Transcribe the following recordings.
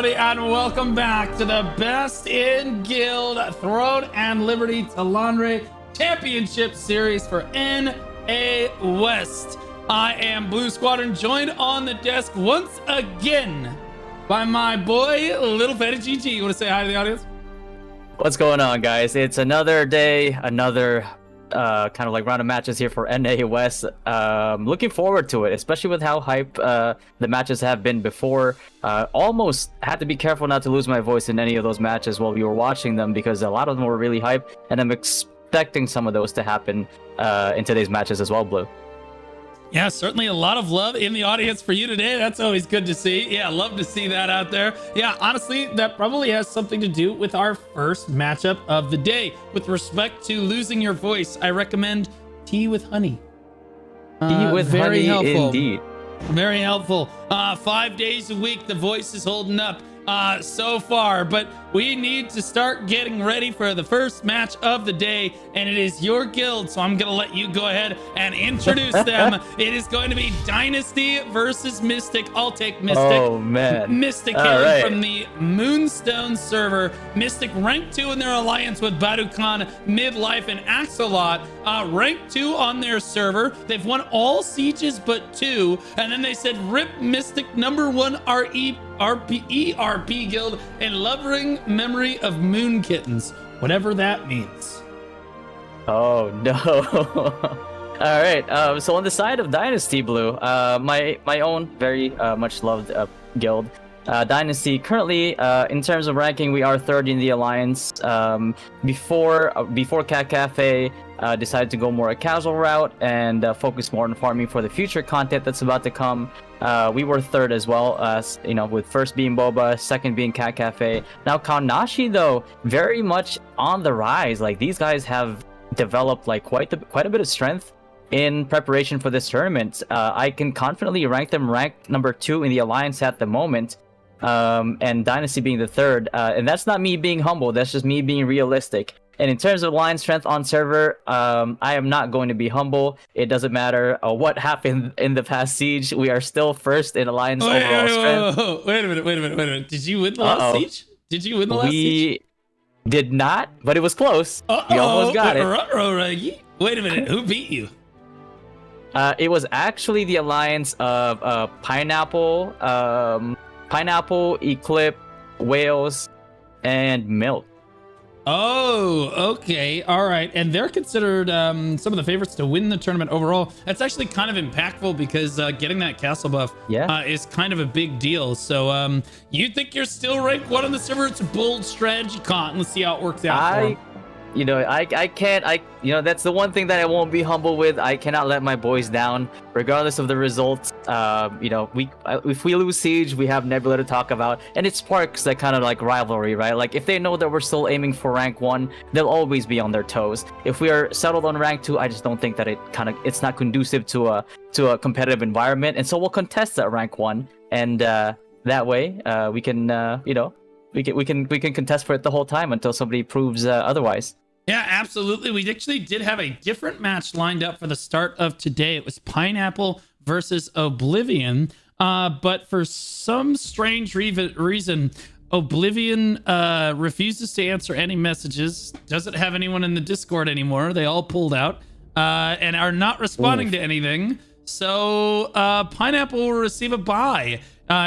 everybody, and welcome back to the Best in Guild Throne and Liberty Talandre Championship Series for NA West. I am Blue Squadron, joined on the desk once again by my boy, Little Fatty GG. You want to say hi to the audience? What's going on, guys? It's another day, another kind of like round of matches here for NA West. Looking forward to it, especially with how hype the matches have been before. Almost had to be careful not to lose my voice in any of those matches while we were watching them, because a lot of them were really hype, and I'm expecting some of those to happen in today's matches as well, Blue. Yeah, certainly a lot of love in the audience for you today. That's always good to see. Yeah, love to see that out there. Yeah, honestly, that probably has something to do with our first matchup of the day. With respect to losing your voice, I recommend tea with honey. Tea with very honey, helpful. indeed. Very helpful. 5 days a week, the voice is holding up so far, but we need to start getting ready for the first match of the day, and it is your guild, so I'm gonna let you go ahead and introduce them. It is going to be Dynasty versus Mystic. I'll take Mystic. Oh man, Mystic all hailing right from the Moonstone server. Mystic rank 2 in their alliance with Badukan, Midlife, and Axolot. Rank 2 on their server. They've won all sieges but 2, and then they said rip Mystic #1 ERP guild in loving memory of moon kittens, whatever that means. Oh no. All right, so on the side of Dynasty, Blue, my own very much loved guild, Dynasty. Currently, in terms of ranking, we are third in the alliance. Before Cat Cafe decided to go more a casual route and focus more on farming for the future content that's about to come. We were third as well, you know, with first being Boba, second being Cat Cafe. Now Kaonashi, though, very much on the rise. Like, these guys have developed like quite a bit of strength in preparation for this tournament. I can confidently rank them ranked #2 in the alliance at the moment, and Dynasty being the third. And that's not me being humble, that's just me being realistic. And in terms of alliance strength on server, I am not going to be humble. It doesn't matter what happened in the past siege. We are still first in alliance overall strength. Wait a minute. Did you win the last siege? Did you win the last siege? We did not, but it was close. We almost got it. Wait a minute. Who beat you? It was actually the alliance of Pineapple, Eclipse, Whalez, and Milk. Oh, okay. All right. And they're considered some of the favorites to win the tournament overall. That's actually kind of impactful, because getting that castle buff is kind of a big deal. So you think you're still ranked 1 on the server? It's a bold strategy, Con. Let's see how it works out for 'em. You know, I can't, you know, that's the one thing that I won't be humble with. I cannot let my boys down, regardless of the results. You know, if we lose siege, we have Nebula to talk about, and it sparks that kind of like rivalry, right? Like, if they know that we're still aiming for rank 1, they'll always be on their toes. If we are settled on rank 2, I just don't think that it's not conducive to a competitive environment, and so we'll contest at rank 1, and that way we can, you know, we can contest for it the whole time until somebody proves otherwise. Yeah, absolutely. We actually did have a different match lined up for the start of today. It was Pineapple versus Oblivion. But for some strange reason, Oblivion refuses to answer any messages, doesn't have anyone in the Discord anymore. They all pulled out and are not responding to anything. So Pineapple will receive a bye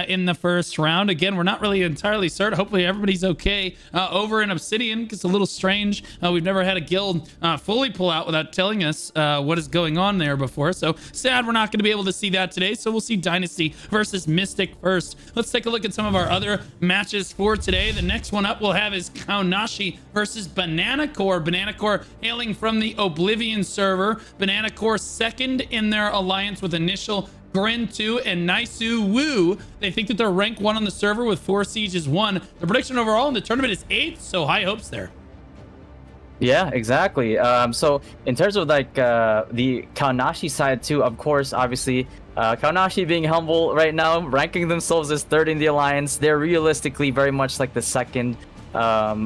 in the first round. Again, we're not really entirely certain. Hopefully everybody's okay over in Obsidian. It's a little strange. We've never had a guild fully pull out without telling us what is going on there before. So sad we're not going to be able to see that today. So we'll see Dynasty versus Mystic first. Let's take a look at some of our other matches for today. The next one up we'll have is Kaonashi versus Banana Core. Banana Core hailing from the Oblivion server. Banana Core second in their alliance with Initial, Grin 2, and Naisu Wu. They think that they're rank 1 on the server with 4 sieges won. The prediction overall in the tournament is 8th, so high hopes there. Yeah, exactly. So in terms of like the Kaonashi side too, of course, obviously, Kaonashi being humble right now, ranking themselves as third in the alliance. They're realistically very much like the second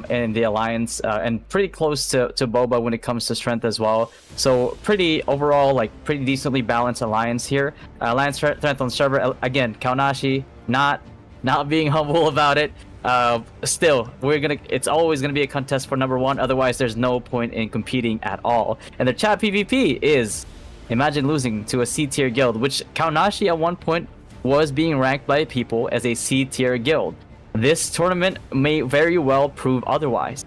in the alliance, and pretty close to Boba when it comes to strength as well. So pretty overall, like pretty decently balanced alliance here. Alliance strength on server, again, Kaonashi not not being humble about it. Still, it's always gonna be a contest for number one. Otherwise, there's no point in competing at all. And the chat PvP is, imagine losing to a C tier guild, which Kaonashi at one point was being ranked by people as a C tier guild. This tournament may very well prove otherwise.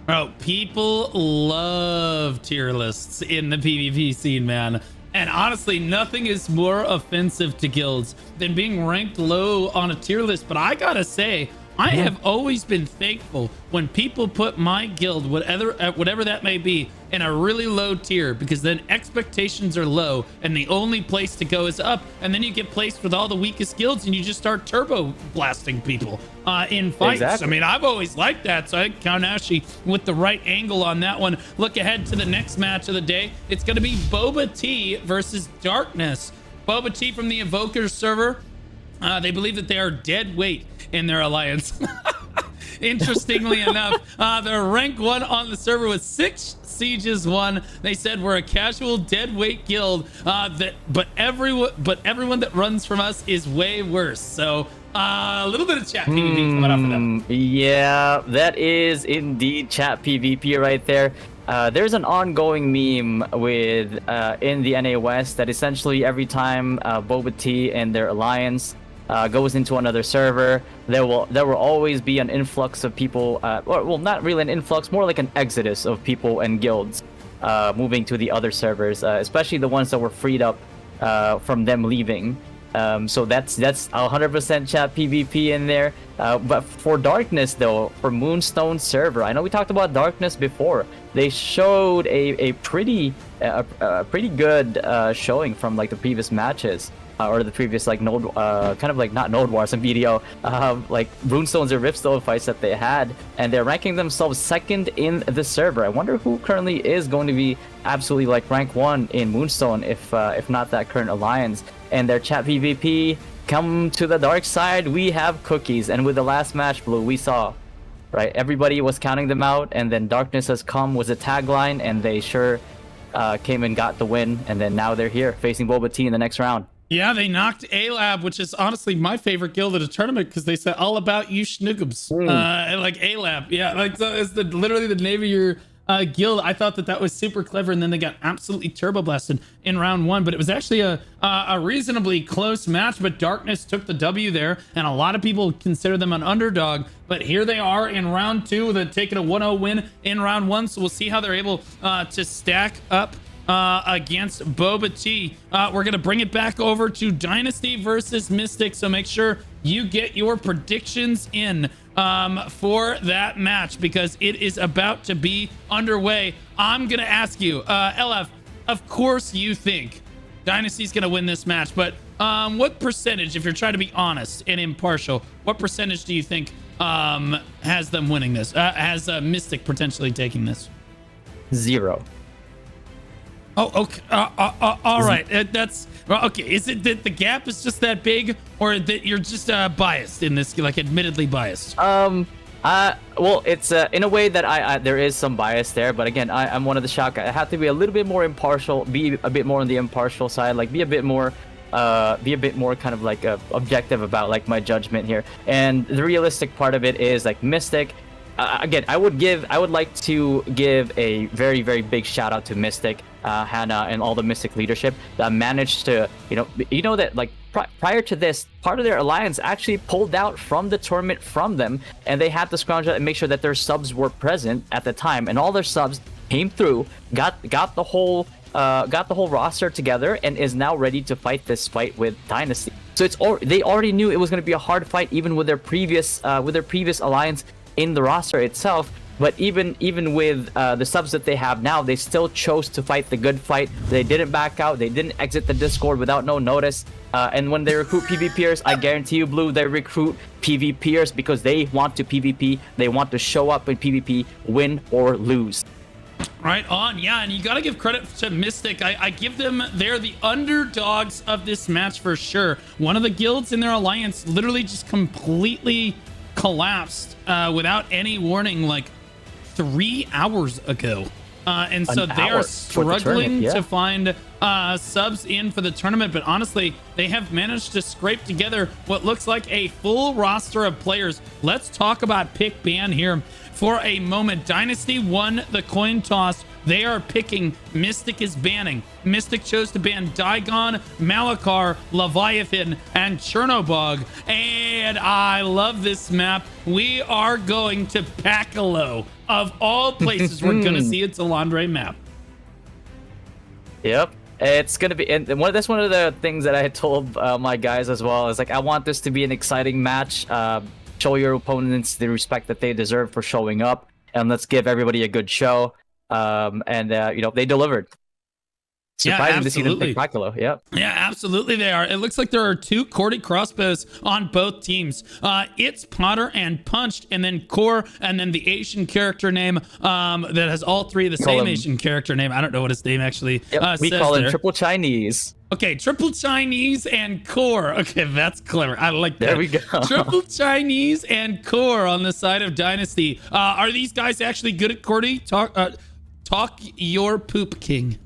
Bro, people love tier lists in the PvP scene, man. And honestly, nothing is more offensive to guilds than being ranked low on a tier list. But I gotta say, I have always been thankful when people put my guild, whatever that may be, in a really low tier, because then expectations are low and the only place to go is up. And then you get placed with all the weakest guilds and you just start turbo blasting people in fights. Exactly. I mean, I've always liked that. So I think Kaonashi with the right angle on that one. Look ahead to the next match of the day. It's going to be Boba Tea versus Darkness. Boba Tea from the Evoker server. They believe that they are dead weight in their alliance. Interestingly enough, they're rank 1 on the server with 6 sieges won. They said we're a casual dead weight guild, but everyone that runs from us is way worse. So a little bit of chat PvP coming up for them. Yeah, that is indeed chat PvP right there. There's an ongoing meme with in the NA West that essentially every time Boba Tea and their alliance goes into another server, there will always be an influx of people, or well, not really an influx, more like an exodus of people and guilds moving to the other servers, especially the ones that were freed up from them leaving. So that's 100% chat PvP in there. But for Darkness though, for Moonstone server, I know we talked about Darkness before. They showed a pretty good showing from like the previous matches. Or the previous like node, kind of like not node wars and video, like Runestones or Riftstone fights that they had, and they're ranking themselves second in the server. I wonder who currently is going to be absolutely like rank 1 in Moonstone, if not that current alliance. And their chat PvP, come to the dark side, we have cookies. And with the last match, Blue, we saw, right? Everybody was counting them out, and then Darkness has come was a tagline, and they sure came and got the win. And then now they're here facing Boba Tea in the next round. Yeah, they knocked A-Lab, which is honestly my favorite guild at a tournament, because they said all about you schnoogums. Like A-Lab. Yeah, like so it's literally the name of your guild. I thought that was super clever, and then they got absolutely turbo blasted in round 1. But it was actually a reasonably close match, but Darkness took the W there, and a lot of people consider them an underdog. But here they are in round 2, they're taking a 1-0 win in round 1, so we'll see how they're able to stack up against Boba Tea. We're gonna bring it back over to Dynasty versus Mystic, so make sure you get your predictions in for that match, because it is about to be underway. I'm gonna ask you, LF, of course you think Dynasty's gonna win this match, but what percentage, if you're trying to be honest and impartial, what percentage do you think has them winning this, has Mystic potentially taking this? 0. Oh, okay. All right. That's okay. Is it that the gap is just that big, or that you're just biased in this, like admittedly biased? Well, it's in a way that I there is some bias there, but again, I'm one of the shock. I have to be a little bit more impartial, be a bit more on the impartial side, like be a bit more kind of like objective about like my judgment here. And the realistic part of it is like Mystic. Again, I would like to give a very, very big shout out to Mystic, Hannah, and all the Mystic leadership that managed to, you know that like prior to this, part of their alliance actually pulled out from the tournament from them, and they had to scrounge out and make sure that their subs were present at the time, and all their subs came through, got the whole roster together, and is now ready to fight this fight with Dynasty. So they already knew it was going to be a hard fight, even with their previous alliance in the roster itself. But even with the subs that they have now, they still chose to fight the good fight. They didn't back out. They didn't exit the Discord without no notice. And when they recruit PvPers, I guarantee you, Blue, they recruit PvPers because they want to PvP. They want to show up in PvP, win or lose. Right on. Yeah, and you got to give credit to Mystic. I give them, they're the underdogs of this match for sure. One of the guilds in their alliance literally just completely collapsed without any warning like 3 hours ago. and so An they hour are for the tournament, struggling yeah. to find subs in for the tournament. But honestly, they have managed to scrape together what looks like a full roster of players. Let's talk about pick ban here for a moment. Dynasty won the coin toss. They are picking. Mystic is banning. Mystic chose to ban Daigon, Malakar, Leviathan, and Chernobog. And I love this map. We are going to Pakalo. Of all places, we're going to see a Talandre map. Yep. It's gonna be, and that's one of the things that I had told my guys as well. Is like, I want this to be an exciting match. Show your opponents the respect that they deserve for showing up, and let's give everybody a good show. You know, they delivered. Surprising to see them pick Pakalo. Yep. Yeah, absolutely they are. It looks like there are 2 Cordy crossbows on both teams. It's Potter and Punched, and then Core, and then the Asian character name that has all 3 of the same Asian character name. I don't know what his name actually we says call him there. Triple Chinese. Okay, Triple Chinese and Core. Okay, that's clever. I like that. There we go. Triple Chinese and Core on the side of Dynasty. Are these guys actually good at Cordy? Talk your poop, King.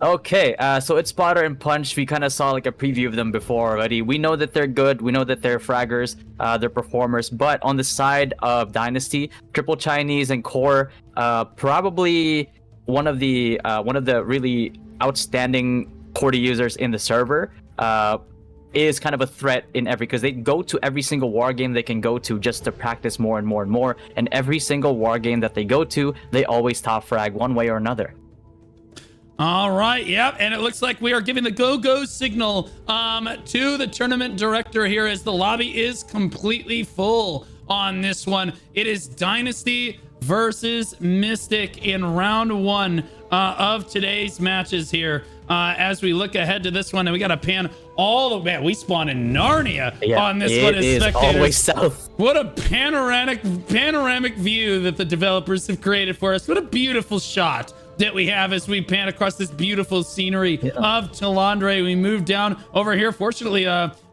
Okay, so it's Potter and Punch. We kind of saw like a preview of them before already. We know that they're good. We know that they're fraggers, they're performers. But on the side of Dynasty, Triple Chinese and Core, probably one of the really outstanding Cordy users in the server. Is kind of a threat in because they go to every single war game they can go to just to practice more and more and more. And every single war game that they go to, they always top frag one way or another. All right, yep, and it looks like we are giving the go-go signal to the tournament director here as the lobby is completely full on this one. It is Dynasty versus Mystic in round 1 of today's matches here. As we look ahead to this one, and we got to pan all the way. We spawn in Narnia on this one as spectators. Always south. What a panoramic view that the developers have created for us. What a beautiful shot that we have as we pan across this beautiful scenery of Talandre. We move down over here. Fortunately,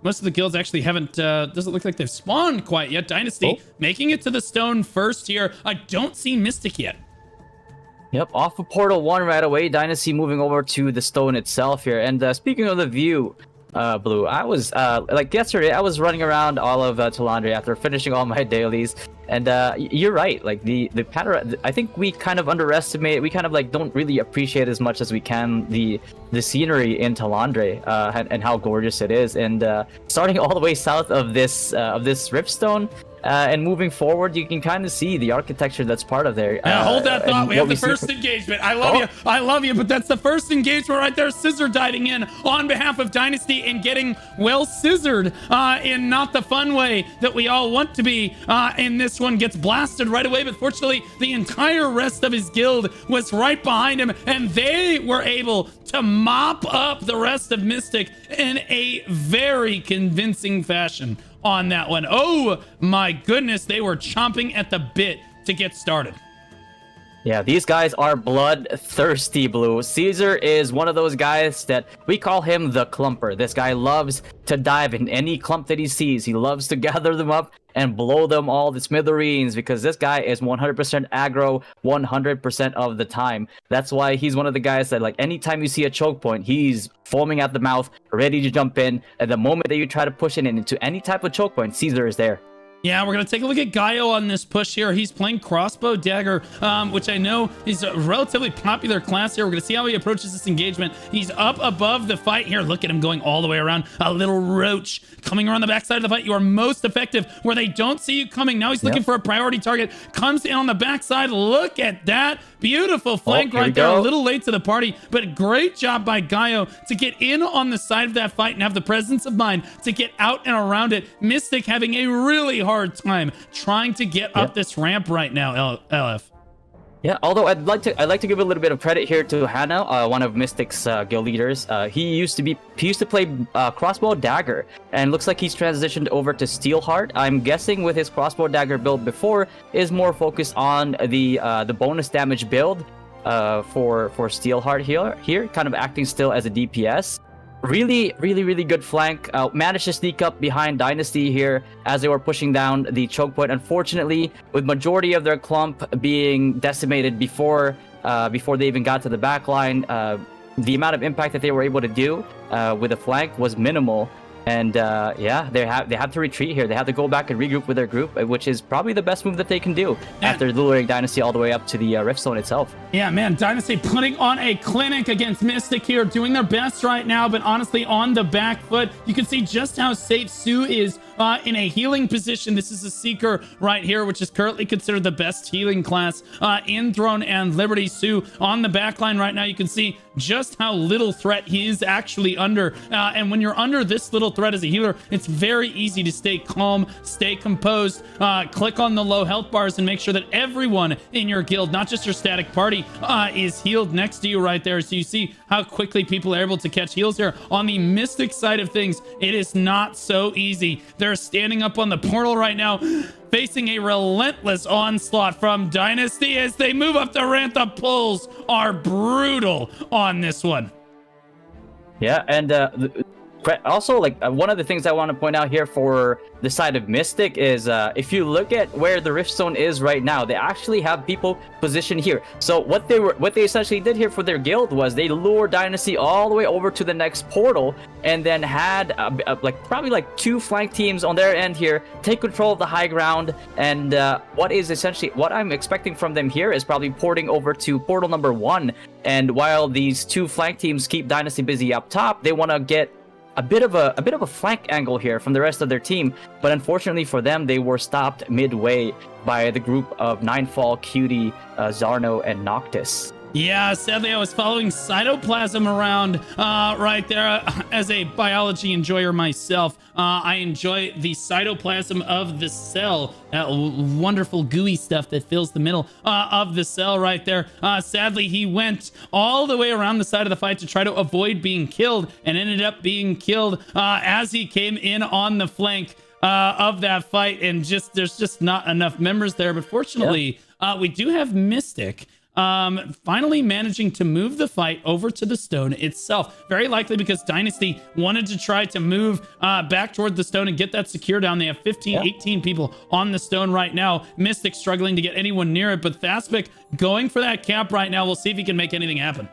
most of the guilds actually haven't, doesn't look like they've spawned quite yet. Dynasty making it to the stone first here. I don't see Mystic yet. Yep, off of Portal 1 right away. Dynasty moving over to the stone itself here. And speaking of the view, Blue, I was, like yesterday, I was running around all of Talandre after finishing all my dailies. And you're right, like the pattern, I think we kind of underestimate, we kind of like don't really appreciate as much as we can the scenery in Talandre and how gorgeous it is. And starting all the way south of this Riftstone, and moving forward, you can kind of see the architecture that's part of there. Hold that thought. We have the first engagement. I love you, but that's the first engagement right there. Scissor diving in on behalf of Dynasty and getting well scissored in not the fun way that we all want to be. And this one gets blasted right away, but fortunately, the entire rest of his guild was right behind him, and they were able to mop up the rest of Mystic in a very convincing fashion on that one. Oh my goodness, they were chomping at the bit to get started. Yeah, these guys are bloodthirsty, Blue. Caesar is one of those guys that we call him the clumper. This guy loves to dive in any clump that he sees. He loves to gather them up and blow them all to smithereens because this guy is 100% aggro 100% of the time. That's why he's one of the guys that, like, anytime you see a choke point, he's foaming at the mouth, ready to jump in. At the moment that you try to push it into any type of choke point, Caesar is there. Yeah, we're going to take a look at Gaio on this push here. He's playing Crossbow Dagger, which I know is a relatively popular class here. We're going to see how he approaches this engagement. He's up above the fight here. Look at him going all the way around. A little roach coming around the backside of the fight. You are most effective where they don't see you coming. Now he's looking for a priority target. Comes in on the backside. Look at that. Beautiful flank right there. A little late to the party, but great job by Gaio to get in on the side of that fight and have the presence of mind to get out and around it. Mystic having a really hard time trying to get up this ramp right now, LF. Yeah, although I'd like to give a little bit of credit here to Hannah, one of Mystic's guild leaders. He used to play crossbow dagger, and looks like he's transitioned over to Steelheart. I'm guessing with his crossbow dagger build before is more focused on the bonus damage build for Steelheart here, kind of acting still as a DPS. Really good flank. Managed to sneak up behind Dynasty here as they were pushing down the choke point. Unfortunately, with majority of their clump being decimated before before they even got to the back line. The amount of impact that they were able to do with the flank was minimal. And yeah, they have to retreat here. They have to go back and regroup with their group, which is probably the best move that they can do after luring Dynasty all the way up to the Rift Zone itself. Yeah, man, Dynasty putting on a clinic against Mystic here, doing their best right now, but honestly on the back foot. You can see just how safe Su is in a healing position. This is a Seeker right here, which is currently considered the best healing class in Throne and Liberty. Su on the back line right now. You can see just how little threat he is actually under. And when you're under this little threat as a healer, it's very easy to stay calm, stay composed, click on the low health bars and make sure that everyone in your guild, not just your static party, is healed next to you right there. So you see how quickly people are able to catch heals here. On the Mystic side of things, it is not so easy. They're standing up on the portal right now, facing a relentless onslaught from Dynasty as they move up the ramp. The pulls are brutal on this one. Yeah, and also, like, one of the things I want to point out here for the side of Mystic is if you look at where the Rift Zone is right now, they actually have people positioned here. So what they essentially did here for their guild was they lured Dynasty all the way over to the next portal, and then had probably 2 flank teams on their end here take control of the high ground. And what I'm expecting from them here is probably porting over to portal number 1. And while these 2 flank teams keep Dynasty busy up top, they want to get a bit of a flank angle here from the rest of their team. But unfortunately for them, they were stopped midway by the group of Ninefall, Cutie, Zarno, and Noctis. Yeah, sadly, I was following cytoplasm around right there as a biology enjoyer myself. I enjoy the cytoplasm of the cell, that wonderful gooey stuff that fills the middle of the cell right there. Sadly, he went all the way around the side of the fight to try to avoid being killed, and ended up being killed as he came in on the flank of that fight. And there's just not enough members there. But fortunately, we do have Mystic finally managing to move the fight over to the stone itself. Very likely because Dynasty wanted to try to move back toward the stone and get that secure down. They have 18 people on the stone right now. Mystic struggling to get anyone near it, but Thaspic going for that cap right now. We'll see if he can make anything happen.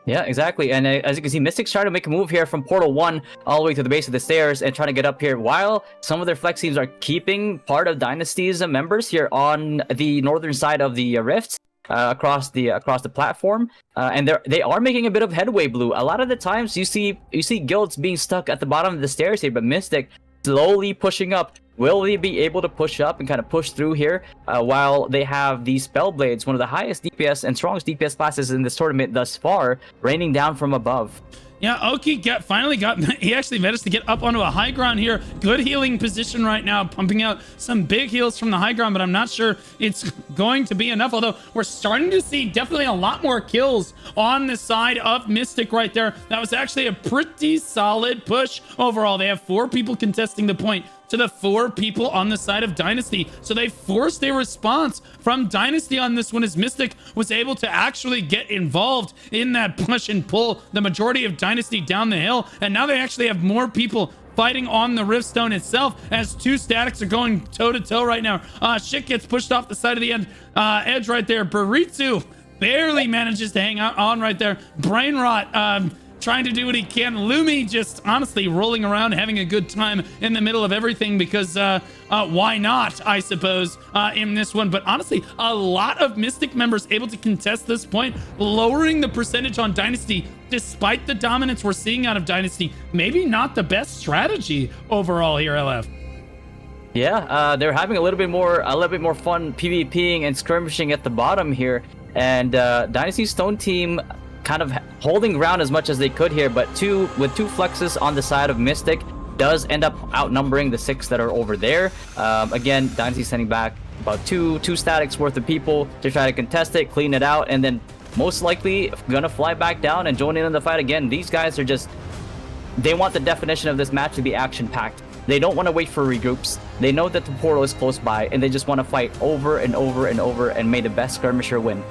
Yeah, exactly. And as you can see, Mystic's trying to make a move here from Portal 1 all the way to the base of the stairs and trying to get up here, while some of their flex teams are keeping part of Dynasty's members here on the northern side of the rifts. Across the platform, and they are making a bit of headway. Blue. A lot of the times you see guilds being stuck at the bottom of the stairs here, but Mystic slowly pushing up. Will they be able to push up and kind of push through here while they have these Spellblades, one of the highest DPS and strongest DPS classes in this tournament thus far, raining down from above? Yeah, Oki he actually managed to get up onto a high ground here. Good healing position right now, pumping out some big heals from the high ground, but I'm not sure it's going to be enough, although we're starting to see definitely a lot more kills on the side of Mystic right there. That was actually a pretty solid push overall. They have 4 people contesting the point to the 4 people on the side of Dynasty. So they forced a response from Dynasty on this one, as Mystic was able to actually get involved in that push and pull the majority of Dynasty down the hill. And now they actually have more people fighting on the Riftstone itself, as 2 statics are going toe-to-toe right now. Shit gets pushed off the side of the edge right there. Baritsu barely manages to hang out on right there. Brain Rot trying to do what he can. Lumi just honestly rolling around, having a good time in the middle of everything, because why not, I suppose, in this one. But honestly, a lot of Mystic members able to contest this point, lowering the percentage on Dynasty despite the dominance we're seeing out of Dynasty. Maybe not the best strategy overall here, LF. Yeah, they're having a little bit more fun PvPing and skirmishing at the bottom here, and Dynasty's Stone team kind of holding ground as much as they could here, but with 2 flexes on the side of Mystic does end up outnumbering the 6 that are over there. Again, Dynasty sending back about two statics worth of people to try to contest it, clean it out, and then most likely gonna fly back down and join in the fight again. These guys are they want the definition of this match to be action-packed. They don't want to wait for regroups. They know that the portal is close by, and they just want to fight over and over and over, and may the best skirmisher win.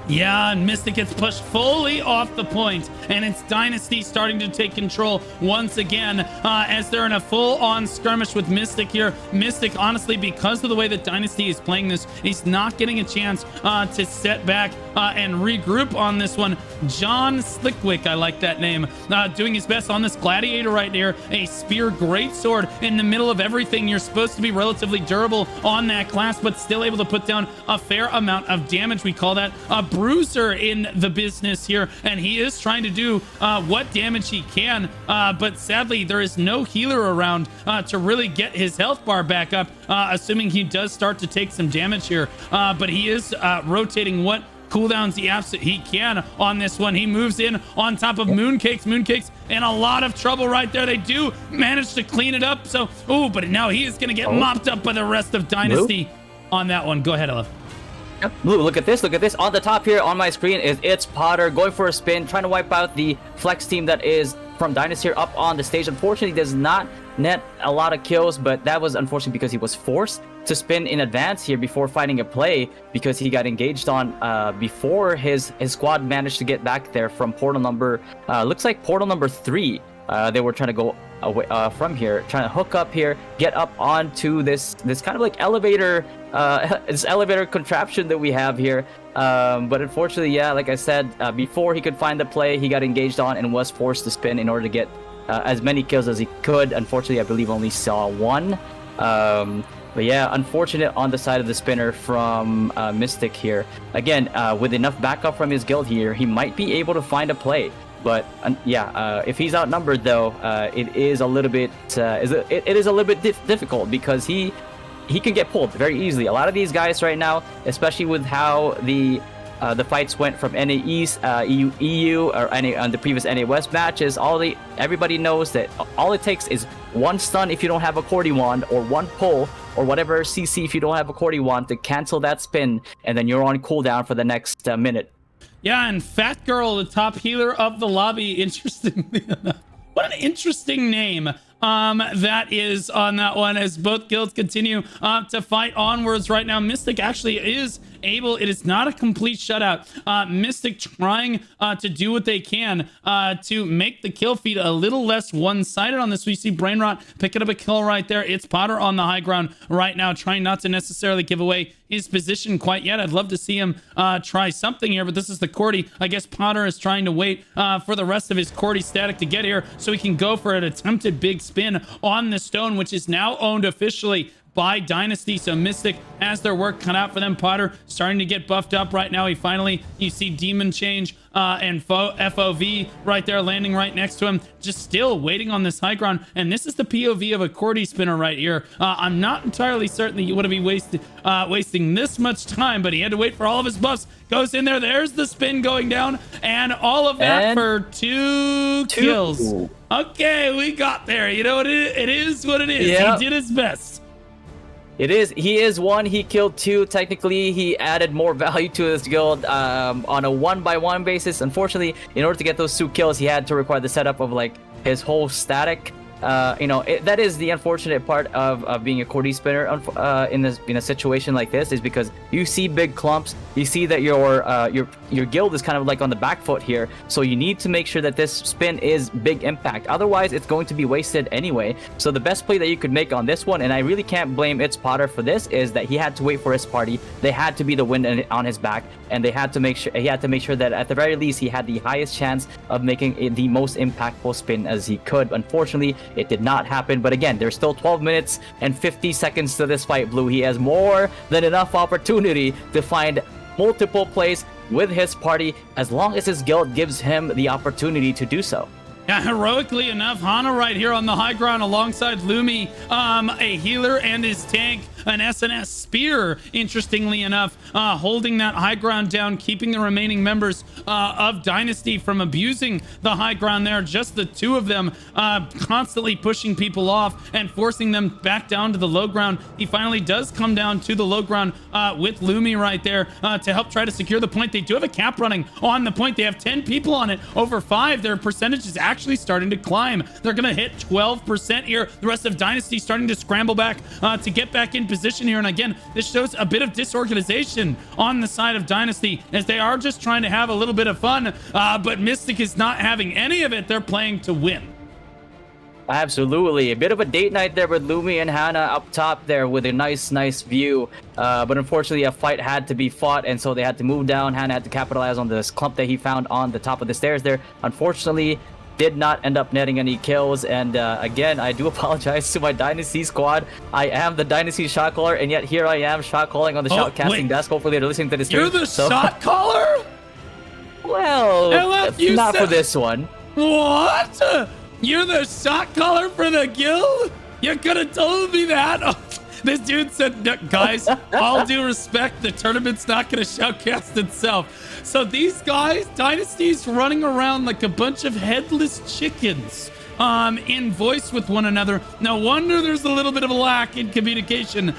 Yeah, and Mystic gets pushed fully off the point, and it's Dynasty starting to take control once again as they're in a full-on skirmish with Mystic here. Mystic, honestly, because of the way that Dynasty is playing this, he's not getting a chance to set back and regroup on this one. John Slickwick, I like that name, doing his best on this Gladiator right there. A spear greatsword in the middle of everything. You're supposed to be relatively durable on that class, but still able to put down a fair amount of damage. We call that a bruiser in the business here, and he is trying to do what damage he can, but sadly there is no healer around to really get his health bar back up, assuming he does start to take some damage here, but he is rotating what cooldowns he can on this one. He moves in on top of Mooncakes in a lot of trouble right there. They do manage to clean it up, so but now he is gonna get mopped up by the rest of Dynasty on that one. Go ahead, Ella. Yep. Blue, look at this. On the top here on my screen is It's Potter going for a spin, trying to wipe out the flex team that is from Dynasty here up on the stage. Unfortunately, does not net a lot of kills, but that was unfortunately because he was forced to spin in advance here before finding a play, because he got engaged on before his squad managed to get back there from portal number, looks like portal number 3. They were trying to go away from here, trying to hook up here, get up onto this kind of like elevator, this elevator contraption that we have here. But unfortunately, yeah, like I said, before he could find the play, he got engaged on and was forced to spin in order to get as many kills as he could. Unfortunately, I believe only saw one. But yeah, unfortunate on the side of the spinner from Mystic here. Again, with enough backup from his guild here, he might be able to find a play. But yeah, if he's outnumbered though, it is a little bit difficult, because he can get pulled very easily. A lot of these guys right now, especially with how the fights went from NA East, EU, or on the previous NA West matches, everybody knows that all it takes is one stun if you don't have a Cordy wand, or one pull, or whatever CC if you don't have a Cordy wand to cancel that spin, and then you're on cooldown for the next minute. Yeah, and Fat Girl, the top healer of the lobby, interestingly enough. What an interesting name that is on that one, as both guilds continue to fight onwards right now. Mystic actually is able, it is not a complete shutout. Mystic trying to do what they can to make the kill feed a little less one-sided on this. We see Brainrot picking up a kill right there. It's Potter on the high ground right now, trying not to necessarily give away his position quite yet. I'd love to see him try something here, but this is the Cordy. I guess Potter is trying to wait for the rest of his Cordy static to get here so he can go for an attempted big spin on the stone, which is now owned officially by Dynasty. So Mystic has their work cut out for them. Potter starting to get buffed up right now. You see Demon Change and FOV right there landing right next to him, just still waiting on this high ground. And this is the POV of a Cordy spinner right here. I'm not entirely certain that you would be wasting this much time, but he had to wait for all of his buffs. Goes in there. There's the spin going down, and all of that for two kills. Okay, we got there. You know what it is what it is. He did his best. It is. He is one. He killed two. Technically, he added more value to his guild on a one-by-one basis. Unfortunately, in order to get those 2 kills, he had to require the setup of like his whole static. That is the unfortunate part of being a Cordy spinner in a situation like this, is because you see big clumps. You see that your guild is kind of like on the back foot here, so you need to make sure that this spin is big impact. Otherwise, it's going to be wasted anyway. So the best play that you could make on this one, and I really can't blame It's Potter for this, is that he had to wait for his party. They had to be the wind on his back, and he had to make sure that at the very least he had the highest chance of making it the most impactful spin as he could. Unfortunately, it did not happen, but again, there's still 12 minutes and 50 seconds to this fight, Blue. He has more than enough opportunity to find multiple plays with his party, as long as his guild gives him the opportunity to do so. Yeah, heroically enough, Hana right here on the high ground alongside Lumi, a healer and his tank, an SNS spear, interestingly enough, holding that high ground down, keeping the remaining members of Dynasty from abusing the high ground there. Just the 2 of them constantly pushing people off and forcing them back down to the low ground. He finally does come down to the low ground with Lumi right there to help try to secure the point. They do have a cap running on the point. They have 10 people on it, over 5. Their percentage is actually starting to climb. They're going to hit 12% here. The rest of Dynasty starting to scramble back to get back in position. position here. And again, this shows a bit of disorganization on the side of Dynasty as they are just trying to have a little bit of fun. But Mystic is not having any of it. They're playing to win. Absolutely. A bit of a date night there with Lumi and Hannah up top there with a nice view. But unfortunately, a fight had to be fought, and so they had to move down. Hannah had to capitalize on this clump that he found on the top of the stairs there. Unfortunately, did not end up netting any kills. And again, I do apologize to my Dynasty squad. I am the Dynasty shot caller, and yet here I am shot calling on the shoutcasting desk. Hopefully they're listening to this. You're the shot caller? Well, LF, not for this one. What? You're the shot caller for the guild? You could have told me that. Oh, this dude said, "No, guys, all due respect, the tournament's not going to shoutcast itself." So these guys, Dynasty's running around like a bunch of headless chickens in voice with one another. No wonder there's a little bit of a lack in communication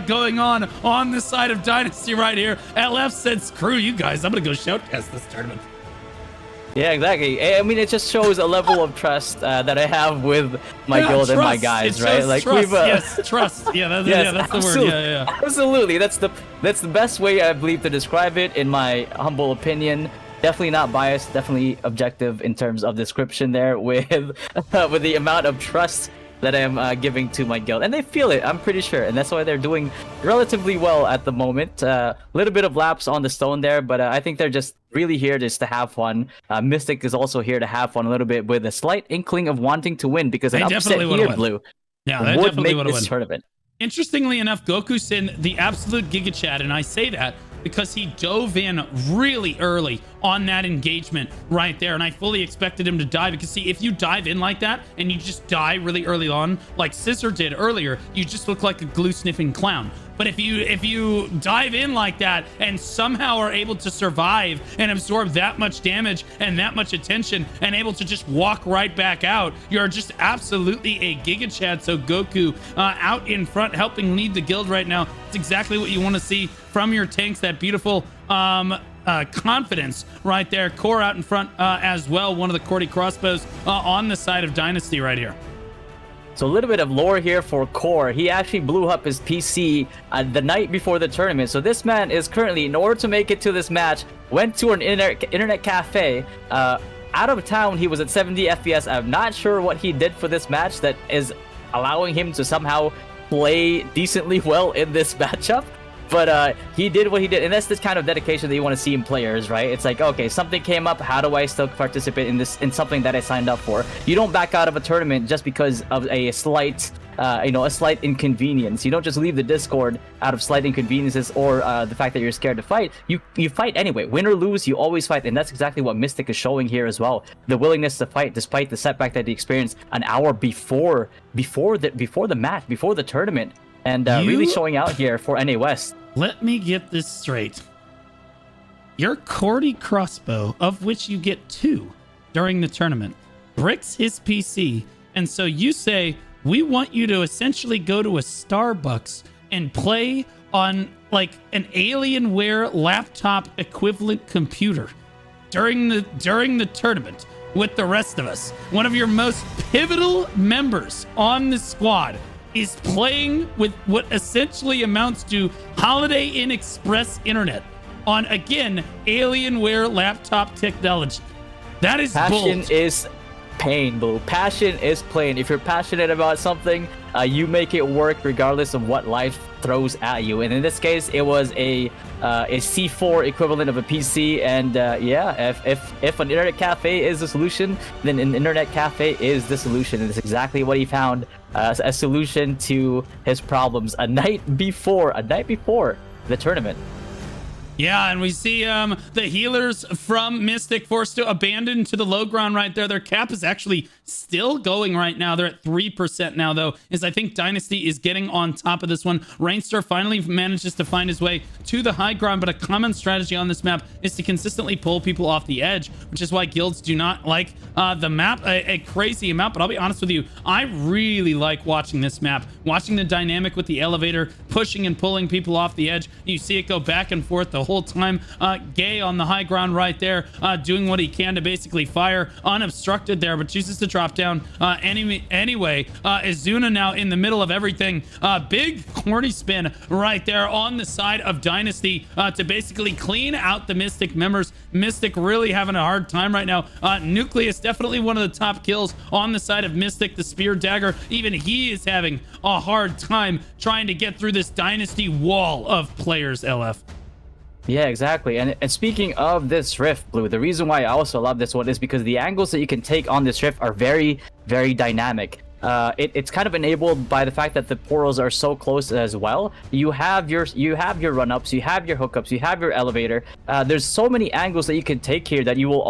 going on the side of Dynasty right here. LF said, "Screw you guys, I'm going to go shoutcast this tournament." Yeah, exactly. I mean, it just shows a level of trust that I have with my guild and my guys, right? Like trust. Yes, trust. Yeah, that's the word. Yeah. Absolutely. That's the best way I believe to describe it, in my humble opinion. Definitely not biased. Definitely objective in terms of description there with with the amount of trust that I am giving to my guild, and they feel it, I'm pretty sure, and that's why they're doing relatively well at the moment. A little bit of lapse on the stone there, but I think they're just really here just to have fun. Mystic is also here to have fun a little bit, with a slight inkling of wanting to win, because an upset here, Blue, yeah, they would definitely make this win. Tournament. Interestingly enough, Goku's in the absolute Giga Chat, and I say that because he dove in really early on that engagement right there, and I fully expected him to die, because see, if you dive in like that and you just die really early on like Scissor did earlier, you just look like a glue sniffing clown. But if you dive in like that and somehow are able to survive and absorb that much damage and that much attention and able to just walk right back out, you're just absolutely a Giga Chad. So Goku out in front helping lead the guild right now. It's exactly what you want to see from your tanks. That beautiful confidence right there. Core out in front as well. One of the Cordy crossbows on the side of Dynasty right here. So a little bit of lore here for Core. He actually blew up his PC the night before the tournament. So this man is currently, in order to make it to this match, went to an internet cafe. Out of town, he was at 70 FPS. I'm not sure what he did for this match that is allowing him to somehow play decently well in this matchup. But he did what he did, and that's the kind of dedication that you want to see in players, right? It's like, okay, something came up. How do I still participate in this, in something that I signed up for? You don't back out of a tournament just because of a slight, a slight inconvenience. You don't just leave the Discord out of slight inconveniences or the fact that you're scared to fight. You fight anyway. Win or lose, you always fight, and that's exactly what Mystic is showing here as well. The willingness to fight despite the setback that he experienced an hour before the match, before the tournament. And really showing out here for NA West. Let me get this straight. Your Cordy crossbow, of which you get 2 during the tournament, bricks his PC. And so you say, we want you to essentially go to a Starbucks and play on like an Alienware laptop equivalent computer during the tournament with the rest of us. One of your most pivotal members on the squad is playing with what essentially amounts to Holiday Inn Express internet on, again, Alienware laptop technology. That is passion bold. Is pain, Blue. Passion is pain. If you're passionate about something, you make it work regardless of what life throws at you. And in this case, it was a C4 equivalent of a PC. And if an internet cafe is the solution, then an internet cafe is the solution. And it's exactly what he found, a solution to his problems a night before the tournament. Yeah, and we see the healers from Mystic forced to abandon to the low ground right there. Their cap is actually still going right now. They're at 3% now, though, as I think Dynasty is getting on top of this one. Rainstar finally manages to find his way to the high ground, but a common strategy on this map is to consistently pull people off the edge, which is why guilds do not like the map a crazy amount. But I'll be honest with you, I really like watching this map, watching the dynamic with the elevator, pushing and pulling people off the edge. You see it go back and forth the whole time. Gay on the high ground right there, doing what he can to basically fire unobstructed there, but chooses to try drop down anyway. Izuna now in the middle of everything. Big corny spin right there on the side of Dynasty to basically clean out the Mystic members. Mystic really having a hard time right now. Nucleus definitely one of the top kills on the side of Mystic. The spear dagger, even he is having a hard time trying to get through this Dynasty wall of players, LF. Yeah, exactly. And speaking of this rift, Blue, the reason why I also love this one is because the angles that you can take on this rift are very, very dynamic. It's kind of enabled by the fact that the portals are so close as well. You have your run-ups, you have your hookups, you have your elevator. There's so many angles that you can take here that you will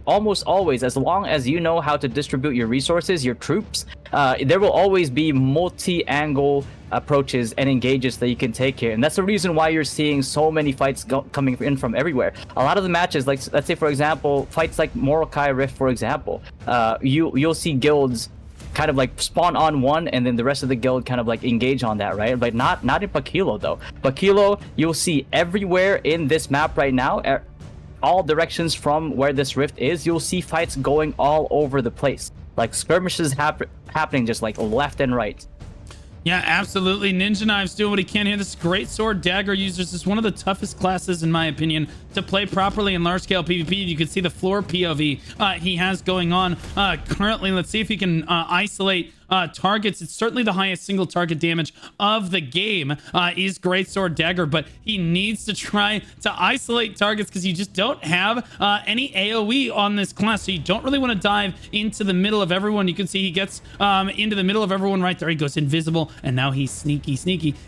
almost always, as long as you know how to distribute your resources, your troops, there will always be multi-angle approaches and engages that you can take here, and that's the reason why you're seeing so many fights coming in from everywhere. A lot of the matches, like let's say for example, fights like mmorpg Rift, for example, you'll see guilds kind of like spawn on one and then the rest of the guild kind of like engage on that, right? But not in Pakilo though. Pakilo, you'll see everywhere in this map right now, all directions from where this rift is, you'll see fights going all over the place, like skirmishes happening just like left and right. Yeah, absolutely. Ninja Knives doing what he can here. This great sword dagger users is one of the toughest classes, in my opinion, to play properly in large-scale PvP. You can see the floor POV he has going on currently. Let's see if he can isolate targets. It's certainly the highest single target damage of the game is Greatsword Dagger, but he needs to try to isolate targets because you just don't have any AoE on this class, so you don't really want to dive into the middle of everyone. You can see he gets into the middle of everyone right there. He goes invisible, and now he's sneaky.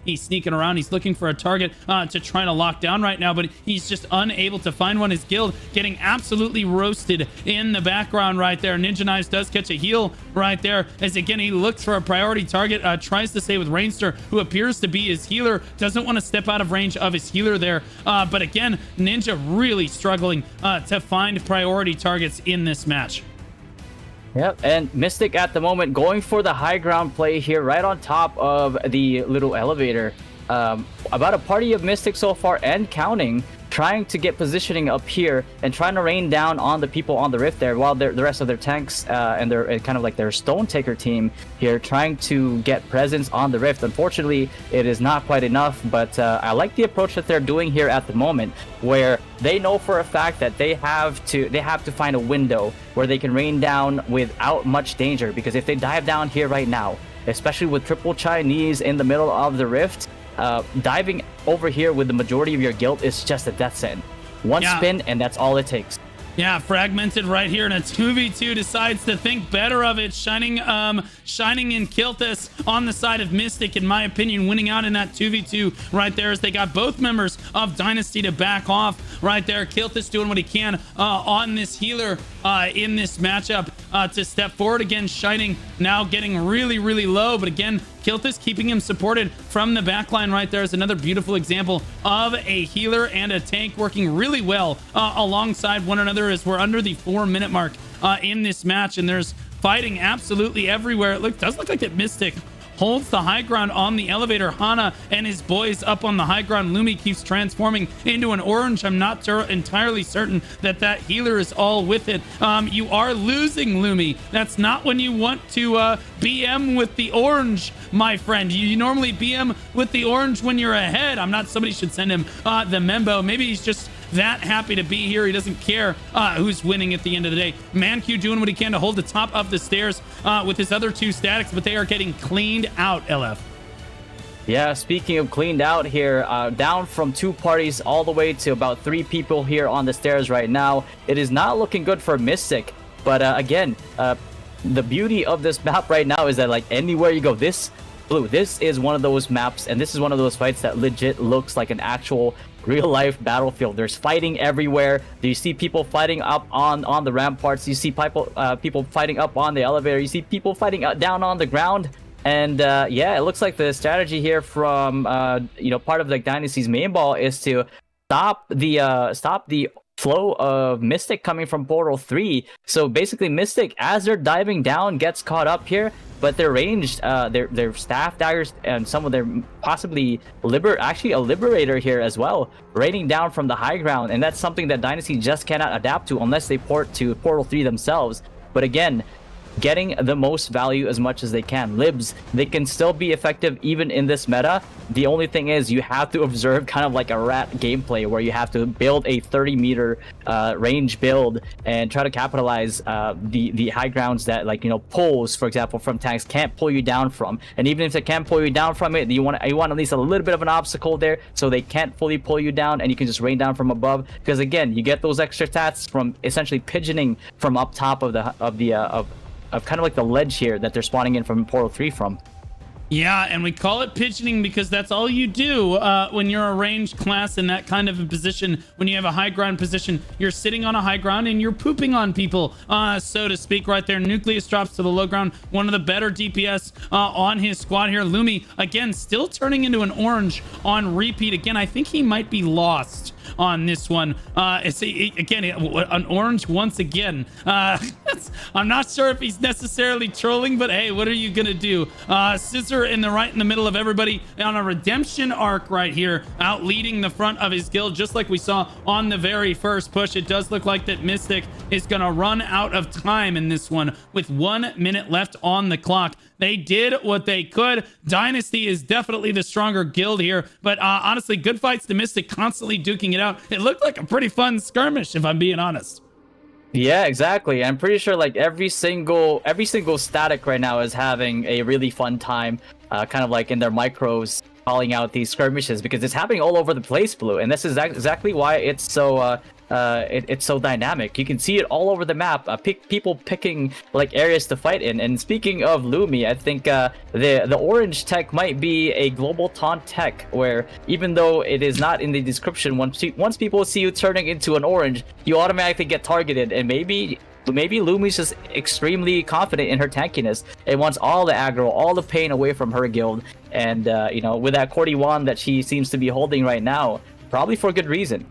He's sneaking around. He's looking for a target to try to lock down right now, but he's just unable to find one. His guild getting absolutely roasted in the background right there. Ninja Knives does catch a heal right there as again he looks for a priority target, tries to stay with Rainster, who appears to be his healer, doesn't want to step out of range of his healer there, but again, Ninja really struggling to find priority targets in this match. Yep, and Mystic at the moment going for the high ground play here right on top of the little elevator. About a party of Mystics so far and counting, trying to get positioning up here and trying to rain down on the people on the rift there, while the rest of their tanks and their kind of like their Stone Taker team here trying to get presence on the rift. Unfortunately, it is not quite enough, but I like the approach that they're doing here at the moment, where they know for a fact that they have to find a window where they can rain down without much danger, because if they dive down here right now, especially with triple Chinese in the middle of the rift, diving over here with the majority of your guild is just a death sentence. One spin and that's all it takes. Yeah, fragmented right here in a 2v2, decides to think better of it. Shining in Kilthus on the side of Mystic, in my opinion, winning out in that 2v2 right there, as they got both members of Dynasty to back off right there. Kilthus doing what he can on this healer in this matchup to step forward again. Shining now getting really, really low, but again, Kilthus keeping him supported from the backline right there is another beautiful example of a healer and a tank working really well alongside one another, as we're under the 4-minute mark in this match, and there's fighting absolutely everywhere. It does look like that Mystic holds the high ground on the elevator. Hana and his boys up on the high ground. Lumi keeps transforming into an orange. I'm not entirely certain that healer is all with it. You are losing, Lumi. That's not when you want to BM with the orange, my friend. You normally BM with the orange when you're ahead. Somebody should send him the Membo. Maybe he's just that happy to be here. He doesn't care who's winning at the end of the day. Manq doing what he can to hold the top of the stairs with his other two statics, but they are getting cleaned out, LF. Yeah, speaking of cleaned out here, down from 2 parties all the way to about 3 people here on the stairs right now. It is not looking good for Mystic, but again, the beauty of this map right now is that like anywhere you go, this is one of those maps, and this is one of those fights that legit looks like an actual real-life battlefield. There's fighting everywhere. You see people fighting up on the ramparts. You see people fighting up on the elevator. You see people fighting down on the ground. And yeah, it looks like the strategy here from part of like Dynasty's main ball is to stop the flow of Mystic coming from Portal 3. So basically Mystic, as they're diving down, gets caught up here, but they're ranged, their staff daggers and some of their possibly actually a liberator here as well, raining down from the high ground, and that's something that Dynasty just cannot adapt to unless they port to Portal 3 themselves. But again, getting the most value as much as they can. Libs, they can still be effective even in this meta. The only thing is you have to observe kind of like a rat gameplay where you have to build a 30-meter range build and try to capitalize the high grounds that, like, you know, pulls, for example, from tanks can't pull you down from. And even if they can't pull you down from it, you want at least a little bit of an obstacle there so they can't fully pull you down and you can just rain down from above. Because again, you get those extra stats from essentially pigeoning from up top of kind of like the ledge here that they're spawning in from Portal 3 from. Yeah, and we call it pigeoning because that's all you do when you're a ranged class in that kind of a position. When you have a high ground position, you're sitting on a high ground and you're pooping on people, so to speak, right there. Nucleus drops to the low ground. One of the better DPS on his squad here. Lumi, again, still turning into an orange on repeat. Again, I think he might be lost on this one. Again, an orange once again. I'm not sure if he's necessarily trolling, but hey, what are you gonna do? Scissor in the middle of everybody on a redemption arc right here, out leading the front of his guild, just like we saw on the very first push. It does look like that Mystic is gonna run out of time in this one with 1 minute left on the clock. They did what they could. Dynasty is definitely the stronger guild here, but honestly, good fights to Mystic, constantly duking it out. It looked like a pretty fun skirmish, if I'm being honest. Yeah, exactly. I'm pretty sure like every single static right now is having a really fun time, kind of like in their micros, calling out these skirmishes because it's happening all over the place, Blue. And this is exactly why it's so it's so dynamic. You can see it all over the map. People picking like areas to fight in. And speaking of Lumi, I think the orange tech might be a global taunt tech, where even though it is not in the description, once people see you turning into an orange, you automatically get targeted. And maybe Lumi's just extremely confident in her tankiness and wants all the aggro, all the pain away from her guild. And you know, with that Cordy wand that she seems to be holding right now, probably for good reason.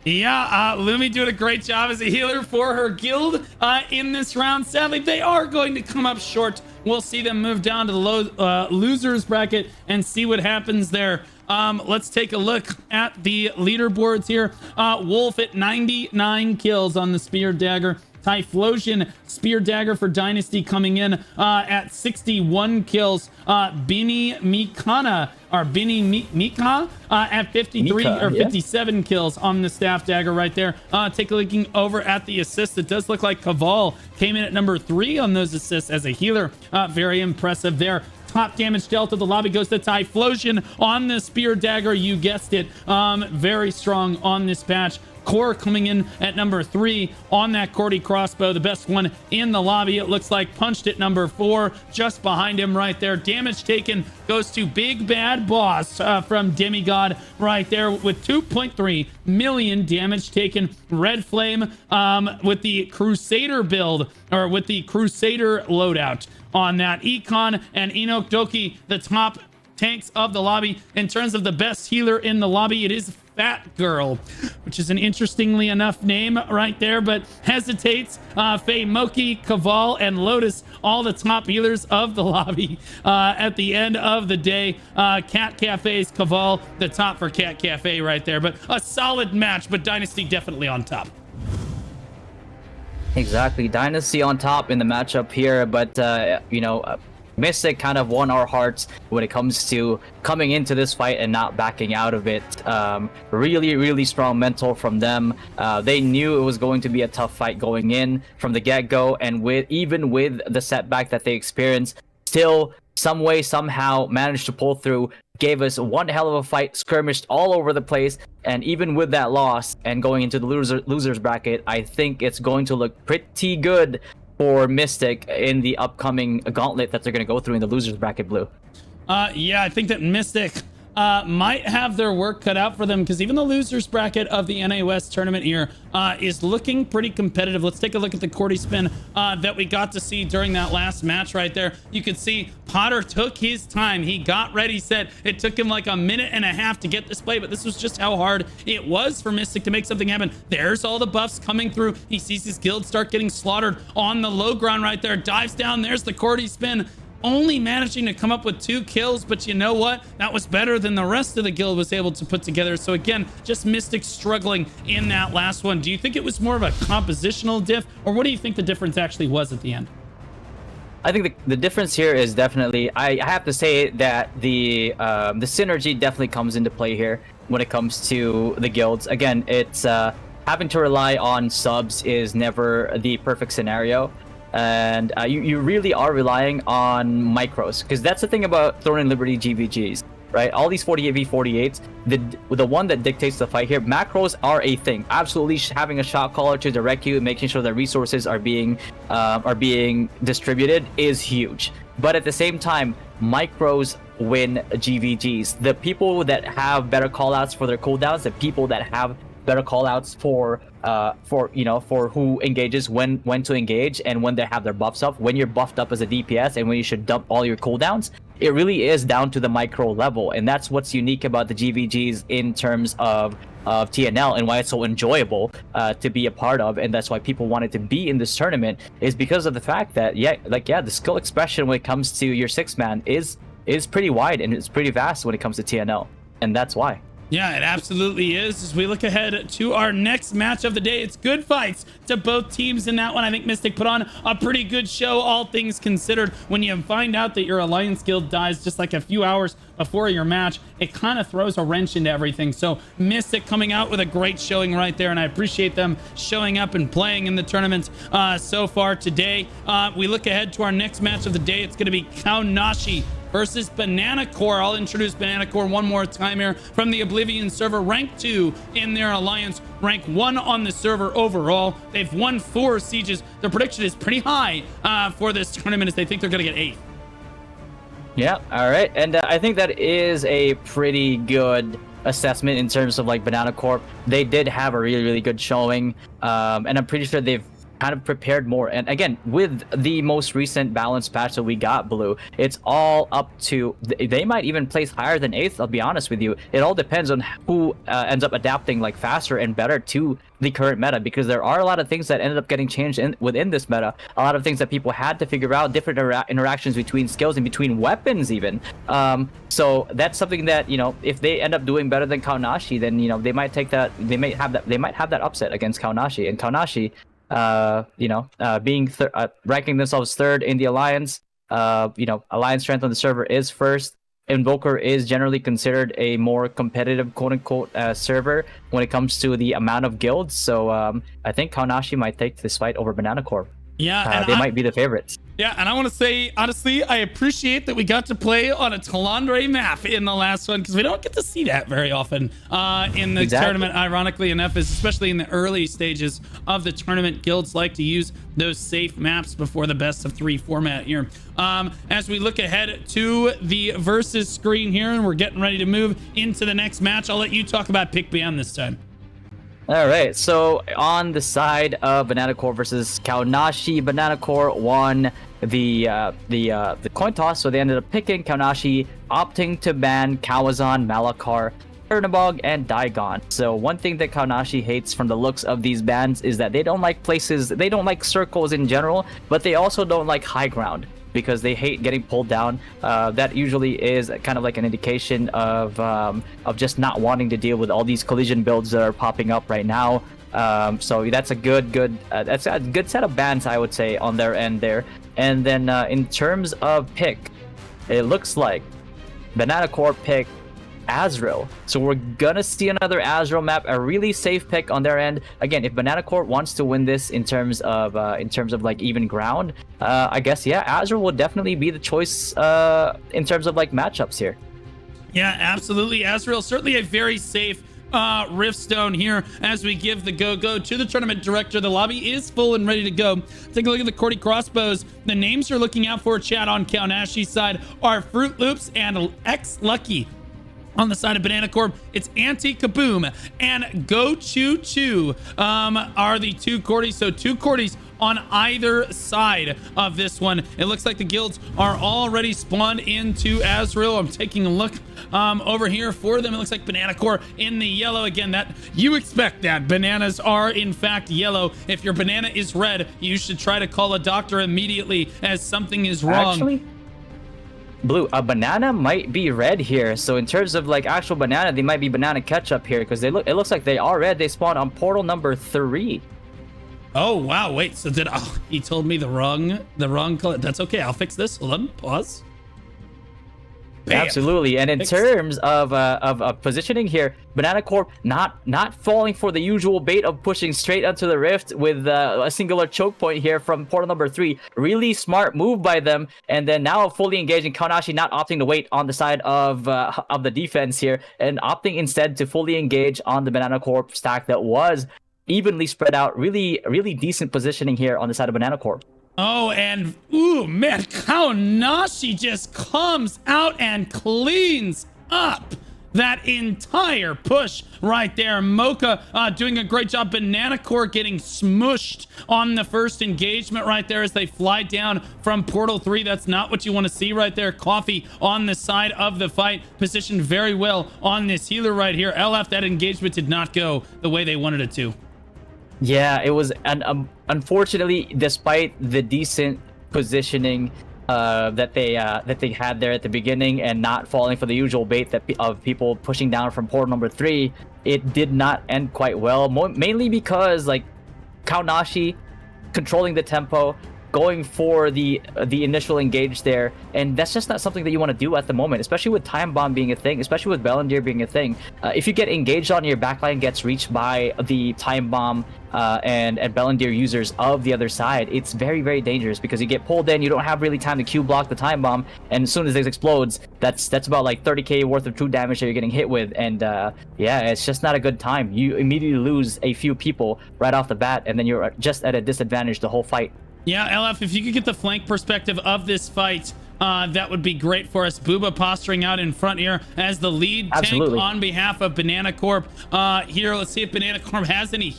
Yeah, Lumi doing a great job as a healer for her guild in this round. Sadly, they are going to come up short. We'll see them move down to the low losers bracket and see what happens there. Let's take a look at the leaderboards here. Wolf at 99 kills on the Spear Dagger. Typhlosion Spear Dagger for Dynasty coming in at 61 kills. Bini Mikana Mika at 53 or 57 kills on the Staff Dagger right there. Take a looking over at the assists. It does look like Kaval came in at number 3 on those assists as a healer. Very impressive there. Top damage delta, the lobby goes to Typhlosion on the Spear Dagger. You guessed it. Very strong on this patch. Core coming in at number 3 on that Cordy crossbow, the best one in the lobby. It looks like Punched at number 4, just behind him right there. Damage taken goes to Big Bad Boss from Demigod right there with 2.3 million damage taken. Red Flame with the Crusader build, or with the Crusader loadout on that. Econ and Enoch Doki, the top tanks of the lobby. In terms of the best healer in the lobby, it is Fat Girl, which is an interestingly enough name right there, but hesitates. Faye Moki, Kaval, and Lotus, all the top healers of the lobby at the end of the day. Cat Cafe's Kaval, the top for Cat Cafe right there, but a solid match, but Dynasty definitely on top. Exactly, Dynasty on top in the matchup here, but you know, Mystic kind of won our hearts when it comes to coming into this fight and not backing out of it. Really strong mental from them. They knew it was going to be a tough fight going in from the get-go, and even with the setback that they experienced, still some way somehow managed to pull through, gave us one hell of a fight, skirmished all over the place. And even with that loss and going into the losers bracket, I think it's going to look pretty good for Mystic in the upcoming gauntlet that they're going to go through in the losers bracket, Blue. Yeah, I think that Mystic might have their work cut out for them, because even the losers bracket of the NA West tournament here is looking pretty competitive. Let's take a look at the Cordy spin that we got to see during that last match right there. You can see Potter took his time. He got ready, set. It took him like a minute and a half to get this play, but this was just how hard it was for Mystic to make something happen. There's all the buffs coming through. He sees his guild start getting slaughtered on the low ground right there. Dives down. There's the Cordy spin. Only managing to come up with 2 kills, but you know what? That was better than the rest of the guild was able to put together. So again, just Mystic struggling in that last one. Do you think it was more of a compositional diff, or what do you think the difference actually was at the end? I think the difference here is definitely, I have to say that the synergy definitely comes into play here when it comes to the guilds. Again, it's having to rely on subs is never the perfect scenario, and you really are relying on micros, because that's the thing about Throne and Liberty GVGs. Right, all these 48v48s, the one that dictates the fight here, macros are a thing. Absolutely, having a shot caller to direct you, making sure that resources are being distributed is huge. But at the same time, micros win GVGs. The people that have better callouts for their cooldowns, the people that have better callouts for who engages, when to engage, and when they have their buffs up, when you're buffed up as a DPS, and when you should dump all your cooldowns. It really is down to the micro level, and that's what's unique about the GVGs in terms of TNL, and why it's so enjoyable to be a part of, and that's why people wanted to be in this tournament, is because of the fact that the skill expression when it comes to your 6-man is pretty wide, and it's pretty vast when it comes to TNL, and that's why. Yeah, it absolutely is. As we look ahead to our next match of the day, it's good fights to both teams in that one. I think Mystic put on a pretty good show, all things considered. When you find out that your Alliance guild dies just like a few hours before your match, it kind of throws a wrench into everything. So Mystic coming out with a great showing right there, and I appreciate them showing up and playing in the tournament so far today. We look ahead to our next match of the day. It's going to be Kaonashi versus Banana Core. I'll introduce Banana Core one more time here from the Oblivion server, rank 2 in their alliance, rank 1 on the server overall. They've won 4 sieges. Their prediction is pretty high for this tournament, as they think they're going to get 8th. Yeah, all right, and I think that is a pretty good assessment in terms of like Banana Corp. They did have a really good showing, and I'm pretty sure they've kind of prepared more. And again, with the most recent balance patch that we got, Blue, it's all up to, they might even place higher than 8th, I'll be honest with you. It all depends on who ends up adapting like faster and better to the current meta, because there are a lot of things that ended up getting changed within this meta, a lot of things that people had to figure out, different interactions between skills and between weapons even. So that's something that, you know, if they end up doing better than Kaonashi, then, you know, they might take that, they might have that upset against Kaonashi. And Kaonashi, being ranking themselves 3rd in the alliance, alliance strength on the server is 1st. Invoker is generally considered a more competitive quote-unquote server when it comes to the amount of guilds. So I think Kaonashi might take this fight over Banana Corp. Yeah, they might be the favorites. Yeah, and I want to say, honestly, I appreciate that we got to play on a Talandre map in the last one, because we don't get to see that very often in the tournament, ironically enough, especially in the early stages of the tournament. Guilds like to use those safe maps before the best of 3 format here. As we look ahead to the versus screen here, and we're getting ready to move into the next match, I'll let you talk about Pick Beyond this time. All right, so on the side of Banana Core versus Kaonashi, Banana Core won the coin toss, so they ended up picking Kaonashi, opting to ban Kawazan, Malakar, Ernabog, and Daigon. So one thing that Kaonashi hates from the looks of these bans is that they don't like places, they don't like circles in general, but they also don't like high ground, because they hate getting pulled down. That usually is kind of like an indication of just not wanting to deal with all these collision builds that are popping up right now. So that's a good set of bans, I would say, on their end there. And then in terms of pick, it looks like Banana Corp pick Azrael. So we're gonna see another Azrael map, a really safe pick on their end. Again, if Banana Corp wants to win this in terms of like even ground, I guess, yeah, Azrael will definitely be the choice in terms of like matchups here. Yeah, absolutely. Azrael certainly a very safe Riftstone here as we give the go to the tournament director. The lobby is full and ready to go. Take a look at the Cordy crossbows. The names you're looking out for, chat, on Kaonashi's side are Fruit Loops and X Lucky. On the side of Banana Corp, it's Anti-Kaboom and Go Choo Choo are the 2 Cordys. So 2 Cordys on either side of this one. It looks like the guilds are already spawned into Azrael. I'm taking a look over here for them. It looks like Banana Corp in the yellow. Again, that you expect that. Bananas are in fact yellow. If your banana is red, you should try to call a doctor immediately, as something is wrong. Actually, Blue, a banana might be red here. So in terms of like actual banana, they might be banana ketchup here, because it looks like they are red. They spawned on portal number 3. Oh wow, wait. So he told me the wrong color. That's okay. I'll fix this. Hold on. Pause. Bam. Absolutely. And in Fixed. terms of positioning here, Banana Corp not falling for the usual bait of pushing straight onto the rift with a singular choke point here from portal number 3. Really smart move by them. And then now fully engaging Kaonashi, not opting to wait on the side of the defense here and opting instead to fully engage on the Banana Corp stack that was evenly spread out. Really decent positioning here on the side of Banana Corp. Oh, and ooh, man, Kaonashi just comes out and cleans up that entire push right there. Mocha doing a great job. Banana Core getting smushed on the first engagement right there as they fly down from Portal 3. That's not what you want to see right there. Coffee on the side of the fight, positioned very well on this healer right here. LF, that engagement did not go the way they wanted it to. Yeah, it was, unfortunately, despite the decent positioning that they had there at the beginning and not falling for the usual bait of people pushing down from portal number 3, it did not end quite well. Mainly because like Kaonashi controlling the tempo, going for the initial engage there, and that's just not something that you want to do at the moment, especially with time bomb being a thing, especially with Bellandir being a thing. If you get engaged on, your backline gets reached by the time bomb and Bellandir users of the other side, it's very dangerous because you get pulled in, you don't have really time to Q block the time bomb, and as soon as this explodes, that's about like 30k worth of true damage that you're getting hit with, and yeah, it's just not a good time. You immediately lose a few people right off the bat, and then you're just at a disadvantage the whole fight. Yeah, LF, if you could get the flank perspective of this fight, that would be great for us. Booba posturing out in front here as the lead Absolutely. tank on behalf of Banana Corp. Here, let's see if Banana Corp has any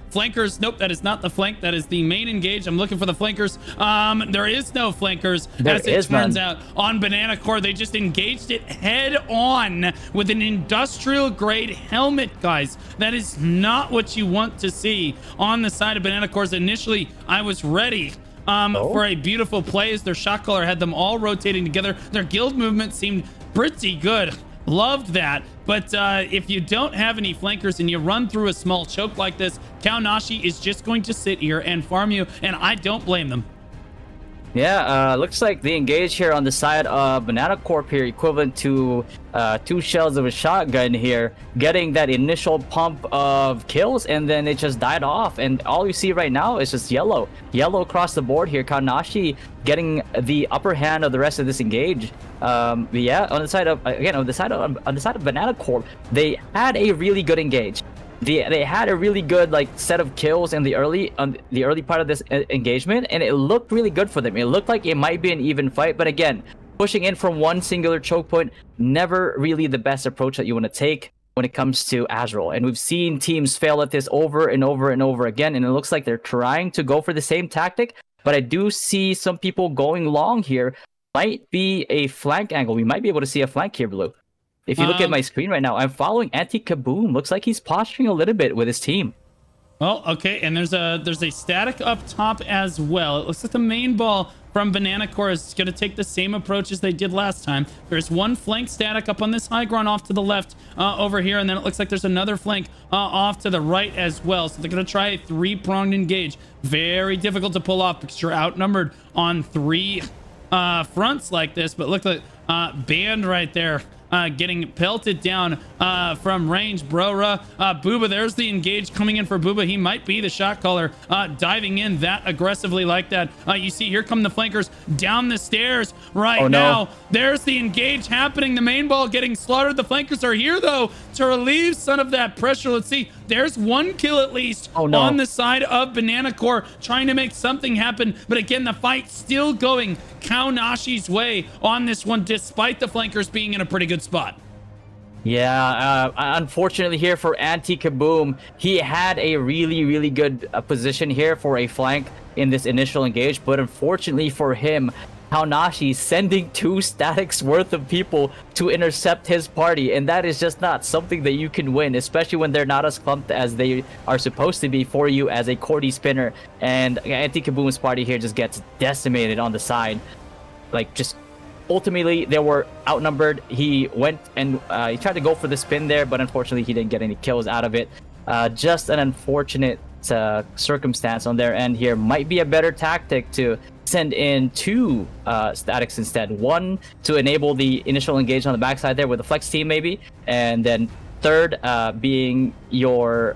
flankers. Nope, that is not the flank. That is the main engage. I'm looking for the flankers. There is no flankers, as it turns out, on Banana Corp. They just engaged it head on with an industrial grade helmet, guys. That is not what you want to see on the side of Banana Corp. Initially, I was ready for a beautiful play as their shot caller had them all rotating together. Their guild movement seemed pretty good. Loved that. But if you don't have any flankers and you run through a small choke like this, Kaonashi is just going to sit here and farm you, and I don't blame them. Yeah, looks like the engage here on the side of Banana Corp here, equivalent to 2 shells of a shotgun here, getting that initial pump of kills, and then it just died off, and all you see right now is just yellow across the board here. Kaonashi getting the upper hand of the rest of this engage. Yeah, on the side of Banana Corp, they had a really good engage. They had a really good like set of kills in the early part of this engagement, and it looked really good for them. It looked like it might be an even fight, but again, pushing in from one singular choke point, never really the best approach that you want to take when it comes to Azrael. And we've seen teams fail at this over and over again, and it looks like they're trying to go for the same tactic, but I do see some people going long here. Might be a flank angle. We might be able to see a flank here, Blue. If you look at my screen right now, I'm following Anti-Kaboom. Looks like he's posturing a little bit with his team. Well, okay, and there's a static up top as well. It looks like the main ball from Banana Core is going to take the same approach as they did last time. There's one flank static up on this high ground off to the left over here, and then it looks like there's another flank off to the right as well. So they're going to try a 3-pronged engage. Very difficult to pull off because you're outnumbered on 3 fronts like this, but look at Band right there. Getting pelted down from range. Brora, Booba, there's the engage coming in for Booba. He might be the shot caller, diving in that aggressively like that. You see, here come the flankers down the stairs right now. There's the engage happening. The main ball getting slaughtered. The flankers are here, though, to relieve some of that pressure. Let's see. There's 1 kill at least on the side of Banana Core, trying to make something happen. But again, the fight's still going Kaonashi's way on this one, despite the flankers being in a pretty good spot. Yeah, unfortunately here for Anti-Kaboom, he had a really good position here for a flank in this initial engage, but unfortunately for him, Kaonashi sending 2 statics worth of people to intercept his party, and that is just not something that you can win, especially when they're not as clumped as they are supposed to be for you as a Cordy spinner. And Anti-Kaboom's party here just gets decimated on the side. Like, just ultimately they were outnumbered. He went and he tried to go for the spin there, but unfortunately he didn't get any kills out of it. Just an unfortunate circumstance on their end here. Might be a better tactic to send in 2 statics instead. 1 to enable the initial engage on the backside there with the flex team maybe, and then 3rd being your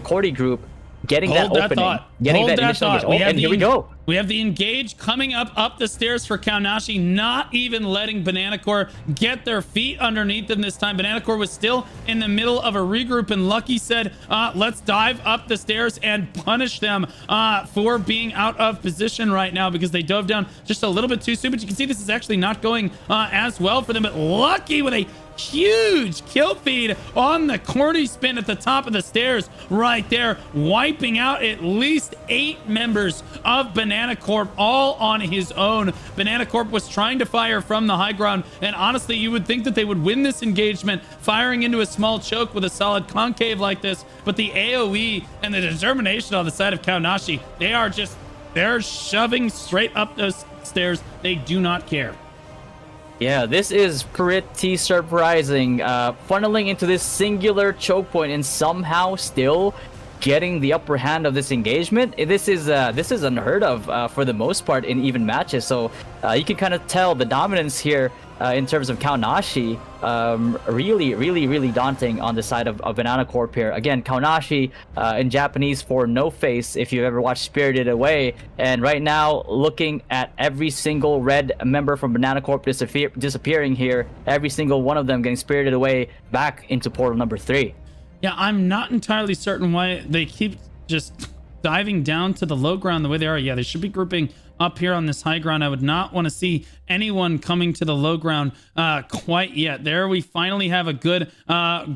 Cordy group getting that opening, getting that initial engage. Oh, and here we go. We have the engage coming up the stairs for Kaonashi, not even letting Banana Corp get their feet underneath them this time. Banana Corp was still in the middle of a regroup, and Lucky said, let's dive up the stairs and punish them for being out of position right now, because they dove down just a little bit too soon. But you can see this is actually not going as well for them. But Lucky with a huge kill feed on the Cordy spin at the top of the stairs right there, wiping out at least 8 members of Banana Corp all on his own. Banana Corp was trying to fire from the high ground, and honestly you would think that they would win this engagement firing into a small choke with a solid concave like this, but the AoE and the determination on the side of Kaonashi, they're shoving straight up those stairs. They do not care. Yeah, this is pretty surprising. Funneling into this singular choke point and somehow still getting the upper hand of this engagement. This is unheard of for the most part in even matches. So you can kind of tell the dominance here in terms of Kaonashi. Really daunting on the side of Banana Corp here. Again, Kaonashi in Japanese for no face, if you've ever watched Spirited Away. And right now, looking at every single red member from Banana Corp disappearing here, every single one of them getting spirited away back into portal number 3. Yeah, I'm not entirely certain why they keep just diving down to the low ground the way they are. Yeah, they should be grouping up here on this high ground. I would not want to see anyone coming to the low ground quite yet. There we finally have a good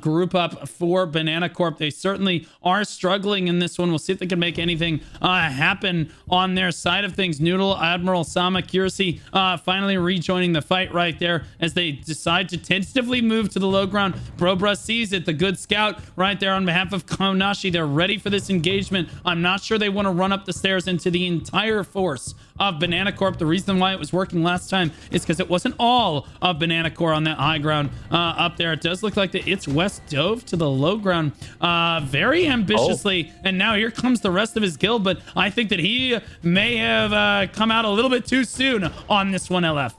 group up for Banana Corp. They certainly are struggling in this one. We'll see if they can make anything happen on their side of things. Noodle, Admiral, Sama, Kirsi finally rejoining the fight right there as they decide to tentatively move to the low ground. Brobra sees it, the good scout right there on behalf of Kaonashi. They're ready for this engagement. I'm not sure they want to run up the stairs into the entire force of Banana Corp. The reason why it was working last time is because it wasn't all of Banana Corp on that high ground up there. It does look like that it's West dove to the low ground very ambitiously, and now here comes the rest of his guild, but I think that he may have come out a little bit too soon on this one, LF.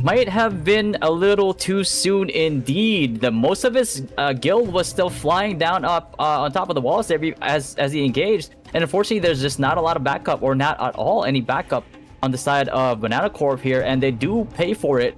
Might have been a little too soon indeed. The most of his guild was still flying down up on top of the walls there as he engaged, and unfortunately there's just not a lot of backup, or not at all any backup on the side of Banana Corp here, and they do pay for it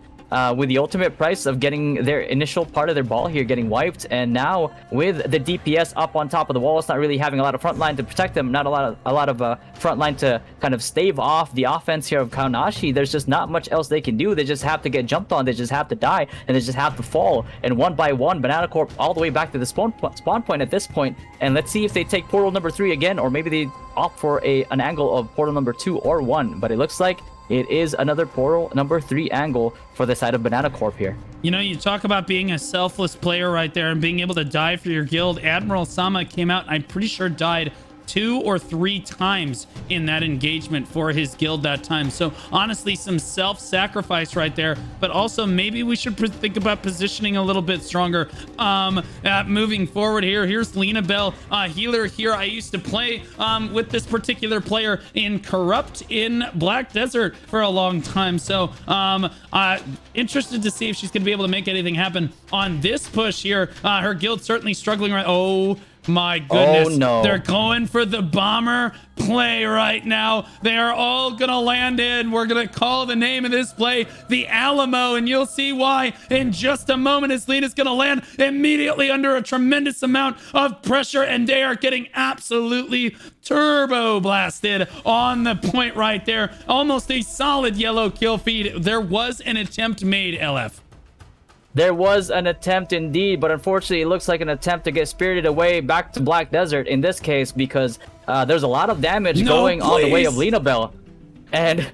with the ultimate price of getting their initial part of their ball here getting wiped. And now with the DPS up on top of the wall, it's not really having a lot of front line to protect them, not a lot of front line to kind of stave off the offense here of Kaonashi. There's just not much else they can do. They just have to get jumped on, they just have to die, and they just have to fall. And one by one, Banana Corp all the way back to the spawn point at this point. And let's see if they take portal number 3 again, or maybe they opt for an angle of portal number 2 or 1. But it looks like it is another portal number 3 angle for the side of Banana Corp here. You know, you talk about being a selfless player right there and being able to die for your guild. Admiral Sama came out, I'm pretty sure died 2 or 3 times in that engagement for his guild that time. So honestly, some self-sacrifice right there, but also maybe we should think about positioning a little bit stronger moving forward here. Here's Lena Bell, healer here. I used to play with this particular player in Corrupt in Black Desert for a long time. So interested to see if she's going to be able to make anything happen on this push here. Her guild certainly struggling right. Oh my goodness. Oh, no. They're going for the bomber play right now. They are all gonna land in. We're gonna call the name of this play the Alamo, and you'll see why in just a moment, as Lena's gonna land immediately under a tremendous amount of pressure, and they are getting absolutely turbo blasted on the point right there. Almost a solid yellow kill feed. There was an attempt made, LF. There was an attempt indeed, but unfortunately it looks like an attempt to get spirited away back to Black Desert in this case, because there's a lot of damage going on the way of Lena Bell. And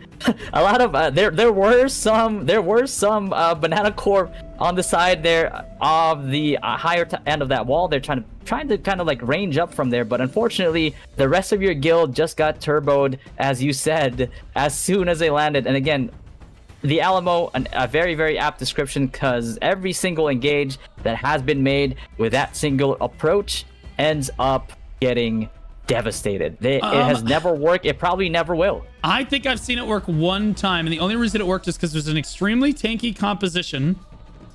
a lot of there were some Banana Corp on the side there of the higher end of that wall. They're trying to kind of like range up from there, but unfortunately the rest of your guild just got turboed, as you said, as soon as they landed. And again, the Alamo, a very apt description, because every single engage that has been made with that single approach ends up getting devastated. It has never worked. It probably never will. I think I've seen it work one time, and the only reason it worked is because there's an extremely tanky composition,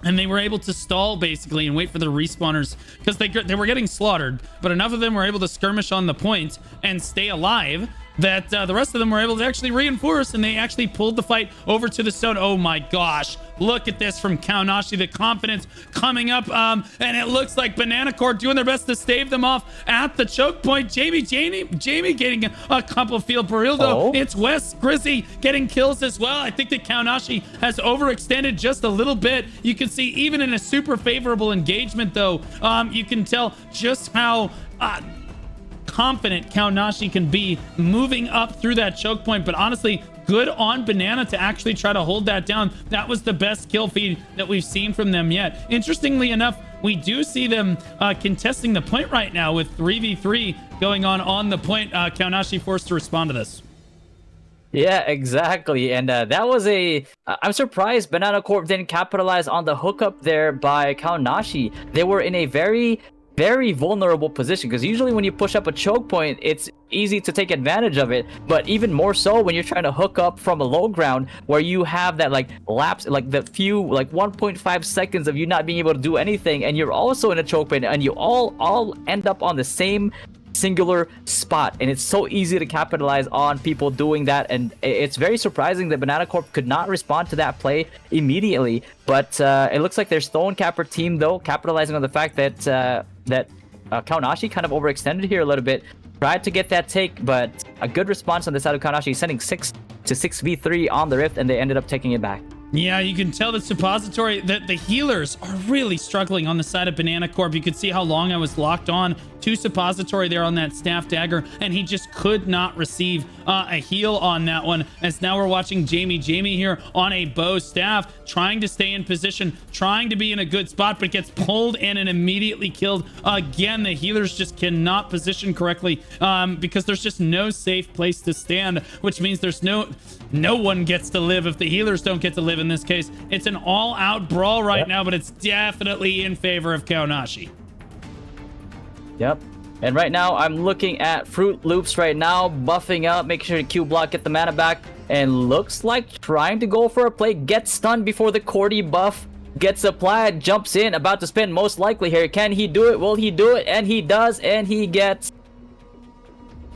and they were able to stall basically and wait for the respawners because they were getting slaughtered, but enough of them were able to skirmish on the point and stay alive that the rest of them were able to actually reinforce, and they actually pulled the fight over to the stone. Oh my gosh, look at this from Kaonashi, the confidence coming up, and it looks like Banana Corp doing their best to stave them off at the choke point. Jamie getting a couple field Barildo. Oh. It's Wes Grizzy getting kills as well. I think that Kaonashi has overextended just a little bit. You can see even in a super favorable engagement though, you can tell just how confident Kaonashi can be moving up through that choke point. But honestly, good on Banana to actually try to hold that down. That was the best kill feed that we've seen from them yet. Interestingly enough, we do see them contesting the point right now with 3v3 going on the point. Kaonashi forced to respond to this. Yeah, exactly. And that was I'm surprised Banana Corp didn't capitalize on the hookup there by Kaonashi. They were in a very vulnerable position, because usually when you push up a choke point, it's easy to take advantage of it, but even more so when you're trying to hook up from a low ground where you have that like lapse, like the few like 1.5 seconds of you not being able to do anything, and you're also in a choke point, and you all end up on the same singular spot, and it's so easy to capitalize on people doing that. And it's very surprising that Banana Corp could not respond to that play immediately, but it looks like their Stone Capper team though capitalizing on the fact that Kaonashi kind of overextended here a little bit, tried to get that take, but a good response on the side of Kaonashi, sending 6 to 6v3 on the Rift, and they ended up taking it back. Yeah, you can tell the suppository that the healers are really struggling on the side of Banana Corp. You could see how long I was locked on to suppository there on that staff dagger, and he just could not receive a heal on that one. As now we're watching Jamie here on a bow staff, trying to stay in position, trying to be in a good spot, but gets pulled in and immediately killed. Again, the healers just cannot position correctly because there's just no safe place to stand, which means there's no one gets to live if the healers don't get to live. In this case, it's an all-out brawl right now, but it's definitely in favor of Kaonashi. Yep. And right now, I'm looking at Fruit Loops right now, buffing up, making sure to Q block, get the mana back, and looks like trying to go for a play, gets stunned before the Cordy buff gets applied, jumps in, about to spin most likely here. Can he do it? Will he do it? And he does, and he gets...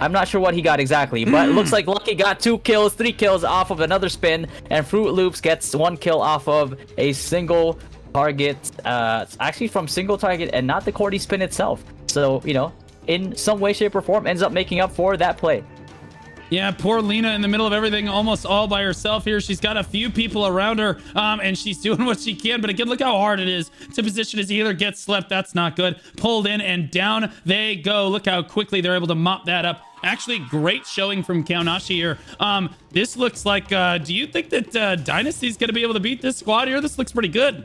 I'm not sure what he got exactly, but it looks like Lucky got 2 kills, 3 kills off of another spin, and Fruit Loops gets 1 kill off of a single target, actually from single target and not the Cordy spin itself. So, you know, in some way, shape, or form, ends up making up for that play. Yeah, poor Lena in the middle of everything, almost all by herself here. She's got a few people around her, and she's doing what she can. But again, look how hard it is to position as healer. Gets slept. That's not good. Pulled in, and down they go. Look how quickly they're able to mop that up. Actually, great showing from Kaonashi here. This looks like, do you think that Dynasty's going to be able to beat this squad here? This looks pretty good.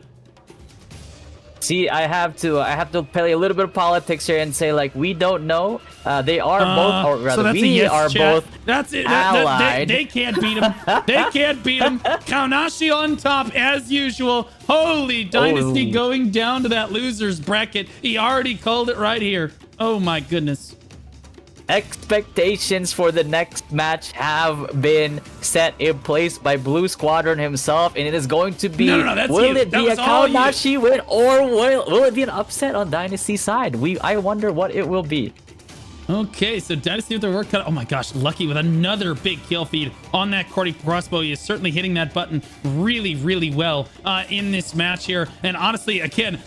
See, I have to play a little bit of politics here and say, like, we don't know. They are both, or rather, so we are both. That's it. Allied. They can't beat him. They can't beat him. Kaonashi on top as usual. Holy Dynasty going down to that loser's bracket. He already called it right here. Oh my goodness. Expectations for the next match have been set in place by Blue Squadron himself, and it is going to be, will it be a Kaonashi win, or will it be an upset on Dynasty's side? I wonder what it will be. Okay, so Dynasty with their work cut. Oh my gosh, Lucky with another big kill feed on that Cordy crossbow. He is certainly hitting that button really well in this match here. And honestly, again,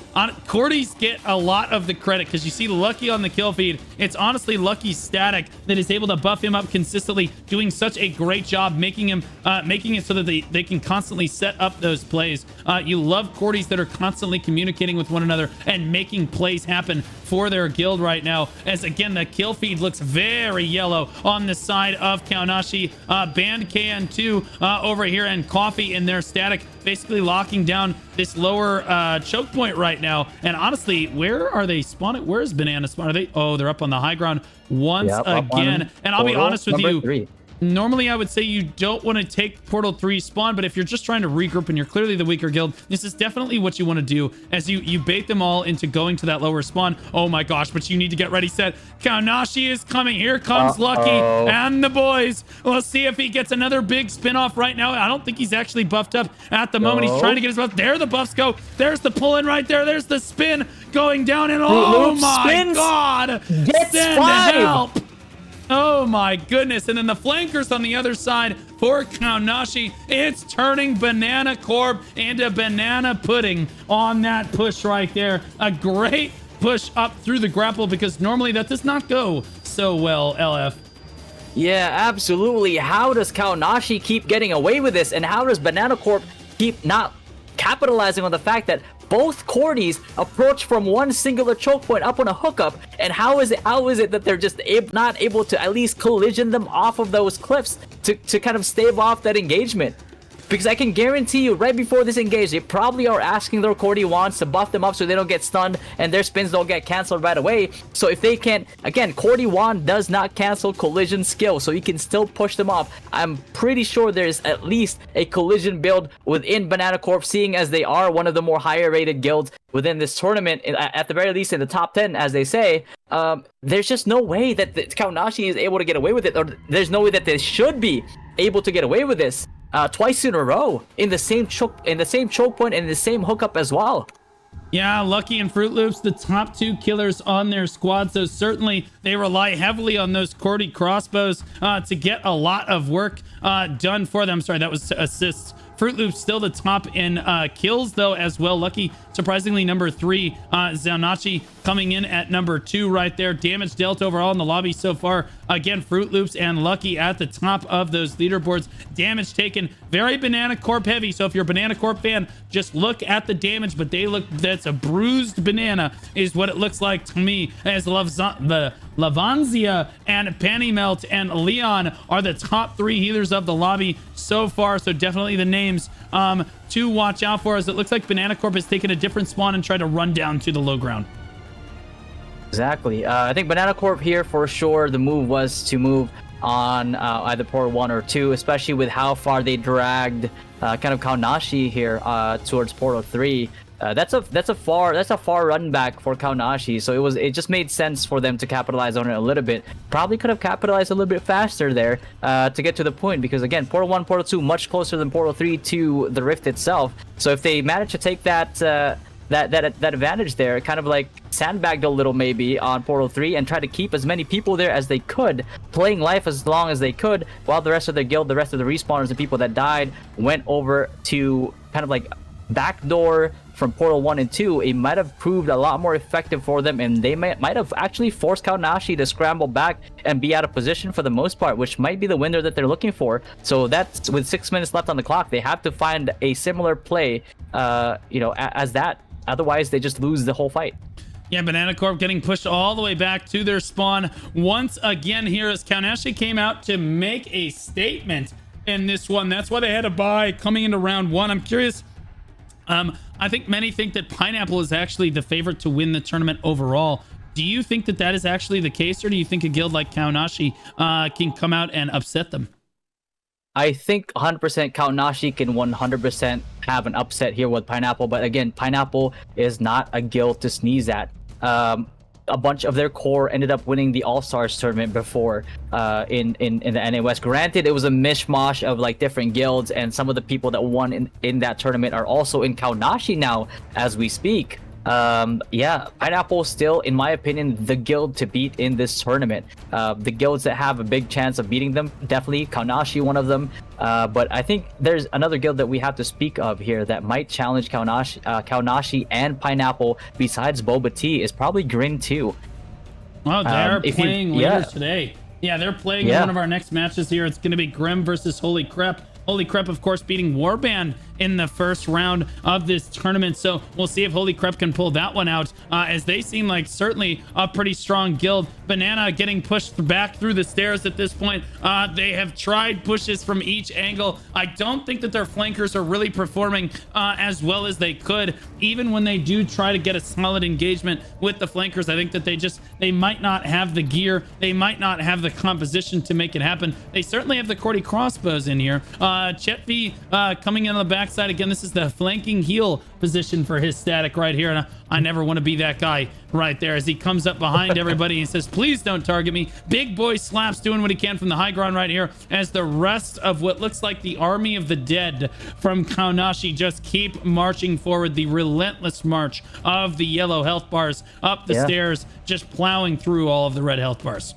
Cordy's get a lot of the credit because you see Lucky on the kill feed. It's honestly Lucky's static that is able to buff him up consistently, doing such a great job making it so that they can constantly set up those plays. You love Cordys that are constantly communicating with one another and making plays happen for their guild right now. As again, the kill feed looks very yellow on the side of Kaonashi. Band KN2 over here, and Coffee in their static, basically locking down this lower choke point right now. And honestly, where are they spawning? Where's Banana spawn? Are they? Oh, they're up on the high ground once again. And I'll be honest with you. Normally, I would say you don't want to take Portal 3 spawn, but if you're just trying to regroup and you're clearly the weaker guild, this is definitely what you want to do as you bait them all into going to that lower spawn. Oh my gosh, but you need to get ready, set. Kaonashi is coming. Here comes Lucky and the boys. We'll see if he gets another big spin-off right now. I don't think he's actually buffed up at the moment. He's trying to get his buff. There the buffs go. There's the pull-in right there. There's the spin going down, and oh my god! Send help! Oh my goodness. And then the flankers on the other side for Kaonashi. It's turning Banana Corp into banana pudding on that push right there. A great push up through the grapple because normally that does not go so well, LF. Yeah, absolutely. How does Kaonashi keep getting away with this? And how does Banana Corp keep not capitalizing on the fact that both Cordies approach from one singular choke point up on a hookup? And how is it that they're just not able to at least collision them off of those cliffs to kind of stave off that engagement? Because I can guarantee you, right before this engage, they probably are asking their Cordy wands to buff them up so they don't get stunned and their spins don't get canceled right away. So if they can't, again, Cordy wand does not cancel collision skill, so you can still push them off. I'm pretty sure there's at least a collision build within Banana Corp, seeing as they are one of the more higher rated guilds within this tournament, at the very least in the top 10, as they say. There's just no way that Kaonashi is able to get away with it, or there's no way that they should be able to get away with this. Twice in a row in the same choke point and the same hookup as well. Yeah, Lucky and Fruit Loops, the top two killers on their squad, so certainly they rely heavily on those Cordy crossbows to get a lot of work done for them. Sorry, that was assists. Fruit Loops still the top in kills though as well. Lucky surprisingly number 3. Kaonashi coming in at number 2 right there. Damage dealt overall in the lobby so far. Again, Fruit Loops and Lucky at the top of those leaderboards. Damage taken very Banana Corp heavy. So if you're a Banana Corp fan, just look at the damage, but that's a bruised banana is what it looks like to me, as the Lavanzia and Panty Melt and Leon are the top 3 healers of the lobby so far. So definitely the names to watch out for, as it looks like Banana Corp has taken a different spawn and tried to run down to the low ground. Exactly. I think Banana Corp here for sure, the move was to move on either Portal 1 or 2, especially with how far they dragged kind of Kaonashi here towards Portal 3. That's a far run back for Kaonashi, so it just made sense for them to capitalize on it a little bit. Probably could have capitalized a little bit faster there to get to the point, because again, Portal 1, Portal 2 much closer than Portal 3 to the Rift itself. So if they manage to take that advantage there, kind of like sandbagged a little maybe on Portal 3 and try to keep as many people there as they could, playing life as long as they could, while the rest of their guild, the rest of the respawners and people that died went over to kind of like backdoor from Portal 1 and 2, it might have proved a lot more effective for them, and they might have actually forced Kaonashi to scramble back and be out of position for the most part, which might be the winner that they're looking for. So that's, with 6 minutes left on the clock, they have to find a similar play, as that. Otherwise, they just lose the whole fight. Yeah, Banana Corp getting pushed all the way back to their spawn once again here, as Kaonashi came out to make a statement in this one. That's why they had a bye coming into round 1. I'm curious. I think many think that Pineapple is actually the favorite to win the tournament overall. Do you think that that is actually the case, or do you think a guild like Kaonashi can come out and upset them? I think 100% Kaonashi can 100% have an upset here with Pineapple, but again, Pineapple is not a guild to sneeze at. A bunch of their core ended up winning the All-Stars tournament before in the NA West. Granted, it was a mishmash of like different guilds, and some of the people that won in that tournament are also in Kaonashi now as we speak. Yeah, Pineapple still, in my opinion, the guild to beat in this tournament. The guilds that have a big chance of beating them, definitely Kaonashi, one of them. But I think there's another guild that we have to speak of here that might challenge Kaonashi and Pineapple besides Boba Tea, is probably Grin 2. Well, they're playing later today. Yeah, they're playing in one of our next matches here. It's going to be Grim versus Holy Crepe. Holy Crepe, of course, beating Warband in the first round of this tournament. So we'll see if Holy Crepe can pull that one out, as they seem like certainly a pretty strong guild. Banana getting pushed back through the stairs at this point. They have tried pushes from each angle. I don't think that their flankers are really performing as well as they could. Even when they do try to get a solid engagement with the flankers, I think that they might not have the gear. They might not have the composition to make it happen. They certainly have the Cordy crossbows in here. Chet V coming in on the backside again. This is the flanking heel position for his static right here, and I never want to be that guy right there as he comes up behind everybody and says, please don't target me. Big boy Slaps doing what he can from the high ground right here, as the rest of what looks like the army of the dead from Kaonashi just keep marching forward. The relentless march of the yellow health bars up the stairs, just plowing through all of the red health bars.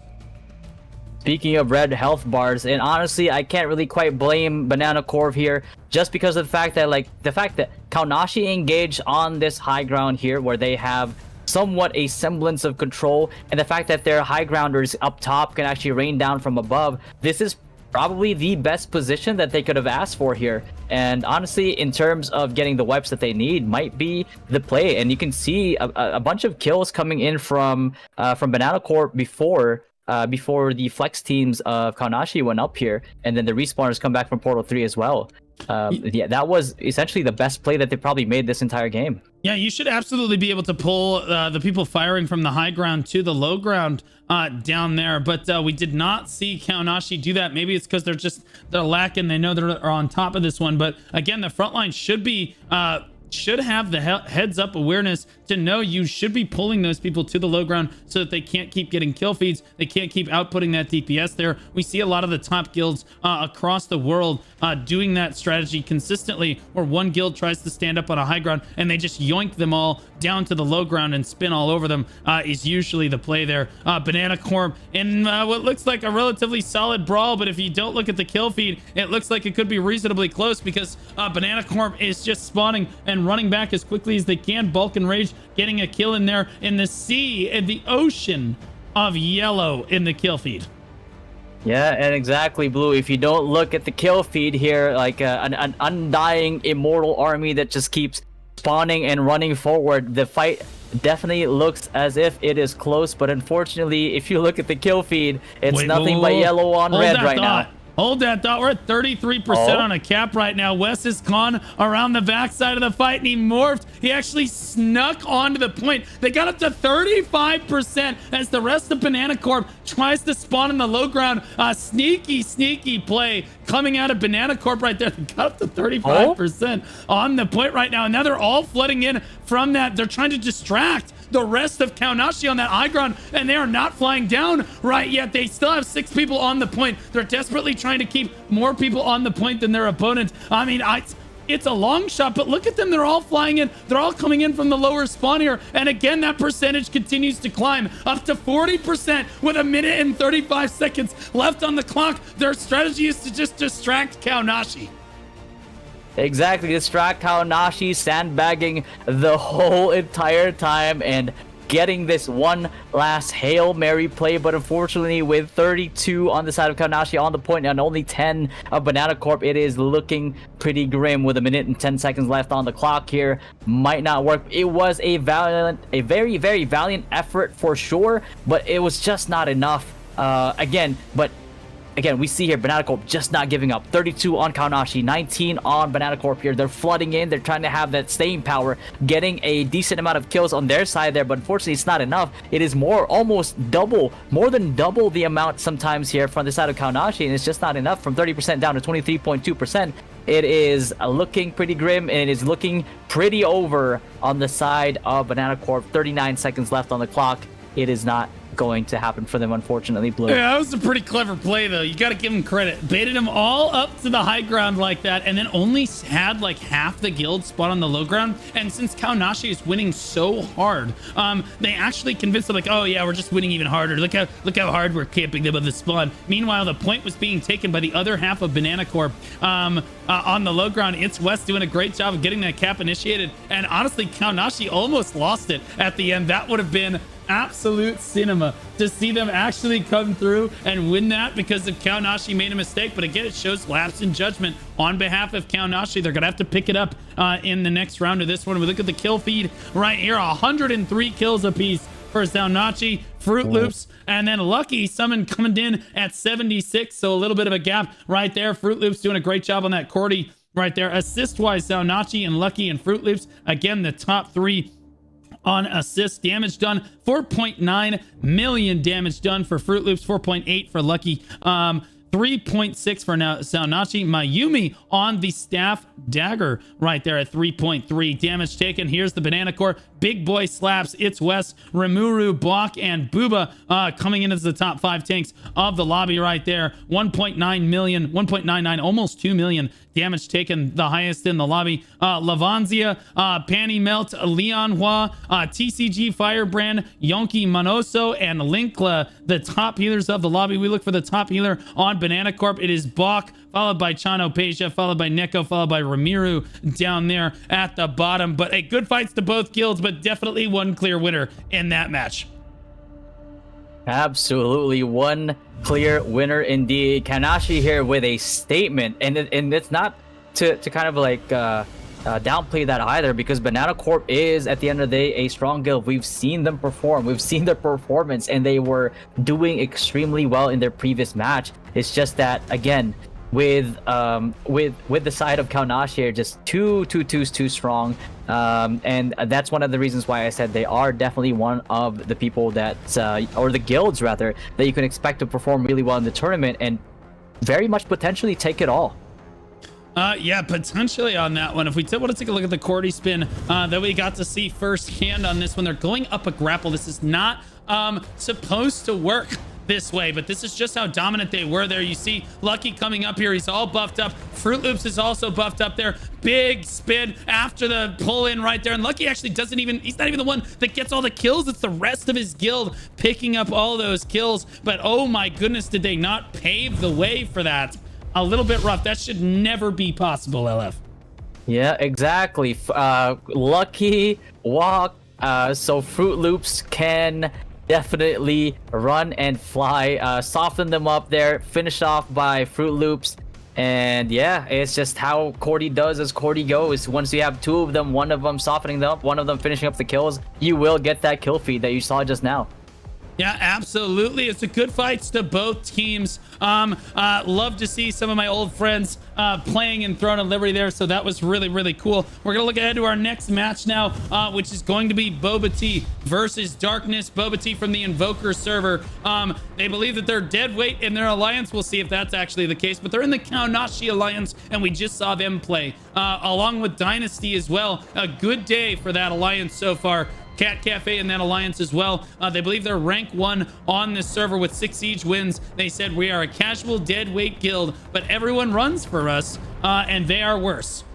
Speaking of red health bars, and honestly, I can't really quite blame Banana Corp here, just because of the fact that Kaonashi engaged on this high ground here, where they have somewhat a semblance of control, and the fact that their high grounders up top can actually rain down from above. This is probably the best position that they could have asked for here, and honestly, in terms of getting the wipes that they need, might be the play. And you can see a bunch of kills coming in from Banana Corp before the flex teams of Kaonashi went up here, and then the respawners come back from Portal 3 as well. Yeah, that was essentially the best play that they probably made this entire game. Yeah, you should absolutely be able to pull the people firing from the high ground to the low ground down there, but we did not see Kaonashi do that. Maybe it's because they're lacking. They know they're on top of this one, but again, the front line should have the heads up awareness to know you should be pulling those people to the low ground so that they can't keep getting kill feeds. They can't keep outputting that DPS there. We see a lot of the top guilds across the world doing that strategy consistently, where one guild tries to stand up on a high ground and they just yoink them all down to the low ground and spin all over them is usually the play there. Banana Corp in what looks like a relatively solid brawl, but if you don't look at the kill feed, it looks like it could be reasonably close, because Banana Corp is just spawning and running back as quickly as they can. Bulk and Rage getting a kill in there in the sea, in the ocean of yellow in the kill feed. Yeah, and exactly, Blue. If you don't look at the kill feed here, like an undying immortal army that just keeps spawning and running forward, the fight definitely looks as if it is close. But unfortunately, if you look at the kill feed, it's nothing but yellow on red right now. Hold that thought. We're at 33% on a cap right now. Wes has gone around the backside of the fight and he morphed. He actually snuck onto the point. They got up to 35% as the rest of Banana Corp tries to spawn in the low ground. Sneaky play coming out of Banana Corp right there. They got up to 35% on the point right now. And now they're all flooding in from that. They're trying to distract the rest of Kaonashi on that high ground, and they are not flying down right yet. They still have 6 people on the point. They're desperately trying to keep more people on the point than their opponent. I mean, it's a long shot, but look at them. They're all flying in. They're all coming in from the lower spawn here. And again, that percentage continues to climb up to 40% with 1 minute and 35 seconds left on the clock. Their strategy is to just distract Kaonashi. Exactly, distract Kaonashi, sandbagging the whole entire time and getting this one last Hail Mary play. But unfortunately, with 32 on the side of Kaonashi on the point and only 10 of Banana Corp, it is looking pretty grim with 1 minute and 10 seconds left on the clock here. Might not work. It was a very, very valiant effort for sure, but it was just not enough. Again, we see here Banana Corp just not giving up. 32 on Kaonashi, 19 on Banana Corp here. They're flooding in. They're trying to have that staying power, getting a decent amount of kills on their side there, but unfortunately it's not enough. It is more than double the amount sometimes here from the side of Kaonashi, and it's just not enough. From 30% down to 23.2%. It is looking pretty grim, and it is looking pretty over on the side of Banana Corp. 39 seconds left on the clock. It is not going to happen for them, unfortunately, Blue. Yeah, that was a pretty clever play, though. You got to give them credit. Baited them all up to the high ground like that, and then only had like half the guild spawn on the low ground. And since Kaonashi is winning so hard, they actually convinced them, like, oh yeah, we're just winning even harder. Look how hard we're camping them on the spawn. Meanwhile, the point was being taken by the other half of Banana Corp on the low ground. It's West doing a great job of getting that cap initiated, and honestly, Kaonashi almost lost it at the end. That would have been absolute cinema karma to see them actually come through and win that because of Kaonashi made a mistake. But again, it shows lapse in judgment on behalf of Kaonashi. They're gonna have to pick it up in the next round of this one. We look at the kill feed right here, 103 kills apiece for Zaonachi, Fruit Loops, and then Lucky Summon coming in at 76. So a little bit of a gap right there. Fruit Loops doing a great job on that Cordy right there. Assist-wise, Zaonachi and Lucky and Fruit Loops, again, the top three on assist. Damage done, 4.9 million damage done for Fruit Loops, 4.8 for Lucky. 3.6 for now Zaonachi. Mayumi on the staff dagger right there at 3.3 damage taken. Here's the banana core. Big boy slaps. It's Wes, Rimuru, Block, and Booba coming in as the top 5 tanks of the lobby right there. 1.9 million, 1.99, almost 2 million damage taken, the highest in the lobby. Lavanzia, Panny Melt, Leon Hua, TCG Firebrand, Yonki Manoso, and Linkla, the top healers of the lobby. We look for the top healer on Banana Corp. It is Bach, followed by Chano Peja, followed by Neko, followed by Ramiru down there at the bottom. But hey, good fights to both guilds, but definitely one clear winner in that match. Absolutely, one clear winner indeed. Kaonashi here with a statement, and it's not to kind of like downplay that either, because Banana Corp is at the end of the day a strong guild. We've seen them perform, we've seen their performance, and they were doing extremely well in their previous match. It's just that again, with the side of Kaonashi here, just too strong, and that's one of the reasons why I said they are definitely one of the people that or the guilds rather, that you can expect to perform really well in the tournament and very much potentially take it all. Yeah, potentially on that one. If we want to take a look at the Cordy spin that we got to see firsthand on this one, they're going up a grapple. This is not supposed to work this way, but this is just how dominant they were there. You see Lucky coming up here. He's all buffed up. Fruit Loops is also buffed up there. Big spin after the pull in right there. And Lucky actually he's not even the one that gets all the kills. It's the rest of his guild picking up all those kills. But oh my goodness, did they not pave the way for that? A little bit rough. That should never be possible, LF. Yeah, exactly. Lucky walk. So Fruit Loops can definitely run and fly, soften them up there, finish off by Fruit Loops. And yeah, it's just how Cordy does as Cordy goes. Once you have two of them, one of them softening them up, one of them finishing up the kills, you will get that kill feed that you saw just now. Yeah, absolutely. It's a good fights to both teams. Love to see some of my old friends playing in Throne of Liberty there. So that was really, really cool. We're going to look ahead to our next match now, which is going to be Boba Tea versus Darkness. Boba Tea from the Invoker server. They believe that they're dead weight in their alliance. We'll see if that's actually the case, but they're in the Kaonashi alliance, and we just saw them play along with Dynasty as well. A good day for that alliance so far. Cat Cafe in that alliance as well. They believe they're rank 1 on this server with 6 siege wins. They said we are a casual dead weight guild, but everyone runs for us, and they are worse.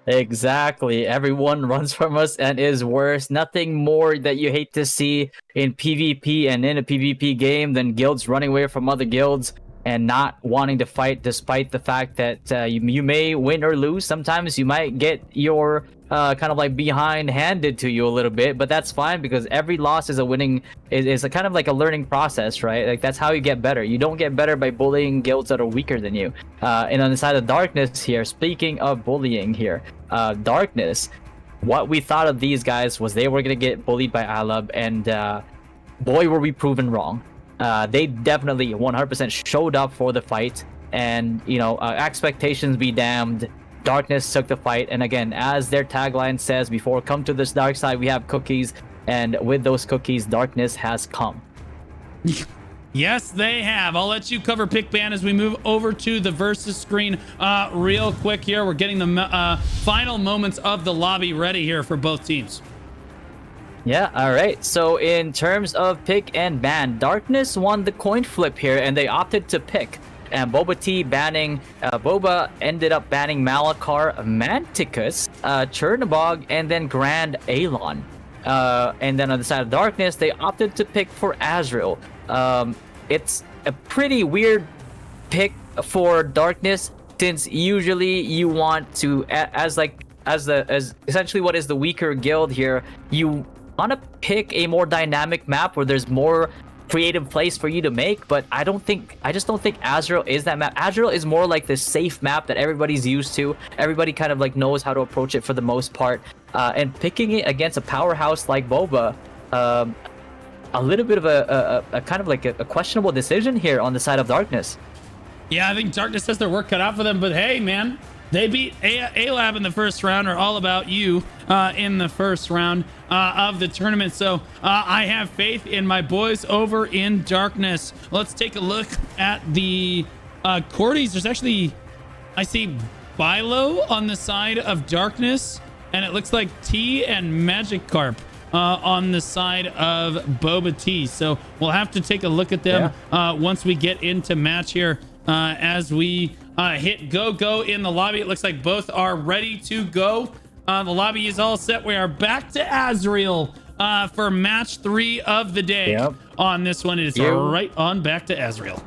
Exactly. Everyone runs from us and is worse. Nothing more that you hate to see in PvP and in a PvP game than guilds running away from other guilds and not wanting to fight, despite the fact that you may win or lose. Sometimes you might get your kind of like behind handed to you a little bit, but that's fine, because every loss is a winning, is a kind of like a learning process, right? Like that's how you get better. You don't get better by bullying guilds that are weaker than you. And on the side of Darkness here, speaking of bullying here, Darkness, what we thought of these guys was they were gonna get bullied by Alab, and boy were we proven wrong. They definitely 100% showed up for the fight, and you know, expectations be damned. Darkness took the fight, and again, as their tagline says before, come to this dark side, we have cookies, and with those cookies, Darkness has come. Yes, they have. I'll let you cover pick ban as we move over to the versus screen real quick here. We're getting the final moments of the lobby ready here for both teams. Yeah, all right. So in terms of pick and ban, Darkness won the coin flip here, and they opted to pick. And Boba Tea banning, Boba ended up banning Malakar, Manticus, Chernobog, and then Grand Alon. And then on the side of Darkness, they opted to pick for Azrael. It's a pretty weird pick for Darkness, since usually you want to, as essentially what is the weaker guild here, you want to pick a more dynamic map where there's more creative place for you to make, but I just don't think Azrael is that map. Azrael is more like this safe map that everybody's used to. Everybody kind of like knows how to approach it for the most part. And picking it against a powerhouse like Boba, a little bit of a kind of like a questionable decision here on the side of Darkness. Yeah, I think Darkness has their work cut out for them, but hey, man, they beat A-Lab in the first round, or All About You in the first round of the tournament. So I have faith in my boys over in Darkness. Let's take a look at the Cordies. There's actually, I see Bilo on the side of Darkness, and it looks like T and Magikarp on the side of Boba Tea. So we'll have to take a look at them once we get into match here. As we hit go in the lobby, it looks like both are ready to go. The lobby is all set. We are back to Azrael for match 3 of the day. On this one, it is right on back to Azrael.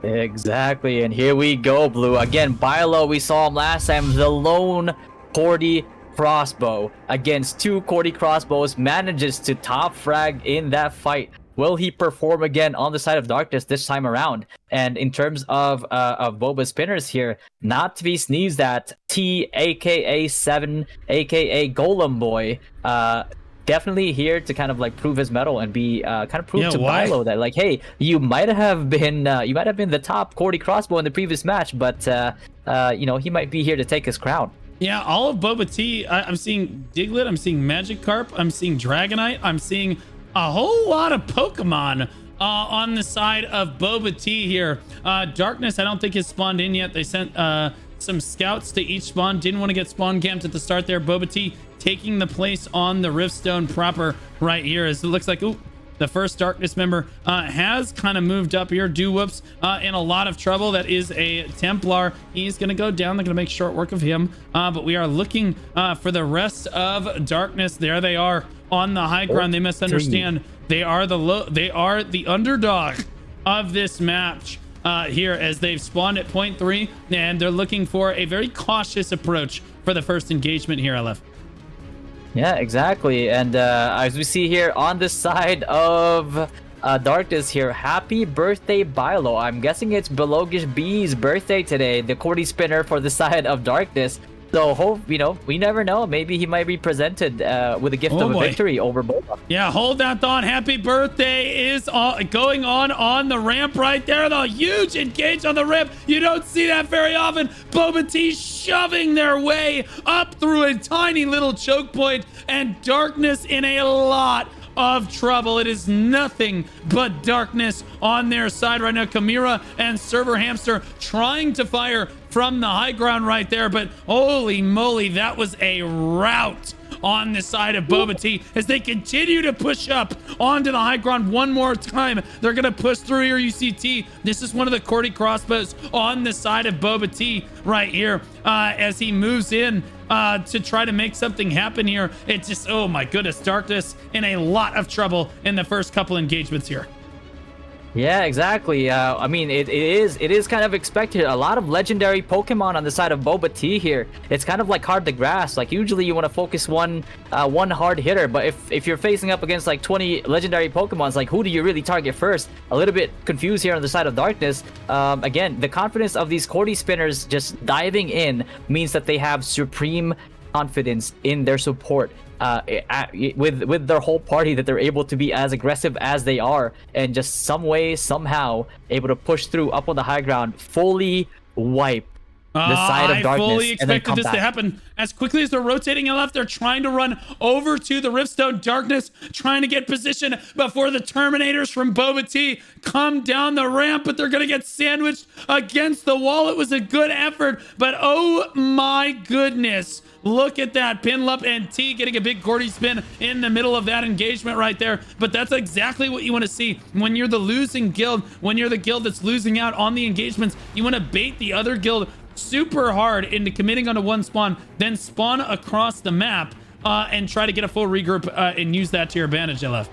Exactly, and here we go, Blue. Again, Bilo, we saw him last time, the lone Cordy crossbow against 2 Cordy crossbows, manages to top frag in that fight. Will he perform again on the side of Darkness this time around? And in terms of Boba spinners here, not to be sneezed at, T, aka 7, aka Golem Boy, definitely here to kind of like prove his mettle and be kind of prove to Bilo that like, hey, you might have been the top Cordy crossbow in the previous match, but you know, he might be here to take his crown. Yeah, all of Boba Tea, I'm seeing Diglett, I'm seeing Magikarp, I'm seeing Dragonite, I'm seeing a whole lot of Pokemon on the side of Boba Tea here. Darkness, I don't think has spawned in yet. They sent some scouts to each spawn. Didn't want to get spawn camped at the start there. Boba Tea taking the place on the Riftstone proper right here, as it looks like, ooh, the first Darkness member has kind of moved up here. Doo-whoops in a lot of trouble. That is a Templar. He's going to go down. They're going to make short work of him. But we are looking for the rest of Darkness. There they are on the high ground. They must understand they are the underdog of this match here, as they've spawned at point 3, and they're looking for a very cautious approach for the first engagement here, LF. Yeah, exactly. And as we see here on the side of Darkness here, happy birthday, Bilo. I'm guessing it's Belogish B's birthday today, the Cordy spinner for the side of Darkness. So hope, you know, we never know. Maybe he might be presented with a gift of a victory over Boba. Yeah, hold that thought. Happy birthday is going on the ramp right there. The huge engage on the ramp. You don't see that very often. Boba Tea shoving their way up through a tiny little choke point, and Darkness in a lot of trouble. It is nothing but Darkness on their side right now. Chimera and Server Hamster trying to fire from the high ground right there, but holy moly, that was a rout on the side of Boba Tea as they continue to push up onto the high ground one more time. They're gonna push through here. You see T. This is one of the Cordy crossbows on the side of Boba Tea right here as he moves in to try to make something happen here. It's just, oh my goodness, Darkness in a lot of trouble in the first couple engagements here. Yeah, exactly. I mean, it is kind of expected. A lot of legendary Pokemon on the side of Boba Tea here. It's kind of like hard to grasp. Like usually you want to focus one hard hitter, but if you're facing up against like 20 legendary Pokemons, like who do you really target first? A little bit confused here on the side of Darkness. Again, the confidence of these Cordy spinners just diving in means that they have supreme confidence in their support. With their whole party, that they're able to be as aggressive as they are, and just some way, somehow able to push through up on the high ground, fully wipe the side of Darkness. I fully expected this to happen. As quickly as they're rotating left, they're trying to run over to the Riftstone. Darkness trying to get position before the Terminators from Boba Tea come down the ramp, but they're going to get sandwiched against the wall. It was a good effort, but oh my goodness. Look at that. Pinlup and T getting a big Cordy spin in the middle of that engagement right there. But that's exactly what you want to see when you're the losing guild, when you're the guild that's losing out on the engagements. You want to bait the other guild super hard into committing onto one spawn, then spawn across the map and try to get a full regroup and use that to your advantage, LF.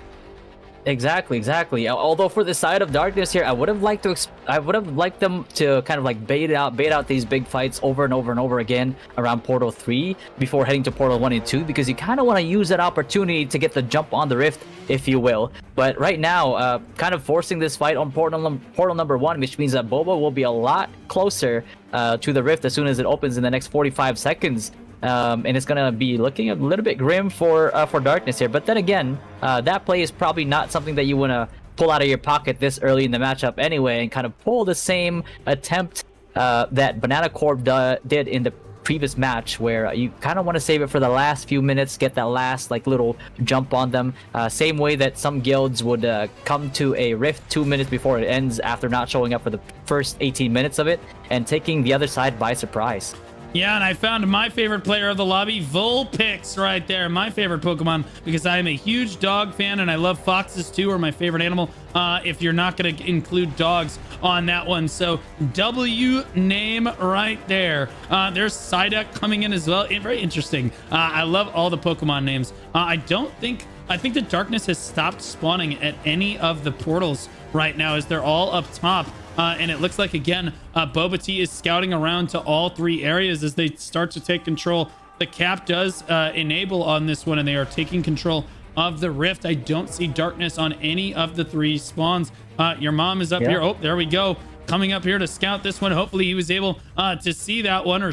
Exactly, exactly. Although for the side of darkness here, I would have liked to I would have liked them to kind of like bait out these big fights over and over and over again around Portal 3 before heading to Portal 1 and 2, because you kind of want to use that opportunity to get the jump on the rift, if you will. But right now, kind of forcing this fight on portal number 1, which means that Boba will be a lot closer to the rift as soon as it opens in the next 45 seconds. And it's gonna be looking a little bit grim for darkness here. But then again, that play is probably not something that you want to pull out of your pocket this early in the matchup anyway, and kind of pull the same attempt that Banana Corp did in the previous match, where you kind of want to save it for the last few minutes, get that last like little jump on them. Same way that some guilds would come to a rift 2 minutes before it ends after not showing up for the first 18 minutes of it and taking the other side by surprise. Yeah, and I found my favorite player of the lobby, Vulpix, right there. My favorite Pokemon, because I am a huge dog fan, and I love foxes too, are my favorite animal, if you're not going to include dogs on that one. So W name right there. There's Psyduck coming in as well. Very interesting. I love all the Pokemon names. I think the darkness has stopped spawning at any of the portals right now, as they're all up top. And it looks like, again, Boba Tea is scouting around to all 3 areas as they start to take control. The cap does enable on this one, and they are taking control of the rift. I don't see darkness on any of the 3 spawns. Your mom is up here. Oh, there we go. Coming up here to scout this one. Hopefully he was able to see that one, or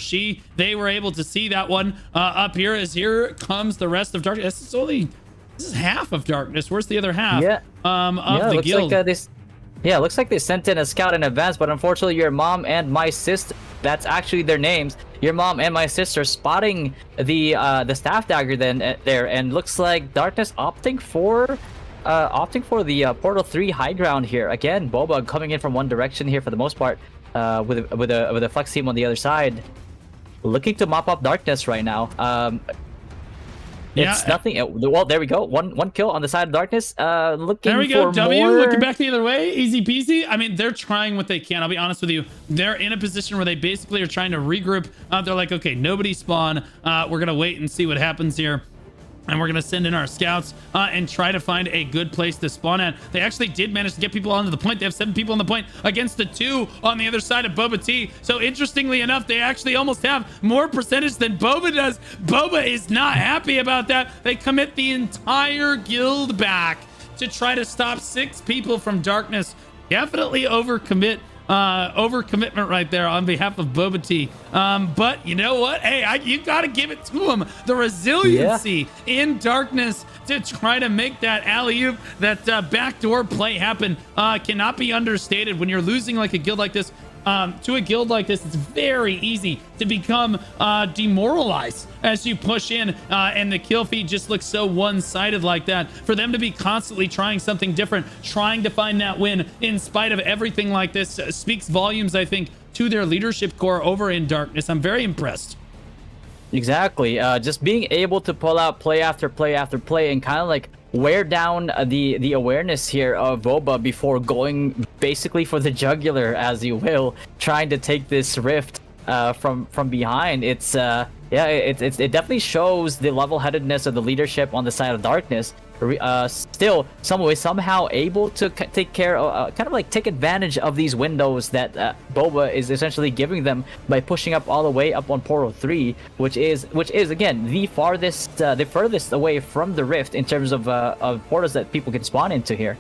they were able to see that one up here, as here comes the rest of darkness. This is half of darkness. Where's the other half of the guild? Yeah, it looks like they sent in a scout in advance, but unfortunately your mom and my sister, that's actually their names, your mom and my sister, spotting the staff dagger there, and looks like darkness opting for the Portal 3 high ground here. Again, Boba coming in from one direction here for the most part, with a flex team on the other side, looking to mop up darkness right now. It's nothing. Well, there we go. One kill on the side of darkness. Looking there we go. For W more. Looking back the other way. Easy peasy. I mean, they're trying what they can. I'll be honest with you. They're in a position where they basically are trying to regroup. They're like, okay, nobody spawn. We're gonna wait and see what happens here. And we're going to send in our scouts and try to find a good place to spawn at. They actually did manage to get people onto the point. They have 7 people on the point against the 2 on the other side of Boba Tea. So interestingly enough, they actually almost have more percentage than Boba does. Boba is not happy about that. They commit the entire guild back to try to stop 6 people from darkness. Definitely overcommitment right there on behalf of Boba Tea. But you know what? Hey, you got to give it to him. The resiliency in darkness to try to make that alley-oop, that backdoor play happen cannot be understated. When you're losing like a guild like this, to a guild like this, it's very easy to become demoralized as you push in, and the kill feed just looks so one-sided like that. For them to be constantly trying something different, trying to find that win in spite of everything like this, speaks volumes, I think, to their leadership core over in darkness. I'm very impressed. Exactly. Just being able to pull out play after play after play and kind of like wear down the awareness here of Boba before going basically for the jugular, as you will, trying to take this rift from behind. It definitely shows the level-headedness of the leadership on the side of darkness. Still somehow able to take care of, kind of like take advantage of these windows that Boba is essentially giving them by pushing up all the way up on Portal 3, which is again the furthest away from the rift in terms of portals that people can spawn into here.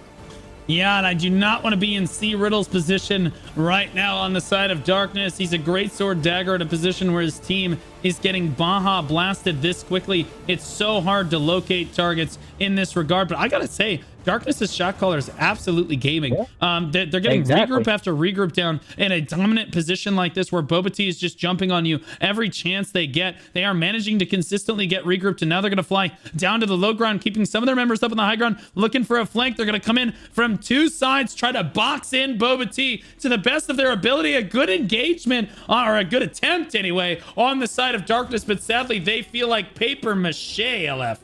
Yeah, and I do not want to be in C. Riddle's position right now on the side of darkness. He's a great sword dagger at a position where his team is getting Baja blasted this quickly. It's so hard to locate targets in this regard. But I gotta say, Darkness's shot caller is absolutely gaming. They're getting regroup after regroup down in a dominant position like this, where Boba Tea is just jumping on you every chance they get. They are managing to consistently get regrouped, and now they're going to fly down to the low ground, keeping some of their members up on the high ground, looking for a flank. They're going to come in from 2 sides, try to box in Boba Tea to the best of their ability. A good engagement, or a good attempt anyway, on the side of darkness, but sadly they feel like paper mache, LF.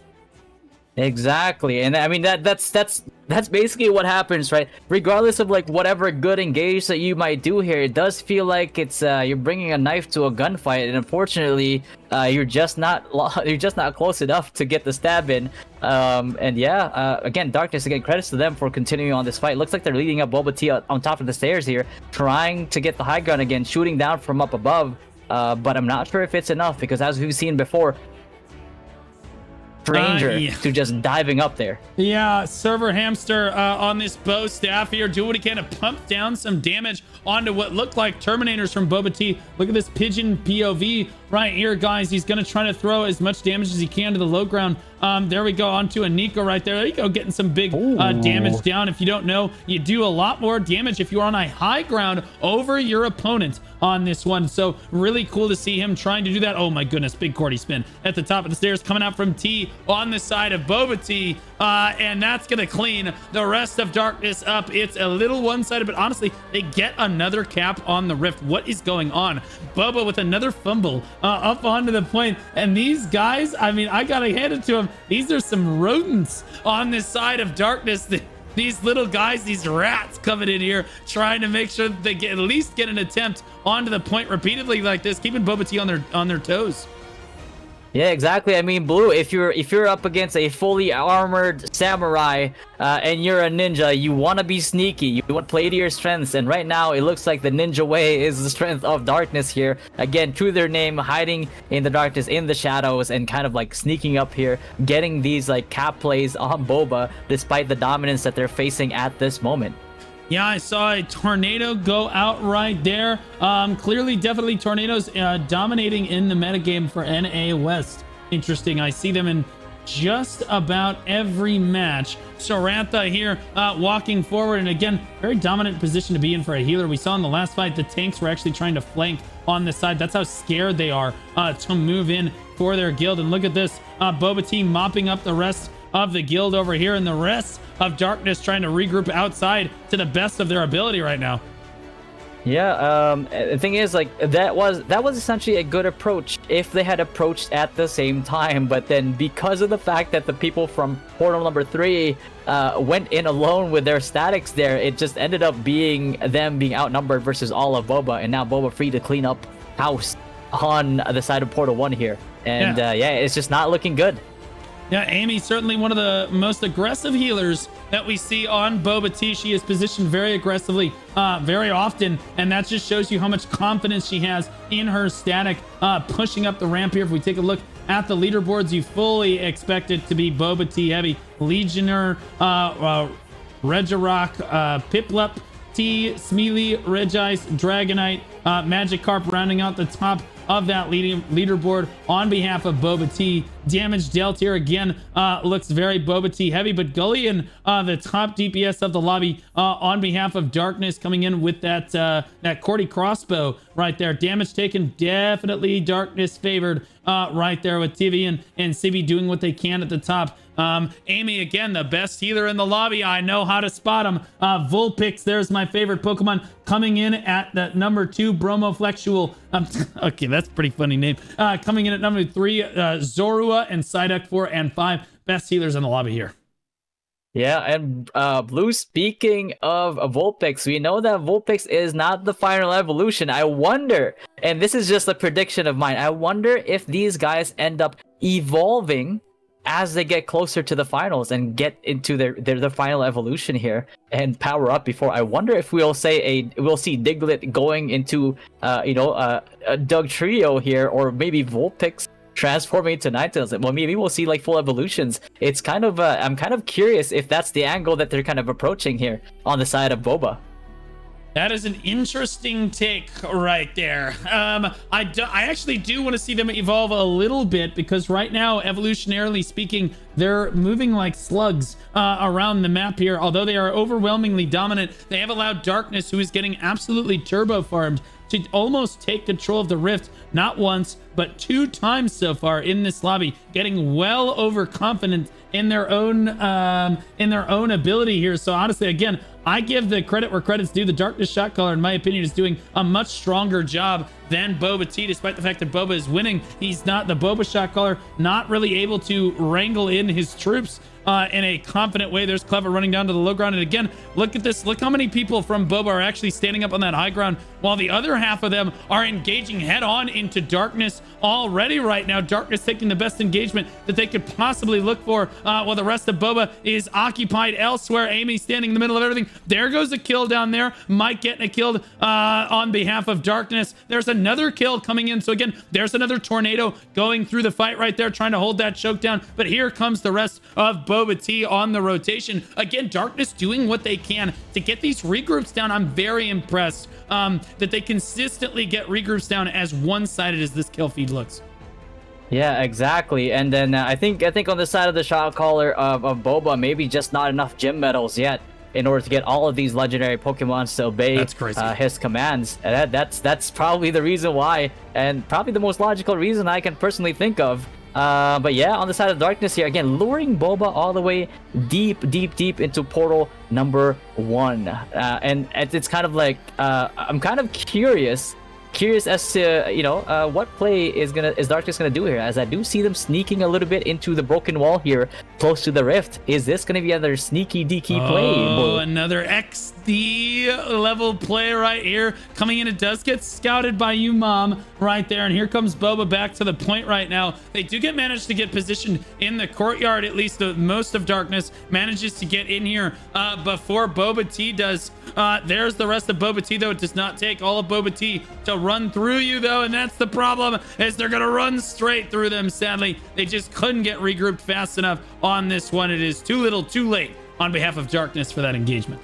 Exactly, and I mean that's basically what happens, right? Regardless of like whatever good engage that you might do here, it does feel like it's you're bringing a knife to a gunfight, and unfortunately, you're just not close enough to get the stab in. And yeah, again, Darkness, again, credits to them for continuing on this fight. Looks like they're leading up Boba Tea on top of the stairs here, trying to get the high ground again, shooting down from up above. But I'm not sure if it's enough because as we've seen before, stranger to just diving up there. Yeah, Server Hamster on this bow staff here, do what he can to pump down some damage onto what looked like Terminators from Boba Tea. Look at this pigeon POV right here, guys. He's going to try to throw as much damage as he can to the low ground. There we go, onto a Nico right there. There you go, getting some big damage down. If you don't know, you do a lot more damage if you're on a high ground over your opponent on this one. So really cool to see him trying to do that. Oh my goodness, big Cordy spin at the top of the stairs coming out from T on the side of Boba Tea. And that's going to clean the rest of Darkness up. It's a little one-sided, but honestly, they get another cap on the Rift. What is going on? Boba with another fumble up onto the point. And these guys, I mean, I got to hand it to them. These are some rodents on this side of Darkness. These little guys, these rats coming in here, trying to make sure that they at least get an attempt onto the point repeatedly like this, keeping Boba Tea on their toes. Yeah, exactly. I mean, Blue, if you're up against a fully armored samurai and you're a ninja, you want to be sneaky. You want to play to your strengths. And right now, it looks like the ninja way is the strength of Darkness here. Again, true to their name, hiding in the darkness, in the shadows, and kind of like sneaking up here, getting these like cap plays on Boba, despite the dominance that they're facing at this moment. Yeah, I saw a tornado go out right there. Clearly, definitely tornadoes dominating in the metagame for NA West. Interesting. I see them in just about every match. Sarantha here walking forward, and again, very dominant position to be in for a healer. We saw in the last fight the tanks were actually trying to flank on the side. That's how scared they are to move in for their guild. And look at this, Boba Tea mopping up the rest of the guild over here, and the rest of Darkness trying to regroup outside to the best of their ability right now. Yeah, the thing is, like, that was essentially a good approach if they had approached at the same time, but then because of the fact that the people from portal number 3 went in alone with their statics there, it just ended up being them being outnumbered versus all of Boba, and now Boba free to clean up house on the side of portal 1 here. And yeah, it's just not looking good. Yeah, Amy, certainly one of the most aggressive healers that we see on Boba Tea. She is positioned very aggressively, very often, and that just shows you how much confidence she has in her static, pushing up the ramp here. If we take a look at the leaderboards, you fully expect it to be Boba Tea heavy. Legionnaire, Regirock, Piplup, T, Smeely, Regice, Dragonite, Magikarp rounding out the top of that leaderboard on behalf of Boba Tea. Damage dealt here again looks very Boba Tea heavy, but Gullion, the top DPS of the lobby, on behalf of Darkness, coming in with that Cordy crossbow right there. Damage taken, definitely Darkness favored right there with TV and CB doing what they can at the top. Amy, again, the best healer in the lobby. I know how to spot him. Vulpix, there's my favorite Pokemon, coming in at the number 2, Bromoflexual. Okay, that's a pretty funny name. Coming in at number 3, Zorua, and Psyduck 4 and 5. Best healers in the lobby here. Yeah, and Blue, speaking of Vulpix, we know that Vulpix is not the final evolution. I wonder, and this is just a prediction of mine, I wonder if these guys end up evolving as they get closer to the finals and get into their final evolution here and power up before. I wonder if we'll see Diglett going into a Doug Trio here, or maybe Vulpix transforming into Ninetales. Well, maybe we'll see like full evolutions. It's kind of I'm kind of curious if that's the angle that they're kind of approaching here on the side of Boba. That is an interesting take right there. I actually do want to see them evolve a little bit, because right now, evolutionarily speaking, they're moving like slugs around the map here. Although they are overwhelmingly dominant, they have allowed Darkness, who is getting absolutely turbo farmed, to almost take control of the Rift, not once, but 2 times so far in this lobby, getting well overconfident in their own ability here. So honestly, again, I give the credit where credit's due. The Darkness shot caller, in my opinion, is doing a much stronger job than Boba Tea, despite the fact that Boba is winning. He's not, the Boba shot caller, not really able to wrangle in his troops in a confident way. There's Clever running down to the low ground. And again, look at this. Look how many people from Boba are actually standing up on that high ground, while the other half of them are engaging head on into Darkness already right now. Darkness taking the best engagement that they could possibly look for, while the rest of Boba is occupied elsewhere. Amy standing in the middle of everything. There goes a kill down there. Mike getting a kill on behalf of Darkness. There's another kill coming in. So again, there's another tornado going through the fight right there, trying to hold that choke down. But here comes the rest of Boba Tea on the rotation. Again, Darkness doing what they can to get these regroups down. I'm very impressed that they consistently get regroups down as one-sided as this kill feed looks. Yeah, exactly. And then I think on the side of the shot caller of Boba, maybe just not enough gym medals yet in order to get all of these legendary Pokemons to obey his commands. And that's probably the reason why, and probably the most logical reason I can personally think of. But yeah, on the side of Darkness here, again, luring Boba all the way deep into portal number 1. And it's kind of like, I'm kind of curious as to, you know, what play is Darkness gonna do here, as I do see them sneaking a little bit into the broken wall here close to the rift. Is this gonna be another sneaky deaky play? Oh, another XD level play right here coming in. It does get scouted by you, Mom, right there, and here comes Boba back to the point right now. They do manage to get positioned in the courtyard. At least most of Darkness manages to get in here before Boba Tea does. There's the rest of Boba Tea, though. It does not take all of Boba Tea to run through you, though, and that's the problem, is they're gonna run straight through them. Sadly, they just couldn't get regrouped fast enough on this one. It is too little too late on behalf of Darkness for that engagement.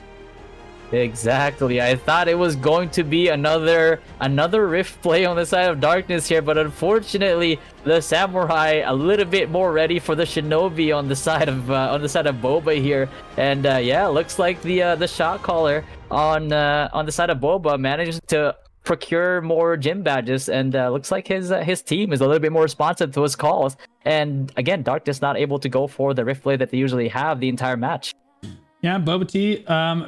Exactly. I thought it was going to be another rift play on the side of Darkness here, but unfortunately the Samurai a little bit more ready for the Shinobi on the side of Boba here. And yeah, looks like the shot caller on the side of Boba managed to procure more gym badges, and looks like his team is a little bit more responsive to his calls. And again, Darkness not able to go for the rift play that they usually have the entire match. Yeah, Boba Tea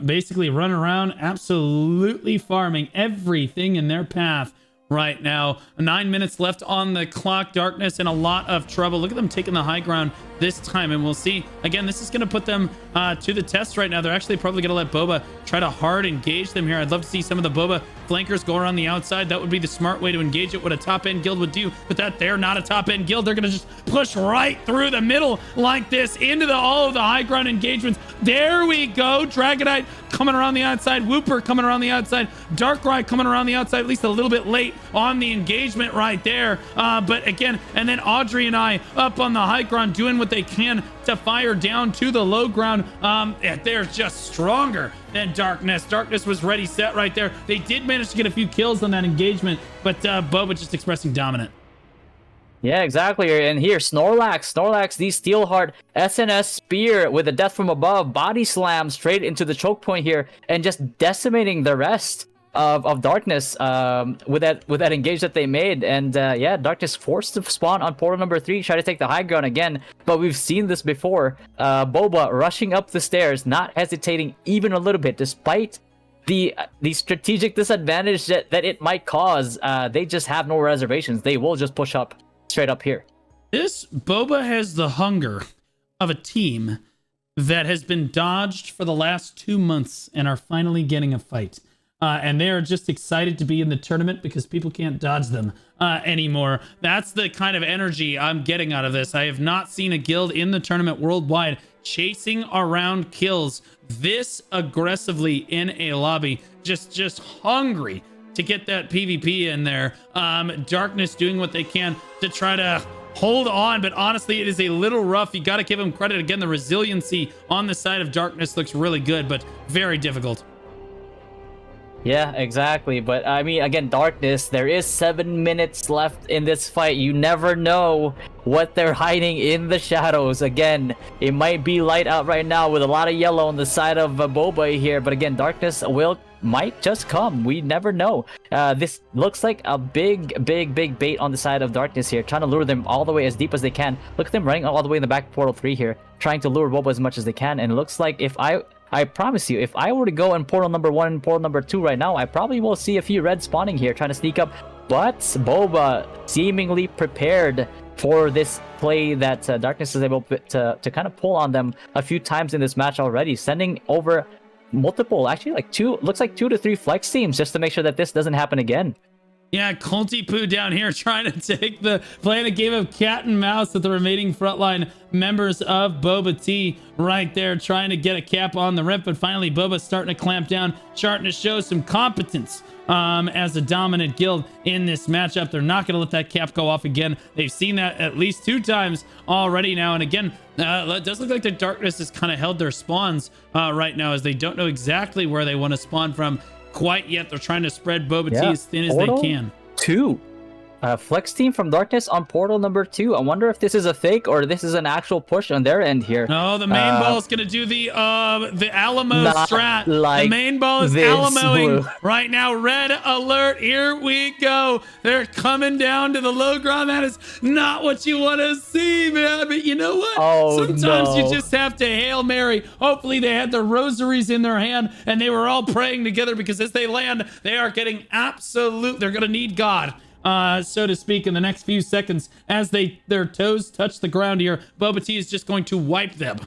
basically running around, absolutely farming everything in their path right now. 9 minutes left on the clock. Darkness in a lot of trouble. Look at them taking the high ground this time, and we'll see. Again, this is going to put them to the test right now. They're actually probably going to let Boba try to hard engage them here. I'd love to see some of the Boba flankers go around the outside. That would be the smart way to engage it, what a top-end guild would do. But that they're not a top-end guild. They're going to just push right through the middle like this into all of the high ground engagements. There we go. Dragonite coming around the outside. Whooper coming around the outside. Darkrai coming around the outside, at least a little bit late on the engagement right there. But again, and then Audrey and I up on the high ground doing what they can to fire down to the low ground. They're just stronger than Darkness. Darkness was ready, set right there. They did manage to get a few kills on that engagement, but Boba just expressing dominant. Yeah, exactly. And here, Snorlax, the Steelheart SNS Spear with a Death from Above, body slam straight into the choke point here, and just decimating the rest of Darkness with that engage that they made. And yeah, Darkness forced to spawn on portal number 3, try to take the high ground again. But we've seen this before. Boba rushing up the stairs, not hesitating even a little bit, despite the strategic disadvantage that it might cause. They just have no reservations. They will just push up straight up here. This Boba has the hunger of a team that has been dodged for the last 2 months and are finally getting a fight. And they are just excited to be in the tournament because people can't dodge them anymore. That's the kind of energy I'm getting out of this. I have not seen a guild in the tournament worldwide chasing around kills this aggressively in a lobby. Just hungry to get that PvP in there. Darkness doing what they can to try to hold on, but honestly, it is a little rough. You got to give them credit. Again, the resiliency on the side of Darkness looks really good, but very difficult. Yeah, exactly. But I mean, again, Darkness, there is 7 minutes left in this fight. You never know what they're hiding in the shadows. Again, it might be light out right now with a lot of yellow on the side of Boba here. But again, Darkness might just come. We never know. This looks like a big bait on the side of Darkness here, trying to lure them all the way as deep as they can. Look at them running all the way in the back of portal 3 here, trying to lure Boba as much as they can. And it looks like I promise you, if I were to go in portal number 1 and portal number 2 right now, I probably will see a few reds spawning here, trying to sneak up but Boba seemingly prepared for this play that Darkness is able to kind of pull on them a few times in this match already, sending over multiple, actually like looks like 2 to 3 flex teams just to make sure that this doesn't happen again. Yeah, Colty Poo down here trying to take playing a game of cat and mouse with the remaining frontline members of Boba Tea right there, trying to get a cap on the rip. But finally, Boba's starting to clamp down, starting to show some competence as a dominant guild in this matchup. They're not going to let that cap go off again. They've seen that at least 2 times already now. And again, it does look like the Darkness has kind of held their spawns right now, as they don't know exactly where they want to spawn from quite yet. They're trying to spread Boba Tea as thin as they can. 2 flex team from Darkness on portal number 2. I wonder if this is a fake or this is an actual push on their end here. No, the main ball is going to do the Alamo strat. Like the main ball is Alamoing right now. Red alert. Here we go. They're coming down to the low ground. That is not what you want to see, man. But you know what? Sometimes you just have to Hail Mary. Hopefully they had their rosaries in their hand and they were all praying together, because as they land, they are getting they're going to need God, so to speak, in the next few seconds as their toes touch the ground here. Boba Tea is just going to wipe them.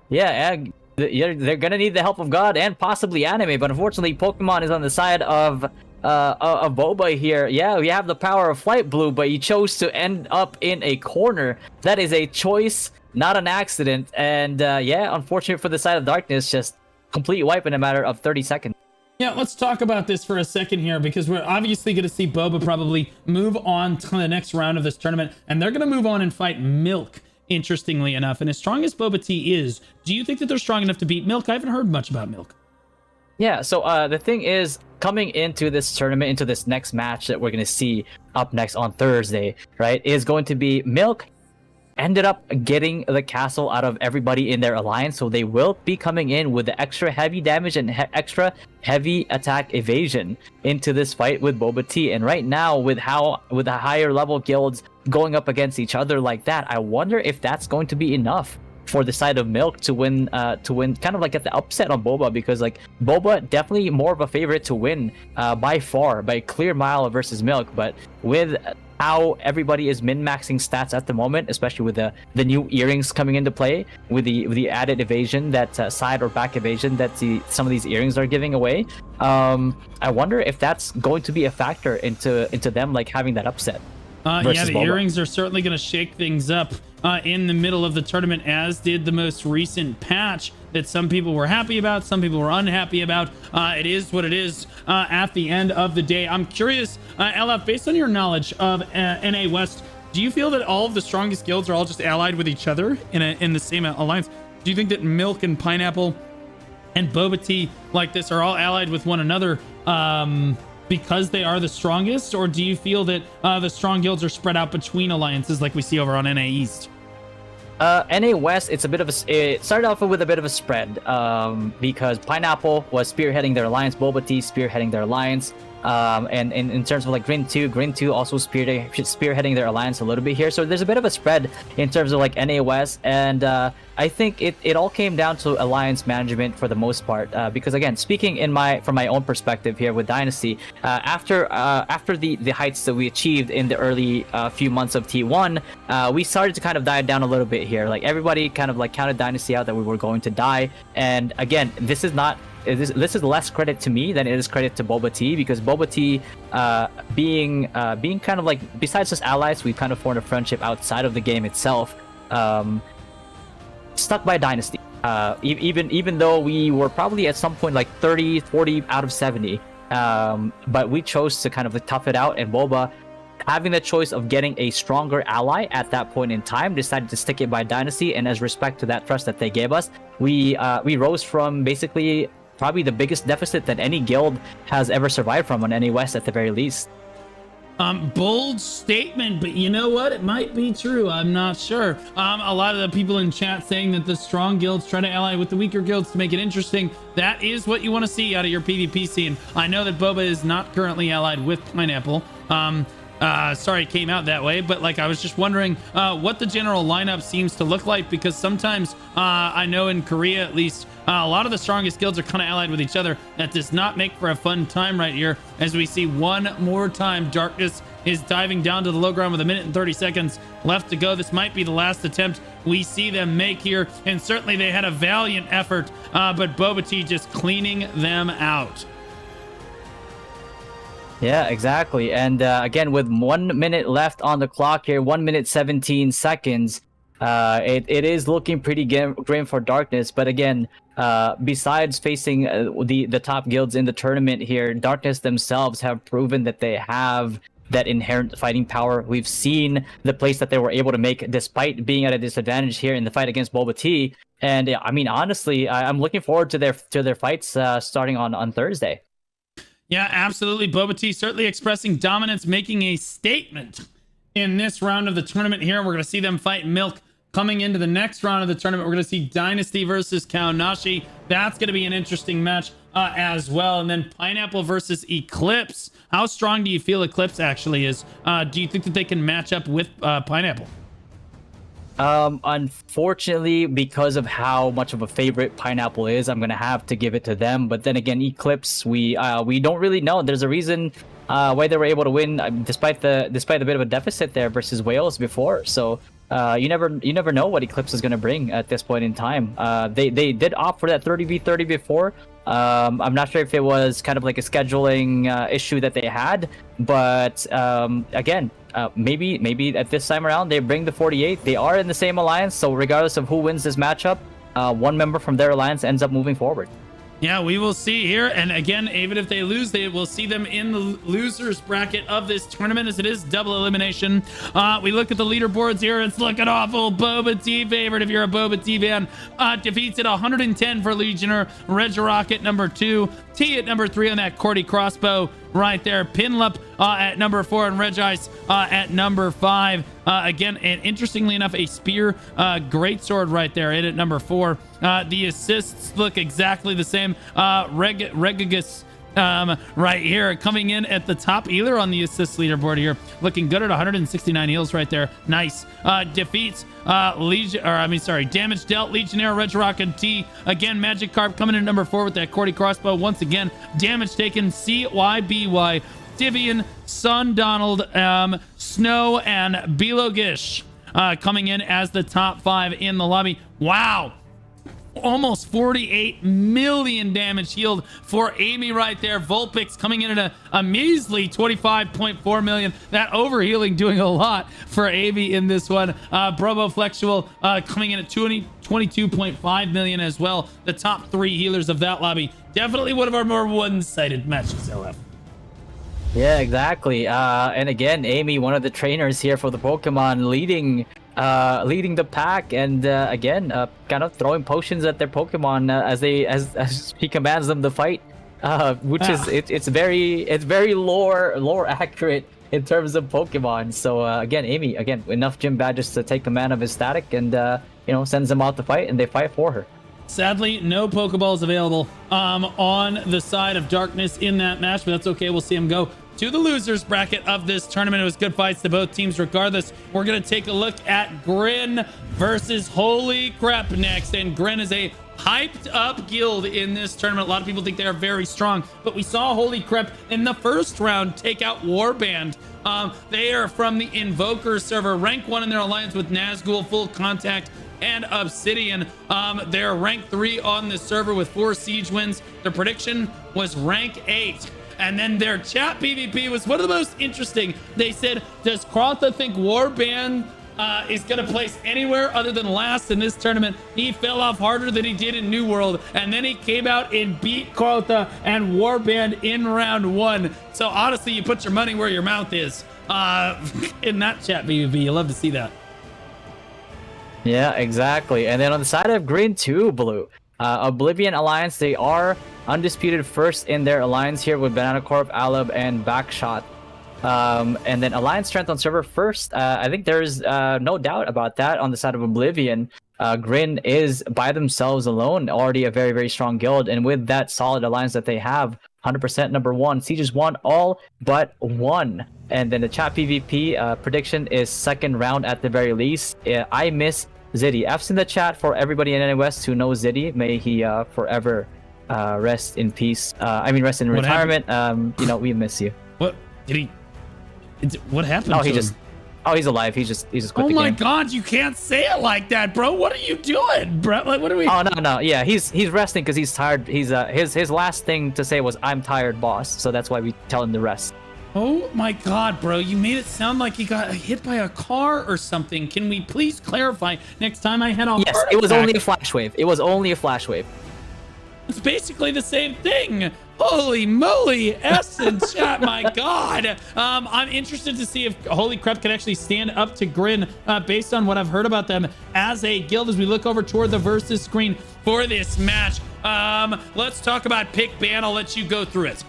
Yeah, they're gonna need the help of God and possibly anime, but unfortunately Pokemon is on the side of Boba here. Yeah, we have the power of Flight Blue, but he chose to end up in a corner. That is a choice, not an accident. And yeah, unfortunate for the side of Darkness, just complete wipe in a matter of 30 seconds. Yeah, let's talk about this for a second here, because we're obviously going to see Boba probably move on to the next round of this tournament, and they're going to move on and fight Milk, interestingly enough. And as strong as Boba Tea is, do you think that they're strong enough to beat Milk? I haven't heard much about Milk. Yeah, so the thing is, coming into this tournament, into this next match that we're going to see up next on Thursday, right, is going to be Milk ended up getting the castle out of everybody in their alliance, so they will be coming in with the extra heavy damage and extra heavy attack evasion into this fight with Boba Tea. And right now, with the higher level guilds going up against each other like that, I wonder if that's going to be enough for the side of Milk to win, kind of like get the upset on Boba, because like Boba definitely more of a favorite to win by far, by a clear mile versus Milk. But with how everybody is min-maxing stats at the moment, especially with the new earrings coming into play, with the added evasion, that side or back evasion that some of these earrings are giving away, I wonder if that's going to be a factor into them like having that upset. Yeah, the earrings are certainly going to shake things up in the middle of the tournament, as did the most recent patch that some people were happy about, some people were unhappy about. It is what it is at the end of the day. I'm curious, LF, based on your knowledge of NA West, do you feel that all of the strongest guilds are all just allied with each other in the same alliance? Do you think that Milk and Pineapple and Boba Tea like this are all allied with one another because they are the strongest, or do you feel that the strong guilds are spread out between alliances like we see over on NA East? NA West, it started off with a bit of a spread because Pineapple was spearheading their alliance, Boba Tea spearheading their alliance, and in terms of like Grin 2 also spearheading their alliance a little bit here. So there's a bit of a spread in terms of like NA West, and I think it all came down to alliance management for the most part, because again, speaking from my own perspective here with Dynasty, after the heights that we achieved in the early few months of T1, we started to kind of die down a little bit here. Like everybody kind of like counted Dynasty out that we were going to die, and again, this is less credit to me than it is credit to Boba Tea, because Boba Tea, being kind of like, besides just allies, we've kind of formed a friendship outside of the game itself. Stuck by Dynasty, even though we were probably at some point like 30, 40 out of 70, but we chose to kind of tough it out, and Boba, having the choice of getting a stronger ally at that point in time, decided to stick it by Dynasty. And as respect to that trust that they gave us, we rose from basically probably the biggest deficit that any guild has ever survived from on NA West at the very least. Bold statement, but you know what? It might be true. I'm not sure. A lot of the people in chat saying that the strong guilds try to ally with the weaker guilds to make it interesting. That is what you want to see out of your PvP scene. I know that Boba is not currently allied with Pineapple. sorry it came out that way, but like I was just wondering what the general lineup seems to look like, because sometimes I know in Korea at least a lot of the strongest guilds are kind of allied with each other. That does not make for a fun time right here, as we see one more time Darkness is diving down to the low ground with 1 minute and 30 seconds left to go. This might be the last attempt we see them make here, and certainly they had a valiant effort, but Boba Tea just cleaning them out. Yeah, exactly. And again, with 1 minute left on the clock here, 1 minute 17 seconds, it is looking pretty grim for Darkness. But again, besides facing the top guilds in the tournament here, Darkness themselves have proven that they have that inherent fighting power. We've seen the place that they were able to make despite being at a disadvantage here in the fight against Boba Tea. And I mean, honestly, I'm looking forward to their fights starting on Thursday. Yeah, absolutely. Boba Tea certainly expressing dominance, making a statement in this round of the tournament here. We're going to see them fight Milk coming into the next round of the tournament. We're going to see Dynasty versus Kaonashi. That's going to be an interesting match as well. And then Pineapple versus Eclipse. How strong do you feel Eclipse actually is? Do you think that they can match up with Pineapple? Unfortunately, because of how much of a favorite Pineapple is, I'm gonna have to give it to them. But then again, Eclipse, we don't really know. There's a reason why they were able to win despite the bit of a deficit there versus Whalez before. So you never know what Eclipse is gonna bring at this point in time. They did opt for that 30v30 before. I'm not sure if it was kind of like a scheduling issue that they had, but again, maybe at this time around they bring the 48. They are in the same alliance, so regardless of who wins this matchup, one member from their alliance ends up moving forward. Yeah, we will see here. And again, even if they lose, they will see them in the losers bracket of this tournament, as it is double elimination. We look at the leaderboards here. It's looking awful. Boba Tea favorite if you're a Boba Tea fan. Defeats at 110 for Legionnaire. Regirock at number 2. T at number 3 on that Cordy crossbow right there. Pinlup at number 4 and Regice at number 5. Again, and interestingly enough, a spear greatsword right there in at number 4. The assists look exactly the same. Regigus right here coming in at the top healer on the assist leaderboard here, looking good at 169 heals right there. Nice. Defeats damage dealt Legionnaire, Regirock, and T. Again, Magikarp coming in at number 4 with that Cordy crossbow. Once again, damage taken CYBY. Divian, Sun Donald, Snow, and Belogish coming in as the top 5 in the lobby. Wow. Almost 48 million damage healed for Amy right there. Vulpix coming in at a measly 25.4 million. That overhealing doing a lot for Amy in this one. Brobo Flexual coming in at 22.5 million as well. The top 3 healers of that lobby. Definitely one of our more one-sided matches, LF. Yeah, exactly. And again, Amy, one of the trainers here for the Pokemon, leading the pack, and again, kind of throwing potions at their Pokemon as he commands them to fight, which is it's very lore accurate in terms of Pokemon. So again, Amy, enough gym badges to take command of his static, and sends them out to fight, and they fight for her. Sadly, no Pokeballs available on the side of Darkness in that match, but that's okay. We'll see him go to the losers bracket of this tournament. It was good fights to both teams regardless. We're going to take a look at Grin versus Holy Crepe next. And Grin is a hyped up guild in this tournament. A lot of people think they are very strong, but we saw Holy Crepe in the first round take out Warband. They are from the Invoker server, rank 1 in their alliance with Nazgul, Full Contact, and Obsidian. They're rank 3 on the server with 4 siege wins. Their prediction was rank 8. And then their chat PvP was one of the most interesting. They said, does Krotha think Warband is going to place anywhere other than last in this tournament? He fell off harder than he did in New World. And then he came out and beat Krotha and Warband in round 1. So honestly, you put your money where your mouth is in that chat PvP. You love to see that. Yeah, exactly. And then on the side of green 2 blue, Oblivion Alliance, they are undisputed first in their alliance here with Banana Corp, Alab, and Backshot. And then Alliance strength on server first. I think there's no doubt about that on the side of Oblivion. Grin is by themselves alone already a very, very strong guild. And with that solid alliance that they have, 100% number one. Sieges won all but one. And then the chat PvP prediction is second round at the very least. I miss Ziddy. F's in the chat for everybody in NOS who knows Ziddy. May he forever rest in peace. Rest in retirement. We miss you. What did he? What happened? Oh, to him? He's alive. He just quit the game. Oh my God! You can't say it like that, bro. What are you doing, bro? Like, what are we? Oh no. Yeah, he's resting because he's tired. He's his last thing to say was "I'm tired, boss." So that's why we tell him to rest. Oh my God, bro. You made it sound like he got hit by a car or something. Can we please clarify next time I had a Yes, heart it was attack? only a flash wave. It was only a flash wave. It's basically the same thing. Holy moly, S in chat, my God. I'm interested to see if Holy Crepe can actually stand up to Grin based on what I've heard about them as a guild as we look over toward the versus screen for this match. Let's talk about pick ban. I'll let you go through it.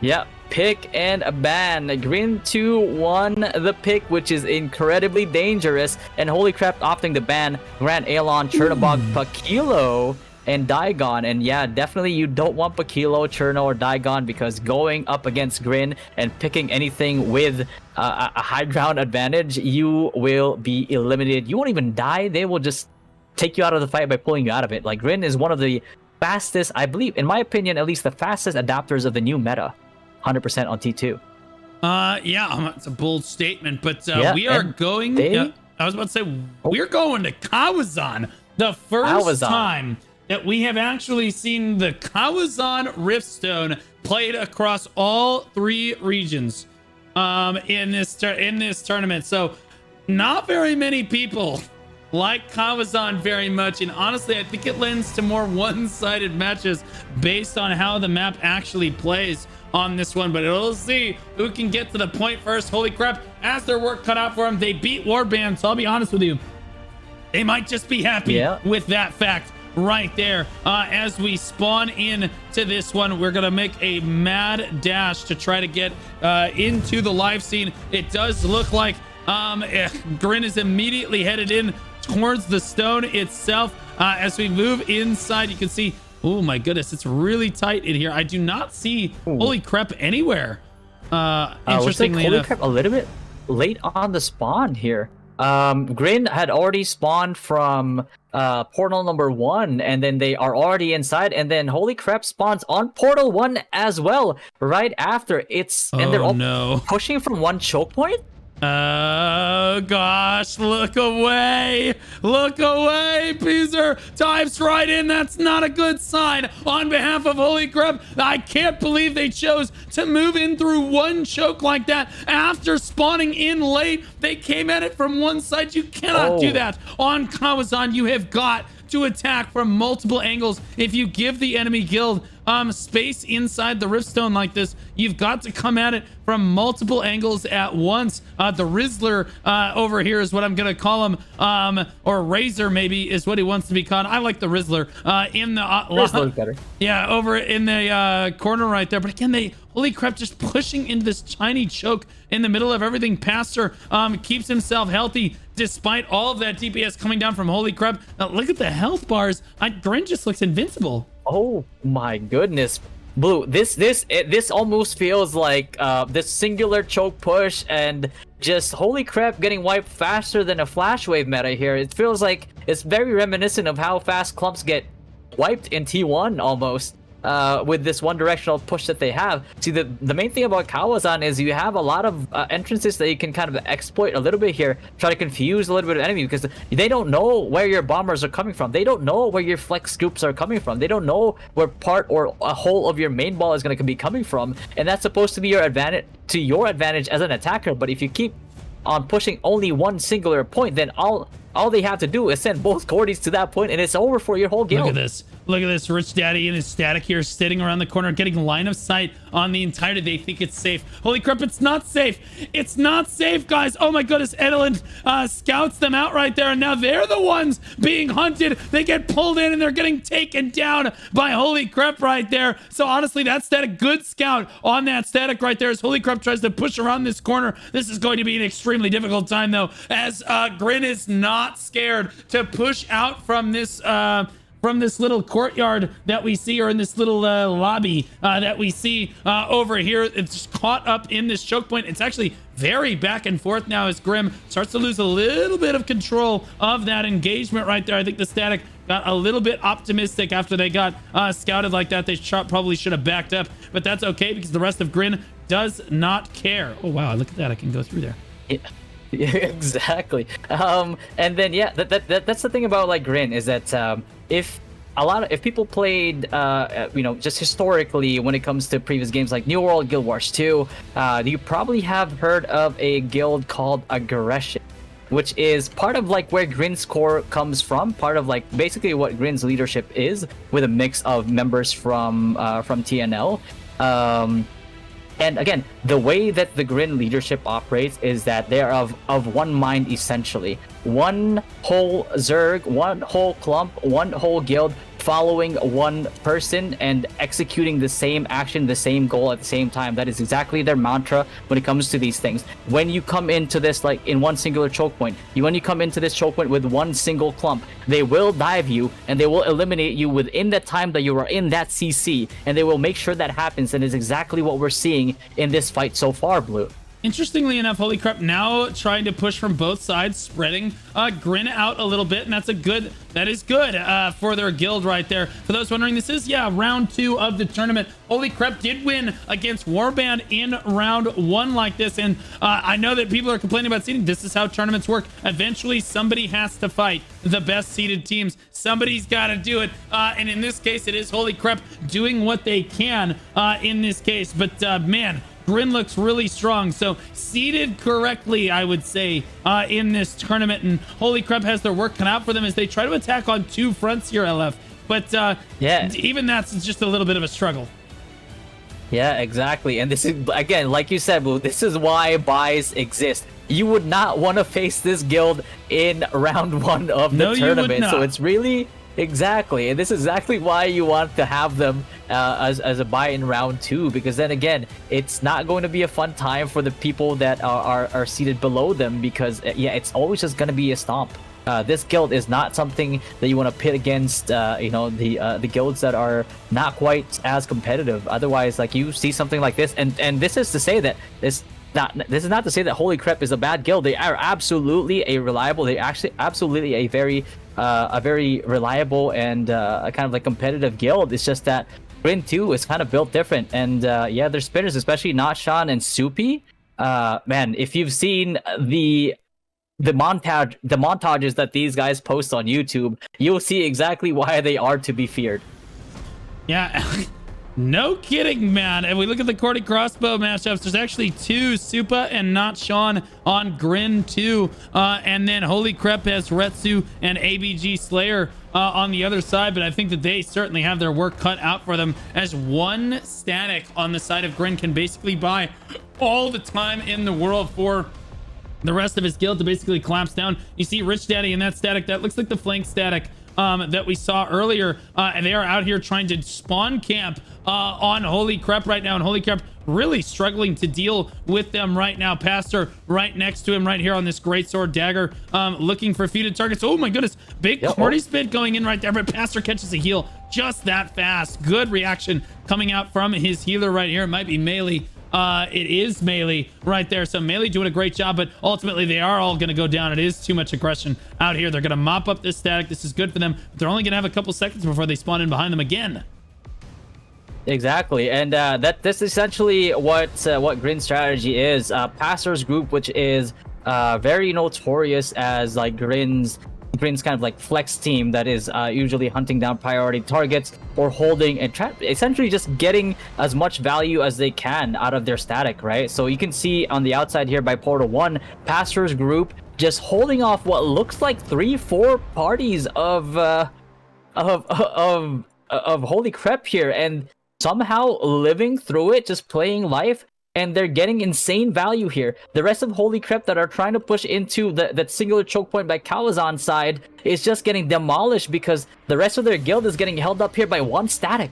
Yeah, pick and a ban. Grin 2 won the pick, which is incredibly dangerous. And Holy Crepe opting to ban Grand Aelon, Chernobog, Pakilo, and Daigon. And yeah, definitely you don't want Pakilo, Cherno, or Daigon because going up against Grin and picking anything with a high ground advantage, you will be eliminated. You won't even die. They will just take you out of the fight by pulling you out of it. Like, Grin is one of the fastest, I believe, in my opinion, at least the fastest adapters of the new meta. 100% on T2. Yeah, it's a bold statement, but we are going. I was about to say we're going to Kawazan. The first time that we have actually seen the Kawazan Riftstone played across all three regions in this tournament. So not very many people like Kawazan very much, and honestly I think it lends to more one-sided matches based on how the map actually plays on this one, but we'll see who can get to the point first. Holy Crepe has their work cut out for them. They beat Warband, so I'll be honest with you, they might just be happy with that fact right there. As we spawn in to this one, we're gonna make a mad dash to try to get into the live scene. It does look like Grin is immediately headed in towards the stone itself. As we move inside, you can see, oh my goodness, it's really tight in here. I do not see Holy Crepe anywhere. Interestingly Holy enough, Crepe a little bit late on the spawn here. Grin had already spawned from portal number 1, and then they are already inside, and then Holy Crepe spawns on portal 1 as well right after. And they're all pushing from one choke point. Oh gosh, look away, Peaser dives right in. That's not a good sign on behalf of Holy Crepe. I can't believe they chose to move in through one choke like that after spawning in late. They came at it from one side. You cannot do that on Kawazan. You have got to attack from multiple angles. If you give the enemy guild space inside the Riftstone like this, you've got to come at it from multiple angles at once. The Rizzler over here is what I'm gonna call him, or Razor maybe is what he wants to be called. I like the Rizzler in the Rizzler's better. Yeah, over in the corner right there. But again, Holy Crepe just pushing into this tiny choke in the middle of everything past her, keeps himself healthy despite all of that DPS coming down from Holy Crepe. Look at the health bars. Grin just looks invincible. Oh my goodness, Blue. This almost feels like this singular choke push and just Holy Crepe getting wiped faster than a flash wave meta here. It feels like it's very reminiscent of how fast clumps get wiped in T1 almost. With this one directional push that they have. See, the main thing about Kawazan is you have a lot of entrances that you can kind of exploit a little bit here, try to confuse a little bit of enemy, because they don't know where your bombers are coming from. They don't know where your flex scoops are coming from. They don't know where part or a whole of your main ball is going to be coming from, and that's supposed to be your advantage as an attacker. But if you keep on pushing only one singular point, then all they have to do is send both Cordies to that point, and it's over for your whole guild. Look at this. Rich Daddy and his static here sitting around the corner, getting line of sight on the entirety. They think it's safe. Holy Crepe, it's not safe. It's not safe, guys. Oh my goodness. Edelin scouts them out right there, and now they're the ones being hunted. They get pulled in, and they're getting taken down by Holy Crepe right there. So honestly, that's a good scout on that static right there as Holy Crepe tries to push around this corner. This is going to be an extremely difficult time, though, as Grin is not scared to push out from this from this little courtyard that we see, or in this little lobby that we see over here. It's just caught up in this choke point. It's actually very back and forth now as Grim starts to lose a little bit of control of that engagement right there. I think the Static got a little bit optimistic after they got scouted like that. They probably should have backed up, but that's okay because the rest of Grin does not care. Oh wow, look at that, I can go through there. Yeah, exactly. And then yeah, that's the thing about like Grin is that if people played just historically when it comes to previous games like New World, Guild Wars 2, you probably have heard of a guild called Aggression, which is part of like where Grin's core comes from, part of like basically what Grin's leadership is, with a mix of members from TNL. And again, the way that the Grin leadership operates is that they're of one mind essentially. One whole Zerg, one whole clump, one whole guild, following one person and executing the same action, the same goal at the same time. That is exactly their mantra when it comes to these things. When you come into this like in one singular choke point, when you come into this choke point with one single clump, they will dive you and they will eliminate you within the time that you are in that CC, and they will make sure that happens, and is exactly what we're seeing in this fight so far, Blue. Interestingly enough, Holy Crepe now trying to push from both sides, spreading Grin out a little bit, and that is good for their guild right there. For those wondering, this is round 2 of the tournament. Holy Crepe did win against Warband in round 1 like this, and I know that people are complaining about seeding. This is how tournaments work. Eventually somebody has to fight the best seeded teams. Somebody's got to do it, and in this case it is Holy Crepe doing what they can in this case. But man, Grin looks really strong, so seeded correctly, I would say, in this tournament. And Holy Crepe has their work cut out for them as they try to attack on 2 fronts here, LF. But yeah, even that's just a little bit of a struggle. Yeah, exactly. And this is, again, like you said, Blue, this is why buys exist. You would not want to face this guild in round 1 of the tournament. So it's really... Exactly, and this is exactly why you want to have them as a buy in round 2, because then again, it's not going to be a fun time for the people that are seated below them, because yeah, it's always just going to be a stomp. This guild is not something that you want to pit against, the guilds that are not quite as competitive. Otherwise, like you see something like this, and this is to say that this is not to say that Holy Crepe is a bad guild. They are absolutely a reliable. They actually absolutely a very reliable and kind of like competitive guild. It's just that Grin 2 is kind of built different, and yeah, their spinners, especially Natshan and Soupy. Man, if you've seen the montages that these guys post on YouTube, you'll see exactly why they are to be feared. Yeah. No kidding, man. And we look at the Cordy crossbow matchups, there's actually 2, Supa and Not Sean on Grin 2. And then Holy Crepe has Retsu and ABG Slayer on the other side. But I think that they certainly have their work cut out for them, as one Static on the side of Grin can basically buy all the time in the world for the rest of his guild to basically collapse down. You see Rich Daddy in that Static. That looks like the flank Static that we saw earlier, and they are out here trying to spawn camp on Holy Crepe right now, and Holy Crepe really struggling to deal with them right now. Pastor right next to him right here on this greatsword dagger, looking for feuded targets. Oh my goodness, big party spit going in right there, but Pastor catches a heal just that fast. Good reaction coming out from his healer right here. It might be Melee. It is Melee right there. So Melee doing a great job, but ultimately they are all going to go down. It is too much aggression out here. They're going to mop up this Static. This is good for them, but they're only going to have a couple seconds before they spawn in behind them again. Exactly, and that's essentially what Grin's strategy is. Pastor's group, which is very notorious as like Grin's kind of like flex team that is usually hunting down priority targets or holding and essentially just getting as much value as they can out of their Static, right? So you can see on the outside here by Portal 1, Pastor's group just holding off what looks like 3-4 parties of Holy Crepe here, and somehow living through it, just playing life, and they're getting insane value here. The rest of Holy Crepe that are trying to push into that singular choke point by Kalazan's side is just getting demolished because the rest of their guild is getting held up here by one Static.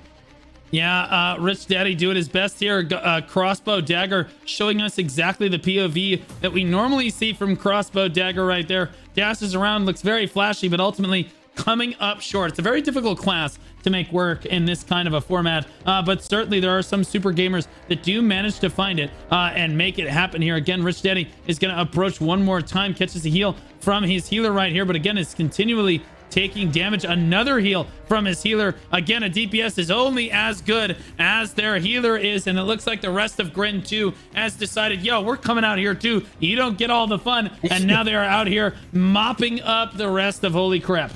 Yeah, Rich Daddy doing his best here. Crossbow Dagger showing us exactly the POV that we normally see from Crossbow Dagger right there. Dashes around, looks very flashy, but ultimately coming up short. It's a very difficult class to make work in this kind of a format, but certainly there are some super gamers that do manage to find it and make it happen here. Again, Rich Daddy is going to approach one more time, catches a heal from his healer right here, but again, is continually taking damage. Another heal from his healer. Again, a DPS is only as good as their healer is, and it looks like the rest of Grin 2 has decided, yo, we're coming out here too. You don't get all the fun, and now they are out here mopping up the rest of Holy Crepe.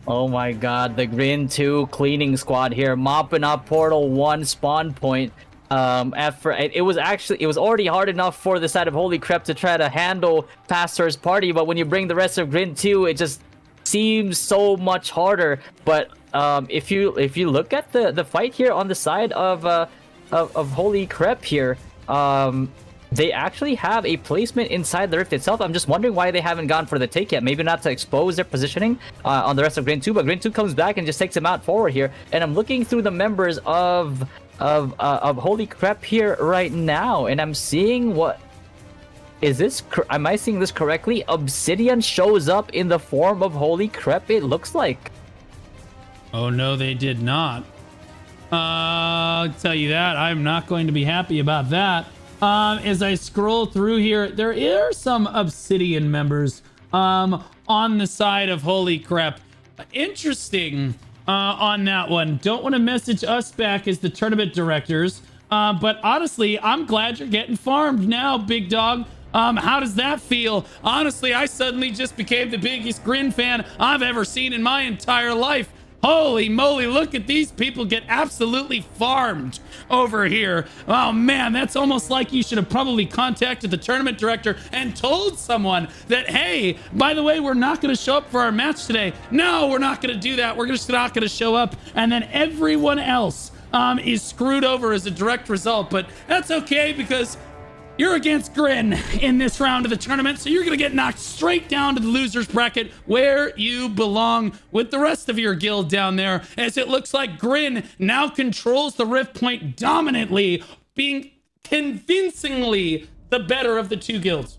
Oh my god, the Grin 2 cleaning squad here, mopping up Portal 1 spawn point. It was already hard enough for the side of Holy Crepe to try to handle Pastor's party, but when you bring the rest of Grin 2, it just seems so much harder. But if you look at the fight here on the side of Holy Crepe here, they actually have a placement inside the rift itself. I'm just wondering why they haven't gone for the take yet. Maybe not to expose their positioning on the rest of Grin 2, but Grin 2 comes back and just takes him out forward here. And I'm looking through the members of Holy Crepe here right now, and I'm seeing am I seeing this correctly? Obsidian shows up in the form of Holy Crepe, it looks like. Oh no, they did not. I'll tell you that. I'm not going to be happy about that. As I scroll through here, there are some Obsidian members on the side of Holy Crepe. Interesting on that one. Don't want to message us back as the tournament directors, but honestly, I'm glad you're getting farmed now, big dog. How does that feel? Honestly, I suddenly just became the biggest Grin fan I've ever seen in my entire life. Holy moly, look at these people get absolutely farmed over here. Oh man, that's almost like you should have probably contacted the tournament director and told someone that, hey, by the way, we're not going to show up for our match today. No, we're not going to do that. We're just not going to show up. And then everyone else is screwed over as a direct result. But that's okay, because you're against Grin in this round of the tournament, so you're going to get knocked straight down to the loser's bracket where you belong with the rest of your guild down there, as it looks like Grin now controls the Rift Point dominantly, being convincingly the better of the two guilds.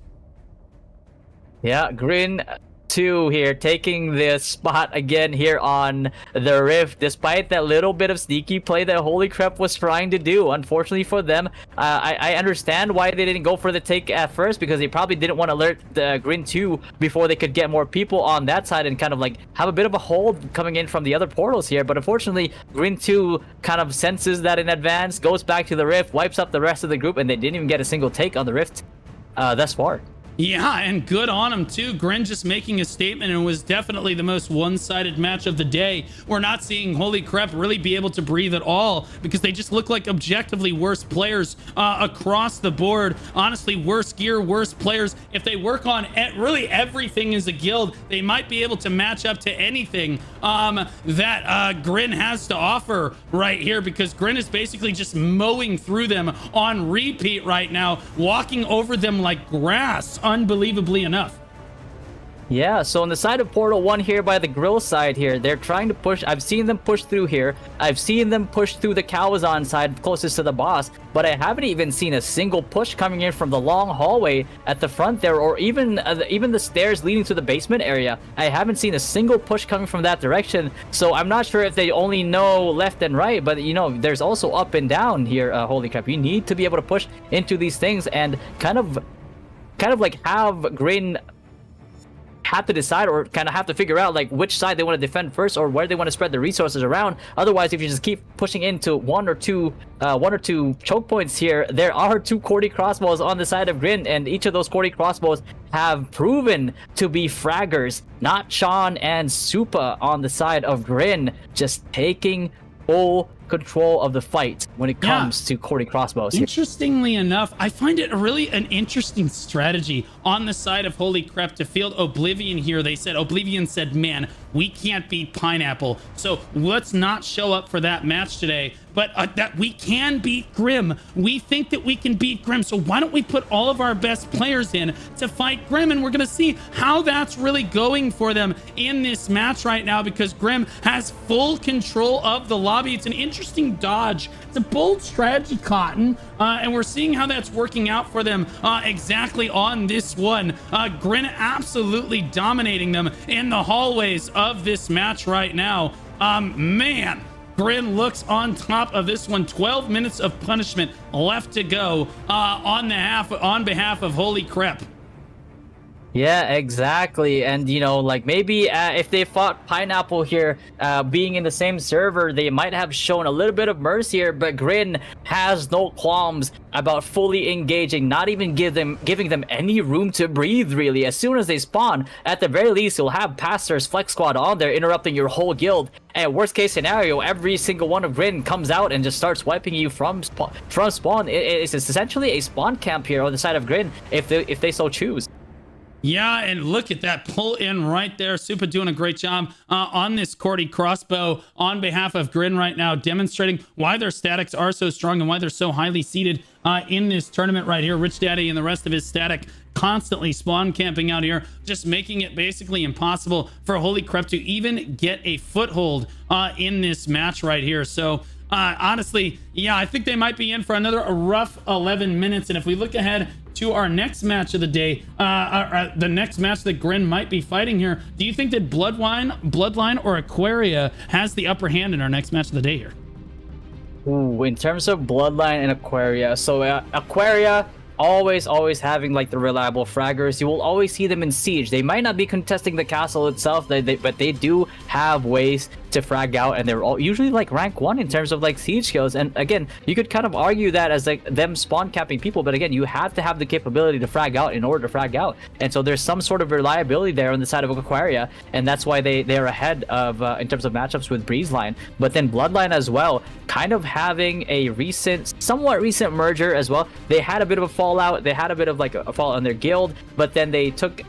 Yeah, Grin 2 here, taking the spot again here on the Rift, despite that little bit of sneaky play that Holy Crepe was trying to do. Unfortunately for them, I understand why they didn't go for the take at first, because they probably didn't want to alert the Grin 2 before they could get more people on that side and kind of like have a bit of a hold coming in from the other portals here. But unfortunately, Grin 2 kind of senses that in advance, goes back to the Rift, wipes up the rest of the group, and they didn't even get a single take on the Rift thus far. Yeah, and good on him too. Grin just making a statement, and it was definitely the most one-sided match of the day. We're not seeing Holy Crepe really be able to breathe at all, because they just look like objectively worse players across the board. Honestly, worse gear, worse players. If they work on really everything as a guild, they might be able to match up to anything that Grin has to offer right here, because Grin is basically just mowing through them on repeat right now, walking over them like grass, unbelievably enough. Yeah, so on the side of Portal 1 here by the grill side here, they're trying to push. I've seen them push through here. I've seen them push through the Calazon side closest to the boss, but I haven't even seen a single push coming in from the long hallway at the front there, or even the stairs leading to the basement area. I haven't seen a single push coming from that direction, so I'm not sure if they only know left and right, but you know, there's also up and down here. Holy crap, you need to be able to push into these things and kind of like have Grin have to decide, or kind of have to figure out like which side they want to defend first, or where they want to spread the resources around. Otherwise, if you just keep pushing into one or two choke points here, there are 2 Cordy crossbows on the side of Grin, and each of those Cordy crossbows have proven to be fraggers. Not Sean and Supa on the side of Grin, just taking full control of the fight when it comes to Cordy crossbows. Interestingly enough, I find it really an interesting strategy on the side of Holy Crepe to field Oblivion here. Oblivion said, man, we can't beat Pineapple, so let's not show up for that match today, but that we can beat Grim. We think that we can beat Grim. So why don't we put all of our best players in to fight Grim? And we're going to see how that's really going for them in this match right now, because Grim has full control of the lobby. It's an interesting dodge. It's a bold strategy, Cotton. And we're seeing how that's working out for them exactly on this one. Grin absolutely dominating them in the hallways of this match right now. Man, Grin looks on top of this one. 12 minutes of punishment left to go on behalf of Holy Crepe. Yeah, exactly. And, you know, like maybe if they fought Pineapple here, being in the same server, they might have shown a little bit of mercy here, but Grin has no qualms about fully engaging, not even giving them any room to breathe, really. As soon as they spawn, at the very least, you'll have Pastor's Flex Squad on there, interrupting your whole guild. And worst case scenario, every single one of Grin comes out and just starts wiping you from spawn. It's essentially a spawn camp here on the side of Grin, if they so choose. Yeah, and look at that pull in right there. Supa doing a great job on this Cordy crossbow on behalf of Grin right now, demonstrating why their statics are so strong and why they're so highly seated in this tournament right here. Rich Daddy and the rest of his static constantly spawn camping out here, just making it basically impossible for Holy Crepe to even get a foothold in this match right here. So honestly, yeah, I think they might be in for another rough 11 minutes. And if we look ahead to our next match of the day, the next match that Grin might be fighting here, do you think that Bloodline or Aquaria has the upper hand in our next match of the day here? Ooh, in terms of Bloodline and Aquaria, so Aquaria always having like the reliable fraggers. You will always see them in siege. They might not be contesting the castle itself, but they do have ways to frag out, and they're all usually like rank 1 in terms of like siege skills. And again, you could kind of argue that as like them spawn capping people, but again, you have to have the capability to frag out in order to frag out. And so there's some sort of reliability there on the side of Aquaria, and that's why they're ahead of in terms of matchups with Breezeline. But then Bloodline as well, kind of having a somewhat recent merger as well. They had a bit of a fallout. They had a bit of like a fallout on their guild, but then they took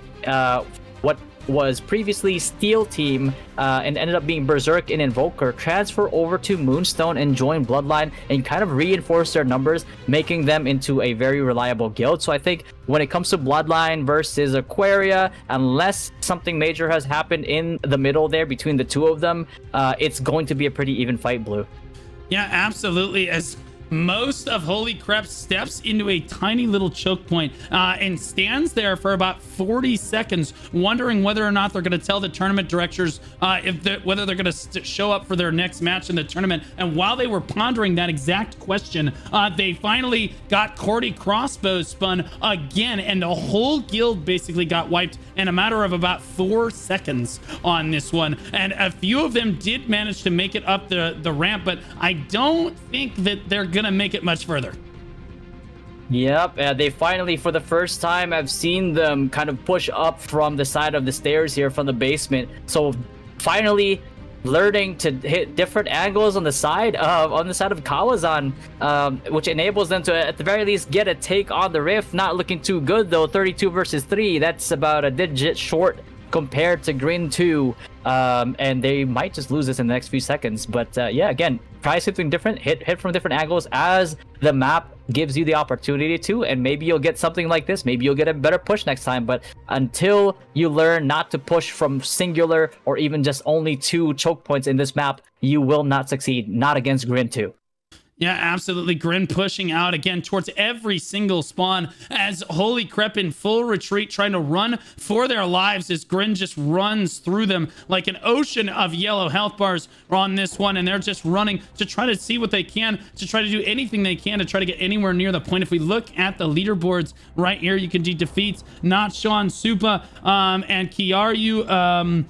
what was previously Steel Team and ended up being Berserk and Invoker, transfer over to Moonstone and join Bloodline and kind of reinforce their numbers, making them into a very reliable guild. So I think when it comes to Bloodline versus Aquaria, unless something major has happened in the middle there between the two of them, it's going to be a pretty even fight, Blue. Yeah, absolutely. As most of Holy Crepe steps into a tiny little choke point and stands there for about 40 seconds, wondering whether or not they're going to tell the tournament directors whether they're going to show up for their next match in the tournament. And while they were pondering that exact question, they finally got Cordy crossbow spun again, and the whole guild basically got wiped in a matter of about 4 seconds on this one. And a few of them did manage to make it up the ramp, but I don't think that they're gonna make it much further. Yep, they finally, for the first time, I've seen them kind of push up from the side of the stairs here from the basement. So finally learning to hit different angles on the side of Kawazan, which enables them to at the very least get a take on the Rift. Not looking too good though. 32 versus 3. That's about a digit short compared to Grin 2, and they might just lose this in the next few seconds. But yeah, again, try something different, hit from different angles as the map gives you the opportunity to, and maybe you'll get something like this. Maybe you'll get a better push next time. But until you learn not to push from singular or even just only 2 choke points in this map, you will not succeed, not against Grin 2. Yeah, absolutely. Grin pushing out again towards every single spawn as Holy Crepe in full retreat, trying to run for their lives as Grin just runs through them like an ocean of yellow health bars on this one. And they're just running to try to see what they can, to try to do anything they can to try to get anywhere near the point. If we look at the leaderboards right here, you can see defeats Not Sean, Supa, and Kiaru,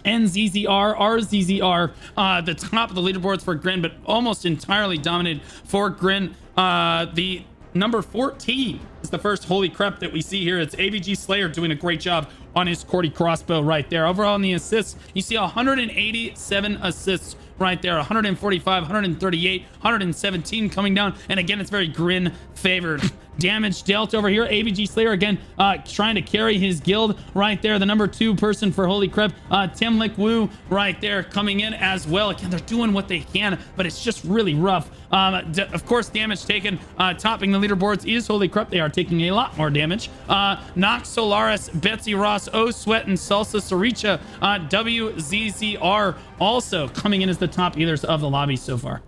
NZZR, RZZR, the top of the leaderboards for Grin, but almost entirely dominated for Grin. The number 14 is the first Holy Crepe that we see here. It's ABG Slayer doing a great job on his Cordy crossbow right there. Overall in the assists, you see 187 assists right there, 145, 138, 117 coming down. And again, it's very Grin favored. damage dealt over here. ABG Slayer again trying to carry his guild right there. The number 2 person for Holy Crepe, Tim Lick Woo right there coming in as well. Again, they're doing what they can, but it's just really rough. Of course, damage taken, topping the leaderboards is Holy Crepe. They are taking a lot more damage. Nox Solaris, Betsy Ross, O Sweat, and Salsa Saricha, WZZR also coming in as the top healers of the lobby so far.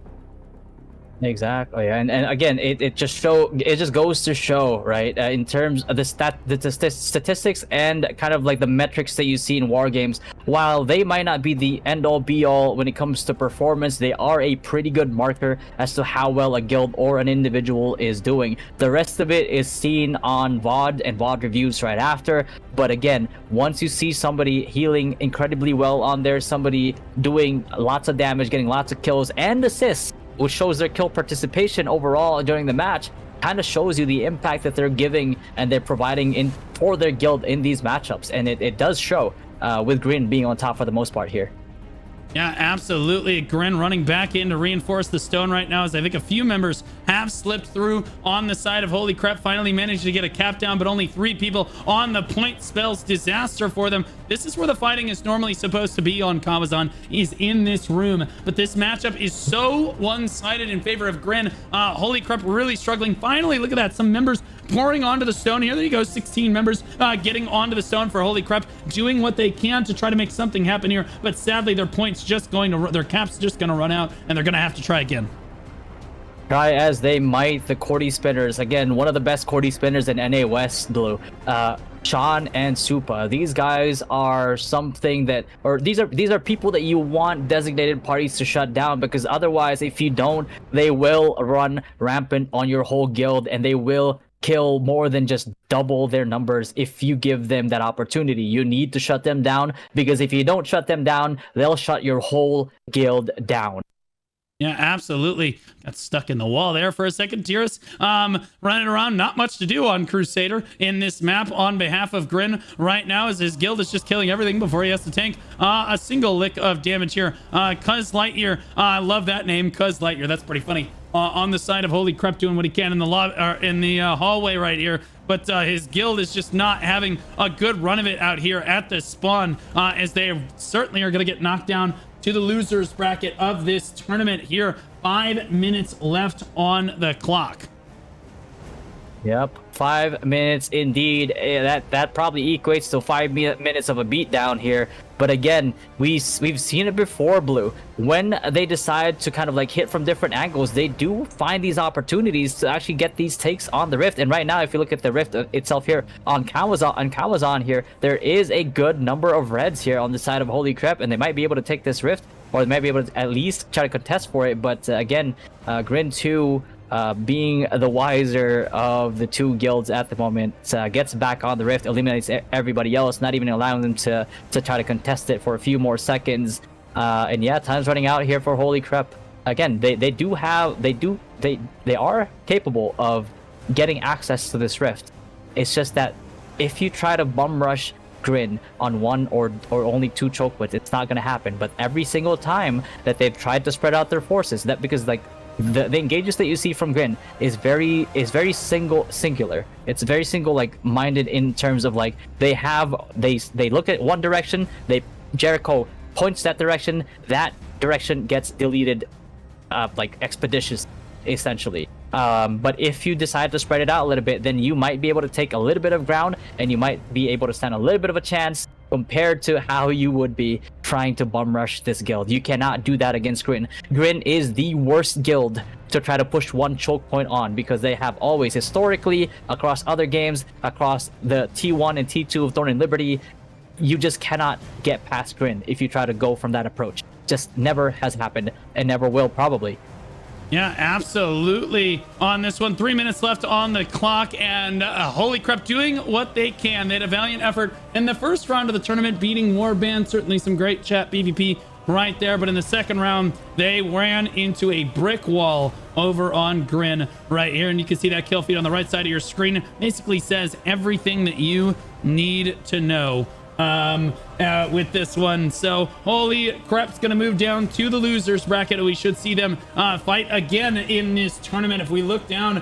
Exactly, and again, it just goes to show, right, in terms of the statistics and kind of like the metrics that you see in war games. While they might not be the end all be all when it comes to performance, they are a pretty good marker as to how well a guild or an individual is doing. The rest of it is seen on VOD and VOD reviews right after. But again, once you see somebody healing incredibly well on there, somebody doing lots of damage, getting lots of kills and assists, which shows their kill participation overall during the match, kind of shows you the impact that they're giving and they're providing in for their guild in these matchups. And it does show with Green being on top for the most part here. Yeah, absolutely. Grin running back in to reinforce the stone right now, as I think a few members have slipped through on the side of Holy Crepe. Finally managed to get a cap down, but only 3 people on the point. Spells disaster for them. This is where the fighting is normally supposed to be on Kabazan, is in this room. But this matchup is so one-sided in favor of Grin. Holy Crepe really struggling. Finally, look at that. Some members pouring onto the stone here. There you go. 16 members getting onto the stone for Holy Crepe, doing what they can to try to make something happen here. But sadly, their points their cap's just going to run out, and they're going to have to try again. Try as they might, the Cordy spinners, again, one of the best Cordy spinners in NA West, Blue. Sean and Supa, these guys are something that, or these are people that you want designated parties to shut down, because otherwise, if you don't, they will run rampant on your whole guild, and they will kill more than just double their numbers if you give them that opportunity. You need to shut them down, because if you don't shut them down, they'll shut your whole guild down. Yeah, absolutely. Got stuck in the wall there for a second. Tyrus running around. Not much to do on Crusader in this map on behalf of Grin right now, as his guild is just killing everything before he has to tank a single lick of damage here. Cuz Lightyear. I love that name, Cuz Lightyear. That's pretty funny. On the side of Holy Crepe, doing what he can in the hallway right here. But his guild is just not having a good run of it out here at the spawn, as they certainly are going to get knocked down to the losers bracket of this tournament here. 5 minutes left on the clock. Yep, 5 minutes indeed. That probably equates to 5 minutes of a beatdown here. But again, we've seen it before, Blue. When they decide to kind of like hit from different angles, they do find these opportunities to actually get these takes on the Rift. And right now, if you look at the Rift itself here on Kawazan here, there is a good number of reds here on the side of Holy Crepe, and they might be able to take this Rift, or they might be able to at least try to contest for it. But again, Grin 2, being the wiser of the 2 guilds at the moment, gets back on the Rift, eliminates everybody else, not even allowing them to try to contest it for a few more seconds. And yeah, time's running out here for Holy Crepe. Again, they are capable of getting access to this Rift. It's just that if you try to bum rush Grin on 1 or only 2 choke points, it's not going to happen. But every single time that they've tried to spread out their forces, that because like the engages that you see from Grin is very singular. It's very single like minded in terms of like they look at one direction, Jericho points that direction gets deleted like expeditious essentially. But if you decide to spread it out a little bit, then you might be able to take a little bit of ground, and you might be able to stand a little bit of a chance compared to how you would be trying to bum rush this guild. You cannot do that against Grin. Grin is the worst guild to try to push one choke point on, because they have always historically across other games, across the T1 and T2 of Thorn and Liberty, you just cannot get past Grin if you try to go from that approach. Just never has happened and never will probably. Yeah, absolutely. On this one, 3 minutes left on the clock, and Holy Crepe doing what they can. They had a valiant effort in the first round of the tournament, beating Warband. Certainly some great chat PvP right there. But in the second round, they ran into a brick wall over on Grin right here. And you can see that kill feed on the right side of your screen. Basically says everything that you need to know with this one. So Holy Crepe's gonna move down to the losers bracket. We should see them fight again in this tournament. If we look down,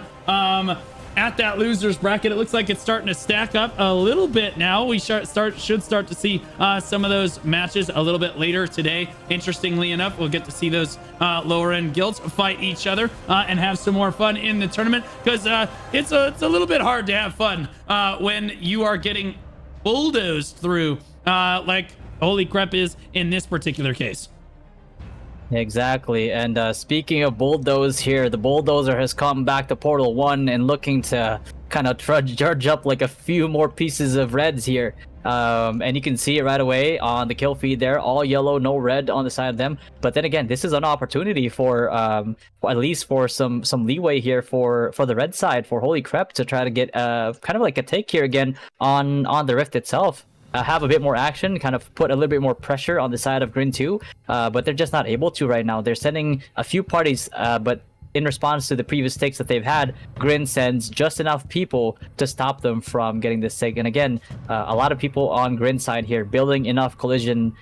at that losers bracket. It looks like it's starting to stack up a little bit now. We should start to see some of those matches a little bit later today. Interestingly enough, we'll get to see those lower end guilds fight each other and have some more fun in the tournament, because it's a little bit hard to have fun when you are getting bulldozed through like Holy Crepe is in this particular case. Exactly. And speaking of bulldoze here, the bulldozer has come back to Portal 1 and looking to kind of charge up like a few more pieces of reds here. And you can see it right away on the kill feed there, all yellow, no red on the side of them. But then again, this is an opportunity for at least for some leeway here for the red side, for Holy Crepe, to try to get kind of like a take here again on the Rift itself. Have a bit more action, kind of put a little bit more pressure on the side of Grin 2, but they're just not able to right now. They're sending a few parties, but in response to the previous takes that they've had, Grin sends just enough people to stop them from getting this take. And again, a lot of people on Grin's side here building enough collision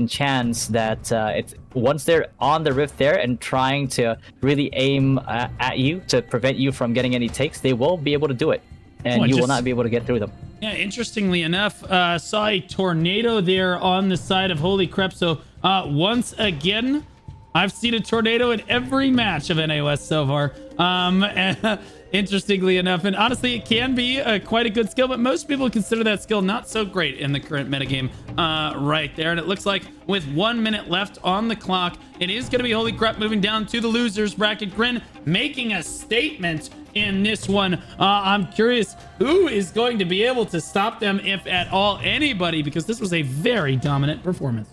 chance that it's once they're on the Rift there and trying to really aim at you to prevent you from getting any takes, they will be able to do it, and you will not be able to get through them. Yeah, interestingly enough, saw a tornado there on the side of Holy Crepe. So once again, I've seen a tornado in every match of NA West so far. And, interestingly enough, and honestly, it can be quite a good skill, but most people consider that skill not so great in the current metagame right there. And it looks like with 1 minute left on the clock, it is going to be Holy Crepe moving down to the losers bracket. Grin making a statement in this one. I'm curious who is going to be able to stop them, if at all anybody, because this was a very dominant performance.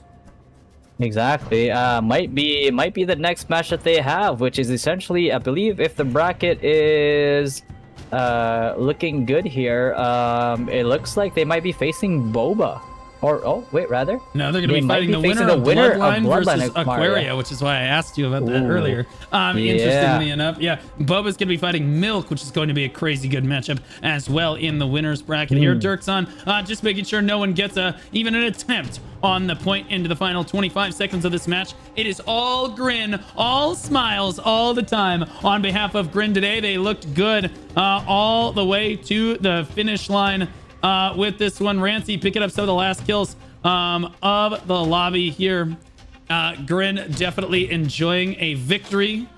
Exactly. Might be the next match that they have, which is essentially, I believe, if the bracket is looking good here, it looks like they might be facing Boba. Or, oh, wait, rather? No, they're going to be fighting the winner of Bloodline versus Aquaria, which is why I asked you about that earlier. Interestingly enough, yeah, Boba's going to be fighting Milk, which is going to be a crazy good matchup as well in the winner's bracket here. Dirk's on, just making sure no one gets even an attempt on the point into the final 25 seconds of this match. It is all Grin, all smiles all the time on behalf of Grin today. They looked good all the way to the finish line. With this one, Rancy picking up some of the last kills of the lobby here. Grin definitely enjoying a victory,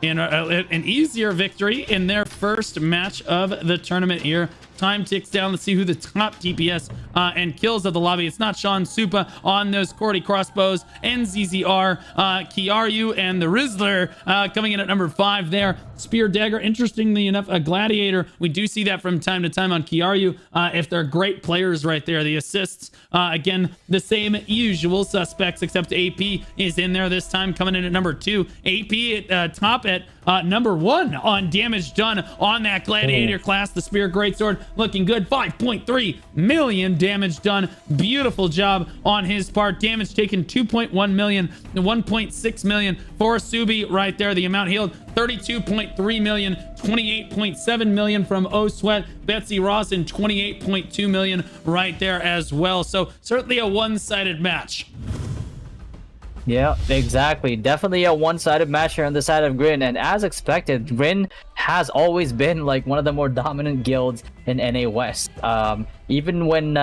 in an easier victory in their first match of the tournament here. Time ticks down. Let's see who the top DPS and kills of the lobby. It's not Sean Supa on those Cordy crossbows. NZZR, Kiaryu, and the Rizzler coming in at number 5 there. Spear Dagger, interestingly enough, a Gladiator. We do see that from time to time on Kiaryu if they're great players right there. The assists, again, the same usual suspects, except AP is in there this time, coming in at number 2. AP at top at number 1 on damage done on that Gladiator class. The Spear Greatsword looking good. 5.3 million damage done. Beautiful job on his part. Damage taken 2.1 million, 1.6 million for Subi right there. The amount healed 32.3 million, 28.7 million from O Sweat, Betsy Ross, and 28.2 million right there as well. So certainly a one-sided match. Yeah, exactly. Definitely a one-sided match here on the side of Grin, and as expected, Grin has always been like one of the more dominant guilds in NA West. Even when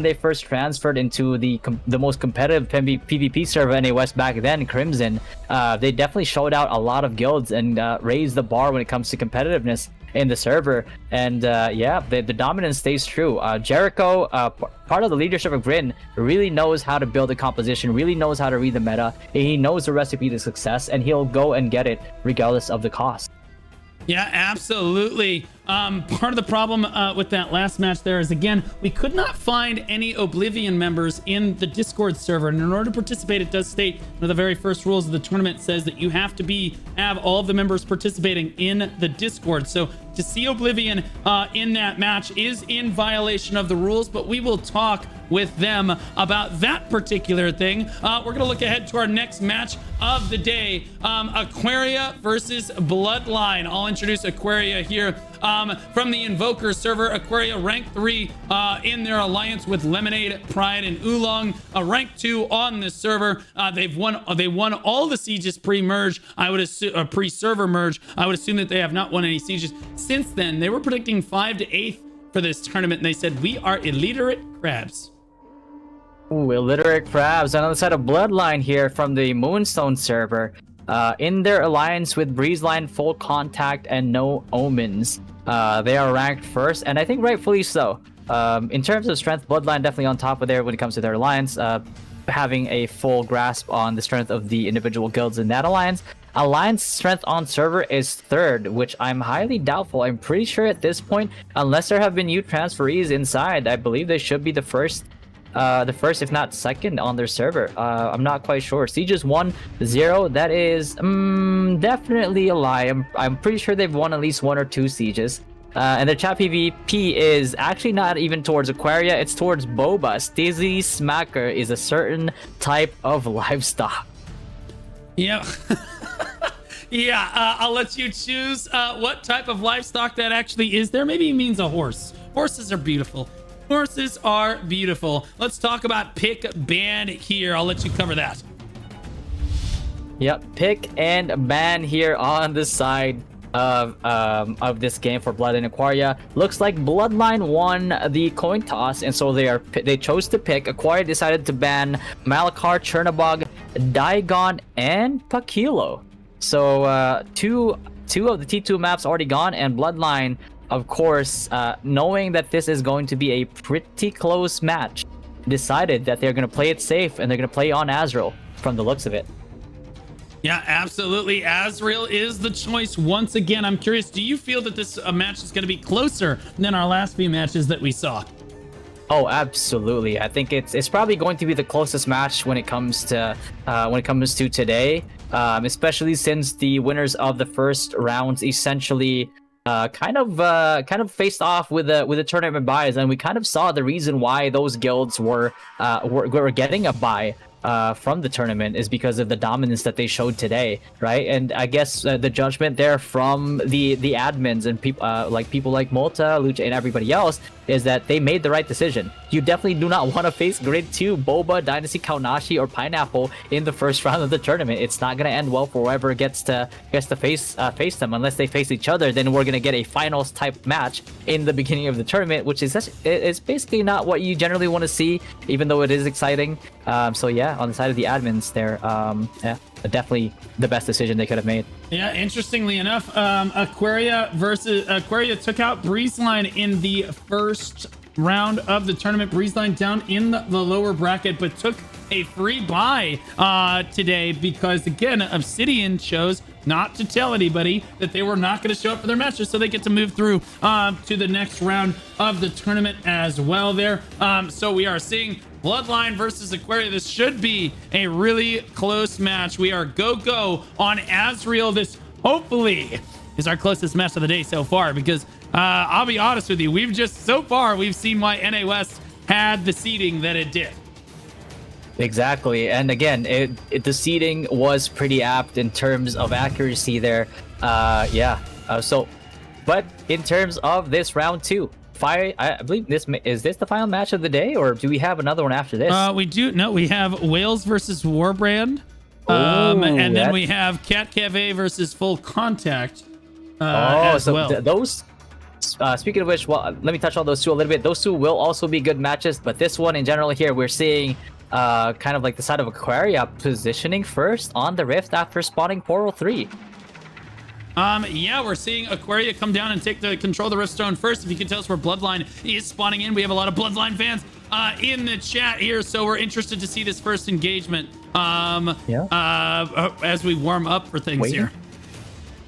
they first transferred into the most competitive PvP server NA West back then, Crimson, they definitely showed out a lot of guilds and raised the bar when it comes to competitiveness in the server. And yeah, the dominance stays true. Jericho, part of the leadership of Grin, really knows how to build a composition, really knows how to read the meta. He knows the recipe to success, and he'll go and get it regardless of the cost. Yeah, absolutely. Part of the problem with that last match there is, again, we could not find any Oblivion members in the Discord server. And in order to participate, it does state one of the very first rules of the tournament says that you have to have all of the members participating in the Discord. So to see Oblivion in that match is in violation of the rules, but we will talk with them about that particular thing. We're going to look ahead to our next match of the day, Aquaria versus Bloodline. I'll introduce Aquaria here From the Invoker server, Aquaria rank 3 in their alliance with Lemonade, Pride, and Oolong. Rank 2 on this server. They won all the sieges pre-merge. I would assume pre-server merge. I would assume that they have not won any sieges since then. They were predicting 5 to 8th for this tournament, and they said we are illiterate crabs. Ooh, illiterate crabs. On the side of Bloodline here from the Moonstone server. In their alliance with Breezeline, Full Contact, and No Omens. They are ranked first, and I think rightfully so. In terms of strength, Bloodline definitely on top of there when it comes to their alliance. Having a full grasp on the strength of the individual guilds in that alliance. Alliance strength on server is third, which I'm highly doubtful. I'm pretty sure at this point, unless there have been new transferees inside, I believe they should be the first, if not second on their server. I'm not quite sure. Sieges 1-0, that is definitely a lie. I'm pretty sure they've won at least 1 or 2 sieges. And their chat PvP is actually not even towards Aquaria, it's towards Boba. Stizzy Smacker is a certain type of livestock. Yeah. Yeah, I'll let you choose what type of livestock that actually is there. Maybe he means a horse. Horses are beautiful. Horses are beautiful. Let's talk about pick ban here. I'll let you cover that. Yep, pick and ban here on the side of this game for Bloodline Aquaria. Looks like Bloodline won the coin toss, and so they chose to pick. Aquaria decided to ban Malakar, Chernobog, Daigon, and Pakilo. So two of the T2 maps already gone, and Bloodline, of course, knowing that this is going to be a pretty close match, decided that they're going to play it safe and they're going to play on Azrael from the looks of it. Yeah, absolutely. Azrael is the choice once again. I'm curious, do you feel that this match is going to be closer than our last few matches that we saw? Oh, absolutely. I think it's probably going to be the closest match when it comes to today, especially since the winners of the first rounds essentially kind of faced off with the tournament buys, and we kind of saw the reason why those guilds were getting a buy from the tournament is because of the dominance that they showed today, right? And I guess the judgment there from the admins and people like Malta, Lucha, and everybody else is that they made the right decision. You definitely do not want to face Grid 2, Boba, Dynasty, Kaonashi, or Pineapple in the first round of the tournament. It's not going to end well for whoever gets to face them. Unless they face each other, then we're going to get a finals type match in the beginning of the tournament, which is basically not what you generally want to see, even though it is exciting. So yeah, on the side of the admins there, yeah, definitely the best decision they could have made. Yeah, interestingly enough, Aquaria took out Breezeline in the first round of the tournament. Breezeline down in the lower bracket, but took a free buy today because, again, Obsidian chose not to tell anybody that they were not going to show up for their matches, so they get to move through to the next round of the tournament as well there. So we are seeing Bloodline versus Aquaria. This should be a really close match. We are go on Azrael. This hopefully is our closest match of the day so far, because I'll be honest with you, we've seen why NA West had the seeding that it did. Exactly, and again, the seeding was pretty apt in terms of accuracy there. But in terms of this round 2, I believe this is the final match of the day, or do we have another one after this? We have Whalez versus Warband, and then we have Cat Cafe versus Full Contact. Those. Speaking of which, well, let me touch on those two a little bit. Those two will also be good matches, but this one in general here, we're seeing kind of like the side of Aquaria positioning first on the Rift after spawning Portal 3. Yeah, we're seeing Aquaria come down and take the control of the Riftstone first. If you can tell us where Bloodline is spawning in, we have a lot of Bloodline fans in the chat here, so we're interested to see this first engagement as we warm up for things here.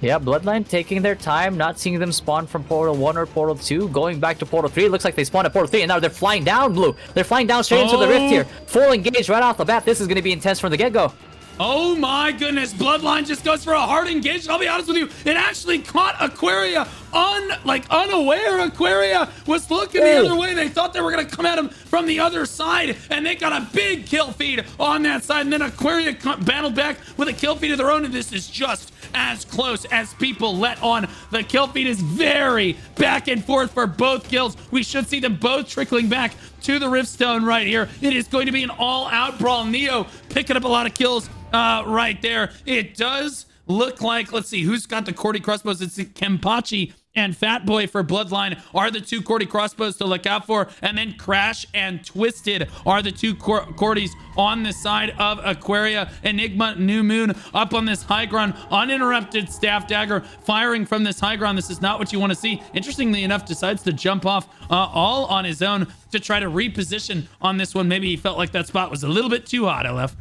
Yeah, Bloodline taking their time, not seeing them spawn from Portal 1 or Portal 2, going back to Portal 3. It looks like they spawned at Portal 3, and now they're flying down, Blue. They're flying down straight into the Rift here. Full engage right off the bat. This is going to be intense from the get-go. Oh my goodness, Bloodline just goes for a hard engage. I'll be honest with you, it actually caught Aquaria unaware. Aquaria was looking the other way. They thought they were going to come at him from the other side, and they got a big kill feed on that side. And then Aquaria battled back with a kill feed of their own, and this is just as close as people let on. The kill feed is very back and forth for both guilds. We should see them both trickling back to the Riftstone right here. It is going to be an all-out brawl. Neo picking up a lot of kills right there. It does look like, let's see, who's got the Cordy crossbows? It's Kempachi and Fatboy for Bloodline are the two Cordy crossbows to look out for. And then Crash and Twisted are the two Cordys on the side of Aquaria. Enigma, New Moon up on this high ground. Uninterrupted Staff Dagger firing from this high ground. This is not what you want to see. Interestingly enough, decides to jump off all on his own to try to reposition on this one. Maybe he felt like that spot was a little bit too hot, LF.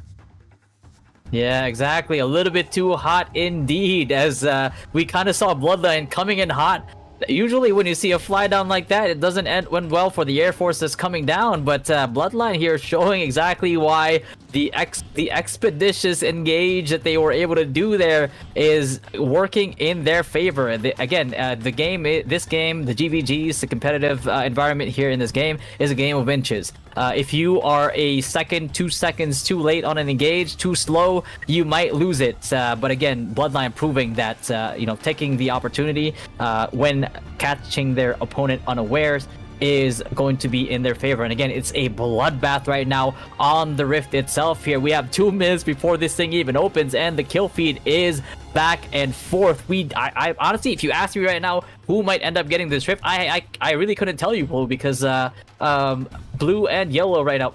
Yeah, exactly. A little bit too hot indeed, as we kind of saw Bloodline coming in hot. Usually when you see a fly down like that, it doesn't end well for the Air Force that's coming down, but Bloodline here showing exactly why the expeditious engage that they were able to do there is working in their favor. And the game, the GVGs, the competitive environment here in this game is a game of inches. If you are a second, 2 seconds too late on an engage, too slow, you might lose it. But again, Bloodline proving that, taking the opportunity when catching their opponent unawares is going to be in their favor. And again, it's a bloodbath right now on the Rift itself here. We have 2 minutes before this thing even opens, and the kill feed is back and forth. I honestly, if you ask me right now who might end up getting this Rift, I really couldn't tell you, Blue, because blue and yellow right now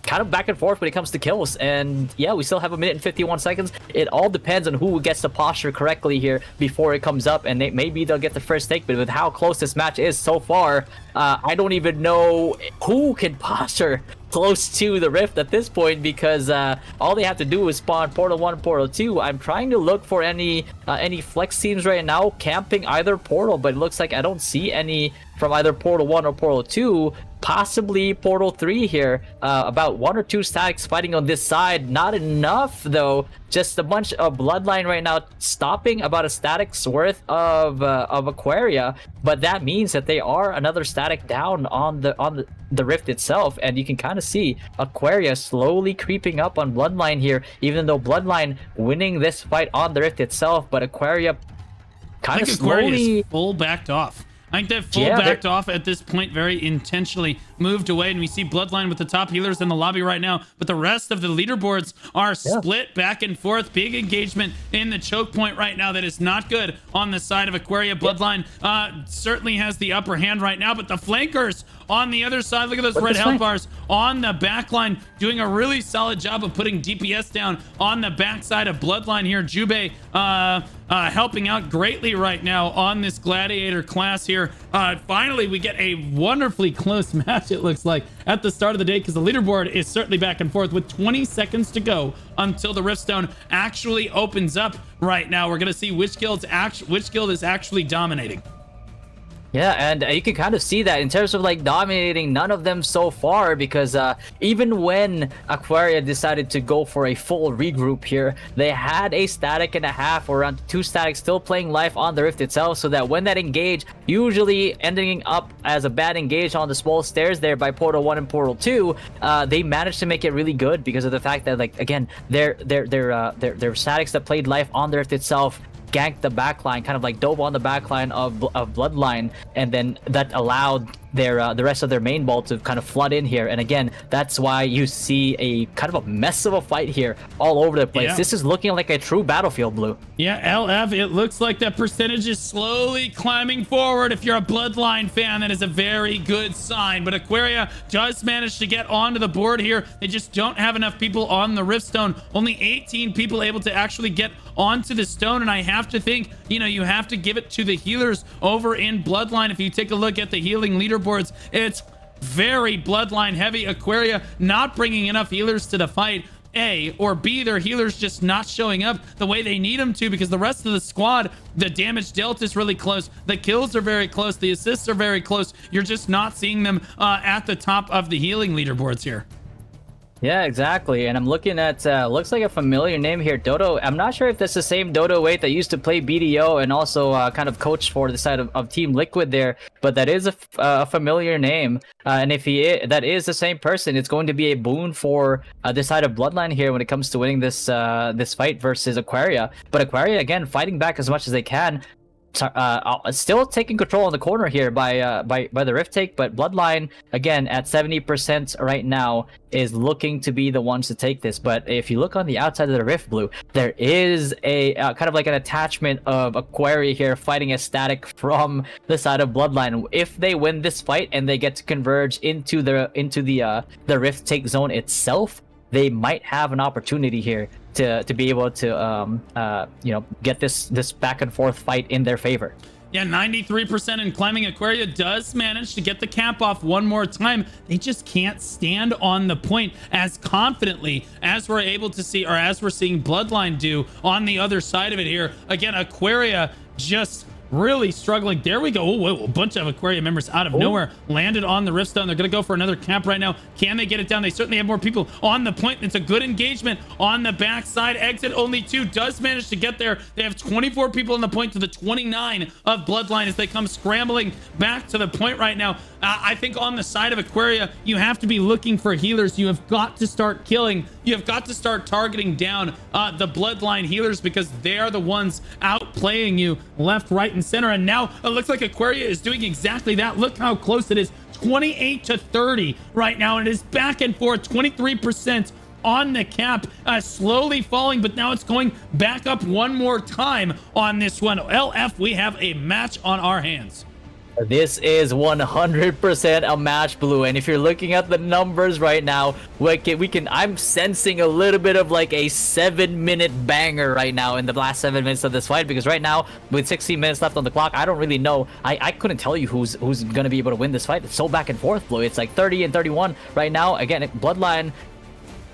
kind of back and forth when it comes to kills. And yeah, we still have 1 minute and 51 seconds. It all depends on who gets the posture correctly here before it comes up, and maybe they'll get the first take. But with how close this match is so far, I don't even know who can posture close to the Rift at this point, because all they have to do is spawn Portal 1 and Portal 2. I'm trying to look for any flex teams right now camping either portal, but it looks like I don't see any from either Portal 1 or Portal 2. Possibly Portal 3 here. About 1 or 2 statics fighting on this side. Not enough though. Just a bunch of Bloodline right now stopping about a static's worth of Aquaria, but that means that they are another static down on the Rift itself, and you can kind of see Aquaria slowly creeping up on Bloodline here, even though Bloodline winning this fight on the Rift itself, but Aquaria kind of slowly... Aquaria is full backed off. I think they've full backed off at this point, very intentionally moved away, and we see Bloodline with the top healers in the lobby right now, but the rest of the leaderboards are split back and forth. Big engagement in the choke point right now that is not good on the side of Aquaria. Bloodline certainly has the upper hand right now, but the flankers on the other side, look at those red health bars on the back line, doing a really solid job of putting DPS down on the backside of Bloodline here. Jubei helping out greatly right now on this gladiator class here. Finally, we get a wonderfully close match, it looks like, at the start of the day, because the leaderboard is certainly back and forth with 20 seconds to go until the Riftstone actually opens up right now. We're going to see which guild is actually dominating. Yeah, and you can kind of see that in terms of like dominating, none of them so far, because even when Aquaria decided to go for a full regroup here, they had a static and a half, or around 2 statics still playing life on the Rift itself, so that when that engage, usually ending up as a bad engage on the small stairs there by Portal 1 and Portal 2, they managed to make it really good because of the fact that, like, again, their statics that played life on the Rift itself ganked the backline, kind of like dove on the backline of Bloodline, and then that allowed their the rest of their main ball to kind of flood in here. And again, that's why you see a kind of a mess of a fight here all over the place. This is looking like a true battlefield, Blue. Yeah, LF, it looks like that percentage is slowly climbing forward. If you're a Bloodline fan, that is a very good sign. But Aquaria does manage to get onto the board here. They just don't have enough people on the Riftstone. Only 18 people able to actually get onto the stone, and I have to think, you have to give it to the healers over in Bloodline. If you take a look at the healing leaderboards, it's very Bloodline heavy. Aquaria not bringing enough healers to the fight, A, or B, their healers just not showing up the way they need them to, because the rest of the squad, the damage dealt is really close, the kills are very close, the assists are very close. You're just not seeing them at the top of the healing leaderboards here. Yeah, exactly. And I'm looking at looks like a familiar name here, Dodo. I'm not sure if that's the same Dodo 8 that used to play BDO and also kind of coach for the side of Team Liquid there, but that is a familiar name. And if that is the same person, it's going to be a boon for this side of Bloodline here when it comes to winning this fight versus Aquaria. But Aquaria again fighting back as much as they can. Still taking control in the corner here by the Rift take, but Bloodline again at 70% right now is looking to be the ones to take this. But if you look on the outside of the Rift Blue, there is a kind of like an attachment of Aquaria here fighting a static from the side of Bloodline. If they win this fight and they get to converge into the Rift take zone itself, they might have an opportunity here to be able to get this back and forth fight in their favor. Yeah, 93% in climbing. Aquaria does manage to get the cap off one more time. They just can't stand on the point as confidently as we're able to see, or as we're seeing Bloodline do on the other side of it here. Again, Aquaria just really struggling. There we go. Oh, a bunch of Aquaria members out of nowhere landed on the Rift Stone. They're going to go for another camp right now. Can they get it down? They certainly have more people on the point. It's a good engagement on the backside. Exit only 2 does manage to get there. They have 24 people on the point to the 29 of Bloodline as they come scrambling back to the point right now. I think on the side of Aquaria, you have to be looking for healers. You have got to start killing. You have got to start targeting down the Bloodline healers because they are the ones outplaying you left, right, and center. And now it looks like Aquaria is doing exactly that. Look how close it is. 28 to 30 right now. And it is back and forth. 23% on the cap, slowly falling, but now it's going back up one more time on this one. LF, we have a match on our hands. This is 100% a match, Blue, and if you're looking at the numbers right now, I'm sensing a little bit of like a 7-minute banger right now in the last 7 minutes of this fight, because right now with 16 minutes left on the clock, I don't really know. I couldn't tell you who's gonna be able to win this fight. It's so back and forth, Blue. It's like 30 and 31 right now. Again, Bloodline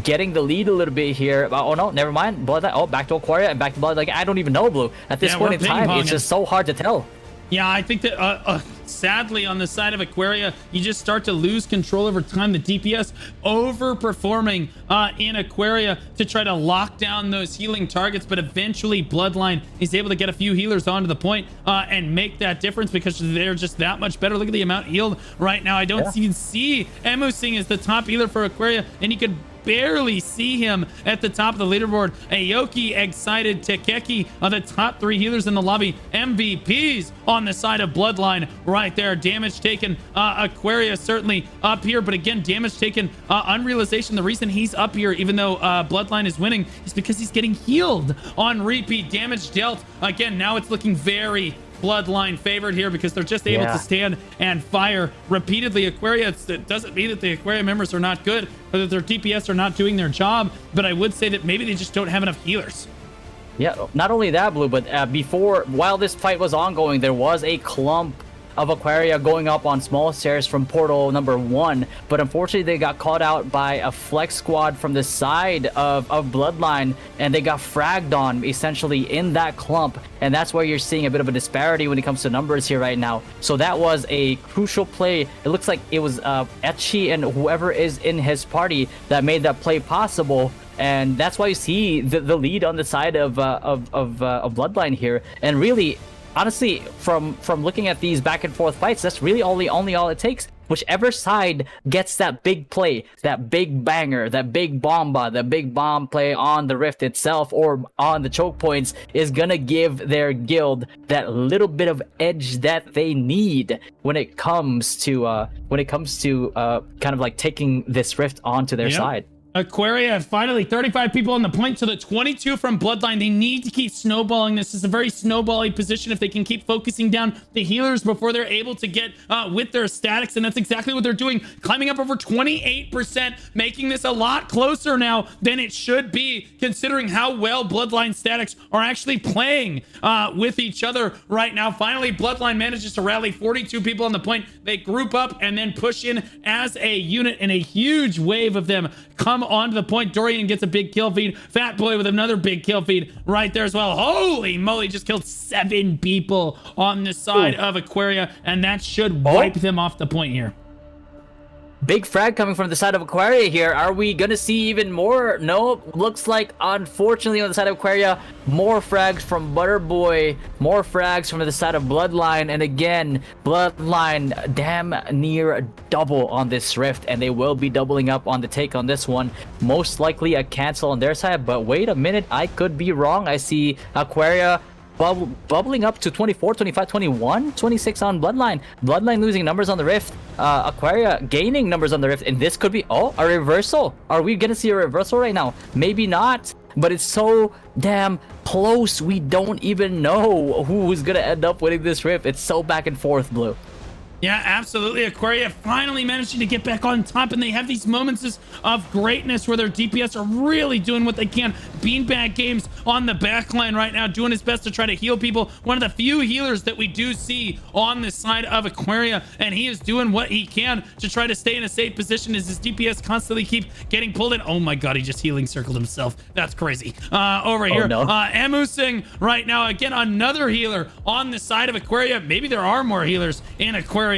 getting the lead a little bit here. Oh no, never mind. Bloodline. Oh, back to Aquaria and back to Bloodline. Like, I don't even know, Blue. At this point in time, it's just so hard to tell. Yeah, I think that sadly on the side of Aquaria, you just start to lose control over time. The DPS overperforming in Aquaria to try to lock down those healing targets, but eventually Bloodline is able to get a few healers onto the point and make that difference because they're just that much better. Look at the amount healed right now. I don't even see Emusing as the top healer for Aquaria, and you could barely see him at the top of the leaderboard. Aoki, Excited, Tekeki are the top 3 healers in the lobby. MVPs on the side of Bloodline right there. Damage taken. Aquaria certainly up here, but again, damage taken. Unrealization, the reason he's up here, even though Bloodline is winning, is because he's getting healed on repeat. Damage dealt. Again, now it's looking very Bloodline favored here because they're just able to stand and fire repeatedly. Aquaria, it doesn't mean that the Aquaria members are not good or that their DPS are not doing their job, but I would say that maybe they just don't have enough healers. Yeah, not only that, Blue, but while this fight was ongoing, there was a clump of Aquaria going up on small stairs from portal number 1, but unfortunately they got caught out by a flex squad from the side of Bloodline, and they got fragged on essentially in that clump, and that's where you're seeing a bit of a disparity when it comes to numbers here right now. So that was a crucial play. It looks like it was Etchi and whoever is in his party that made that play possible, and that's why you see the lead on the side of Bloodline here. And really, honestly, from looking at these back and forth fights, that's really only all it takes. Whichever side gets that big play, that big banger, that big bomba, that big bomb play on the Rift itself or on the choke points is gonna give their guild that little bit of edge that they need when it comes to kind of like taking this Rift onto their side. Aquaria, finally 35 people on the point to the 22 from Bloodline. They need to keep snowballing. This is a very snowbally position if they can keep focusing down the healers before they're able to get with their statics, and that's exactly what they're doing, climbing up over 28%, making this a lot closer now than it should be, considering how well Bloodline statics are actually playing with each other right now. Finally, Bloodline manages to rally 42 people on the point. They group up and then push in as a unit, and a huge wave of them come onto the point. Dorian gets a big kill feed. Fat Boy with another big kill feed right there as well. Holy moly, just killed 7 people on the side of Aquaria, and that should wipe them off the point here. Big frag coming from the side of Aquaria here. Are we gonna see even more? No, looks like, unfortunately, on the side of Aquaria, more frags from Butterboy, more frags from the side of Bloodline, and again, Bloodline damn near double on this Rift, and they will be doubling up on the take on this one. Most likely a cancel on their side, but wait a minute, I could be wrong. I see Aquaria bubbling up to 24, 25, 21, 26 on Bloodline. Bloodline losing numbers on the Rift. Aquaria gaining numbers on the Rift. And this could be, oh, a reversal. Are we going to see a reversal right now? Maybe not. But it's so damn close. We don't even know who's going to end up winning this Rift. It's so back and forth, Blue. Yeah, absolutely. Aquaria finally managing to get back on top, and they have these moments of greatness where their DPS are really doing what they can. Beanbag Games on the back line right now, doing his best to try to heal people. One of the few healers that we do see on the side of Aquaria, and he is doing what he can to try to stay in a safe position as his DPS constantly keep getting pulled in. Oh my god, he just healing circled himself. That's crazy. Over here, no. Emusing right now, again, another healer on the side of Aquaria. Maybe there are more healers in Aquaria,